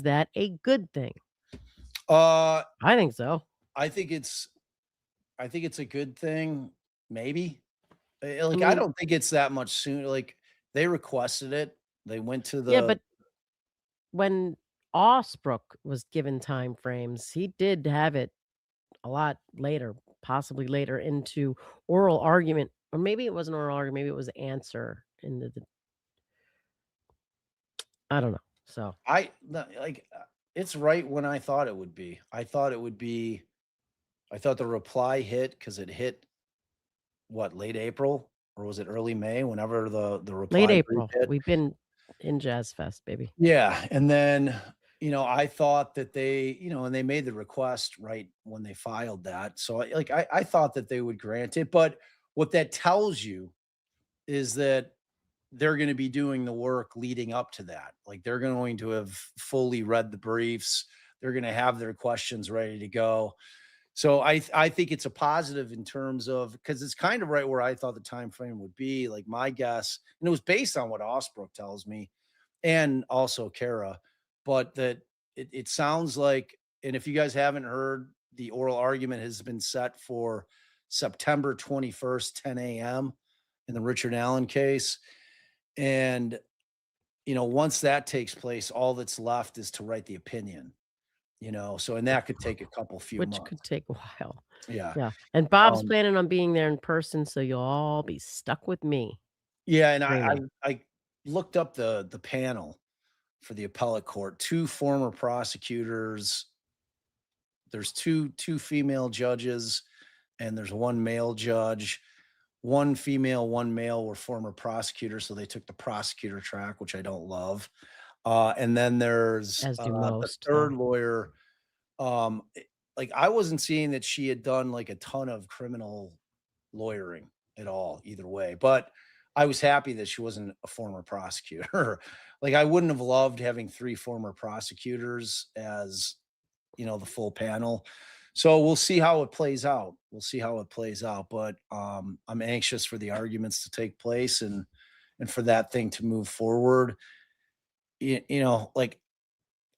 that a good thing? I think so. I think it's a good thing. Maybe. Like, I mean- don't think it's that much sooner. Like, they requested it. They went to the. Yeah, but when Osbrook was given time frames, he did have it a lot later, possibly later into oral argument, or maybe it wasn't oral argument, maybe it was answer into the. I don't know. So it's right when I thought it would be. I thought the reply hit because it hit what, late April, or was it early May? Whenever the reply late brief April. hit. We've been in Jazz Fest, baby. Yeah, and then I thought that they, and they made the request right when they filed that. So I thought that they would grant it, but what that tells you is that they're going to be doing the work leading up to that. Like, they're going to have fully read the briefs. They're going to have their questions ready to go. So I think it's a positive in terms of, because it's kind of right where I thought the time frame would be. Like, my guess, and it was based on what Osbrook tells me, and also Kara, but that it sounds like, and if you guys haven't heard, the oral argument has been set for September 21st, 10 a.m. in the Richard Allen case. And, once that takes place, all that's left is to write the opinion, so, and that could take a few months. Which could take a while. Yeah. Yeah. And Bob's planning on being there in person, so you'll all be stuck with me. Yeah. And I looked up the panel for the appellate court, 2 former prosecutors. There's two female judges, and there's 1 male judge. 1 female, 1 male were former prosecutors, so they took the prosecutor track, which I don't love. And then there's As do the most, third lawyer. Like, I wasn't seeing that she had done like a ton of criminal lawyering at all, either way, but I was happy that she wasn't a former prosecutor. Like, I wouldn't have loved having 3 former prosecutors as, the full panel. So we'll see how it plays out. But I'm anxious for the arguments to take place and for that thing to move forward. Like,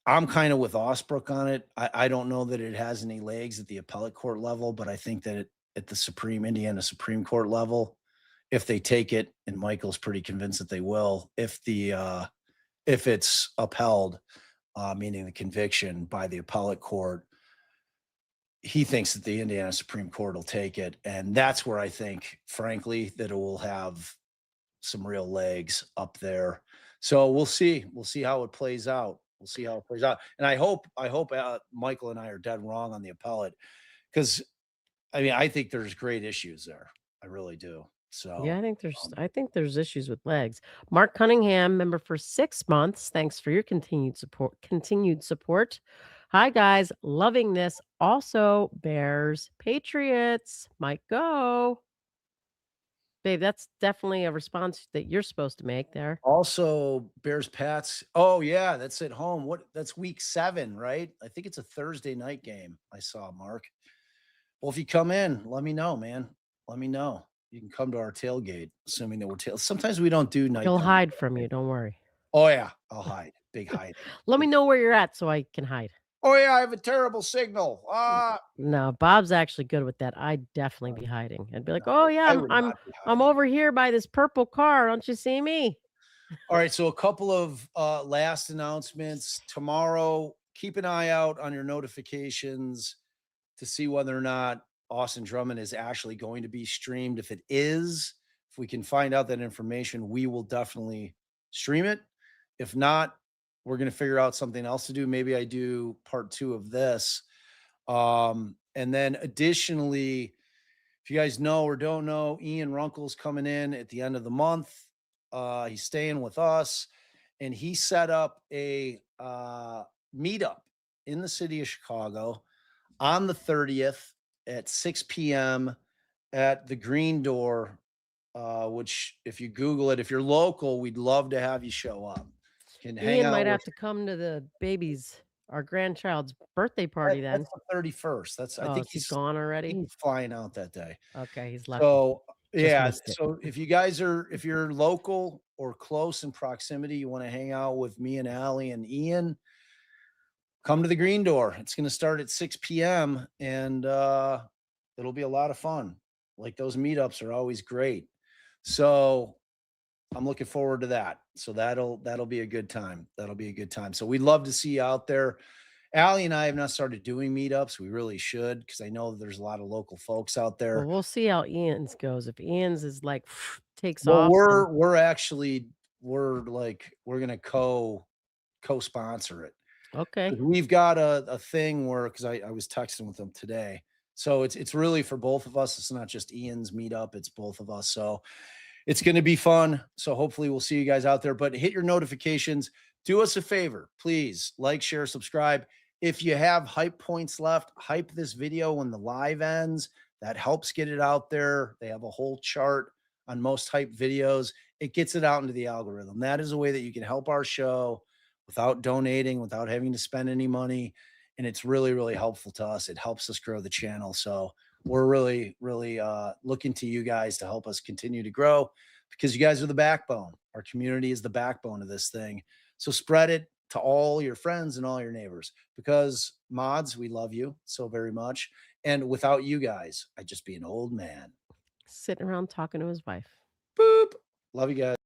I'm kind of with Osbrook on it. I don't know that it has any legs at the appellate court level, but I think that at the Indiana Supreme Court level, if they take it, and Michael's pretty convinced that they will, if it's upheld, meaning the conviction by the appellate court, he thinks that the Indiana Supreme Court will take it. And that's where I think, frankly, that it will have some real legs up there. So we'll see. We'll see how it plays out. And I hope Michael and I are dead wrong on the appellate, because I think there's great issues there. I really do. So Yeah, I think there's issues with legs. Mark Cunningham, member for 6 months. Thanks for your continued support. Continued support. Hi guys, loving this. Also, Bears, Patriots might go. Babe, that's definitely a response that you're supposed to make there. also Bears Pats. Oh yeah, that's at home. That's week 7, right? I think it's a Thursday night game. I saw, Mark. Well, if you come in, let me know, man. Let me know. You can come to our tailgate, assuming that we're sometimes we don't do He'll nighttime. hide from you, don't worry. Oh yeah, I'll hide. Big hiding. Let me know where you're at so I can hide. Oh yeah, I have a terrible signal. No, Bob's actually good with that. I'd definitely be hiding. I'd be like, No, "Oh yeah, I I'm would I'm not be I'm hiding. over here by this purple car. Don't you see me?" All right, so a couple of last announcements. Tomorrow, keep an eye out on your notifications to see whether or not Austin Drummond is actually going to be streamed. If it is, if we can find out that information, we will definitely stream it. If not, we're going to figure out something else to do. Maybe I do part 2 of this. And then additionally, if you guys know or don't know, Ian Runkle's coming in at the end of the month. He's staying with us, and he set up a meetup in the city of Chicago on the 30th at 6 p.m. at the Green Door, which if you Google it, if you're local, we'd love to have you show up. Can hang Ian out might with have to come to the our grandchild's birthday party then. That's the 31st. I Oh, think is he gone already? he's flying out that day. Okay, he's lucky. So Just yeah, missed it. so if you're local or close in proximity, you want to hang out with me and Allie and Ian, come to the Green Door. It's going to start at 6 p.m. and it'll be a lot of fun. Like, those meetups are always great. So I'm looking forward to that. So that'll be a good time. That'll be a good time. So we'd love to see you out there. Allie and I have not started doing meetups. We really should, because I know there's a lot of local folks out there. Well, we'll see how Ian's goes. If Ian's is like takes Well, off, then we're gonna co-sponsor it. okay. We've got a thing where, because I was texting with them today. So it's really for both of us. It's not just Ian's meetup, it's both of us. So it's going to be fun. So hopefully we'll see you guys out there, but hit your notifications. Do us a favor, please. Like, share, subscribe. If you have hype points left, hype this video when the live ends. That helps get it out there. They have a whole chart on most hype videos. It gets it out into the algorithm. That is a way that you can help our show without donating, without having to spend any money. And it's really, really helpful to us. It helps us grow the channel. So we're really, really looking to you guys to help us continue to grow, because you guys are the backbone. Our community is the backbone of this thing. So spread it to all your friends and all your neighbors, because mods, we love you so very much. And without you guys, I'd just be an old man. Sitting around talking to his wife. Boop. Love you guys.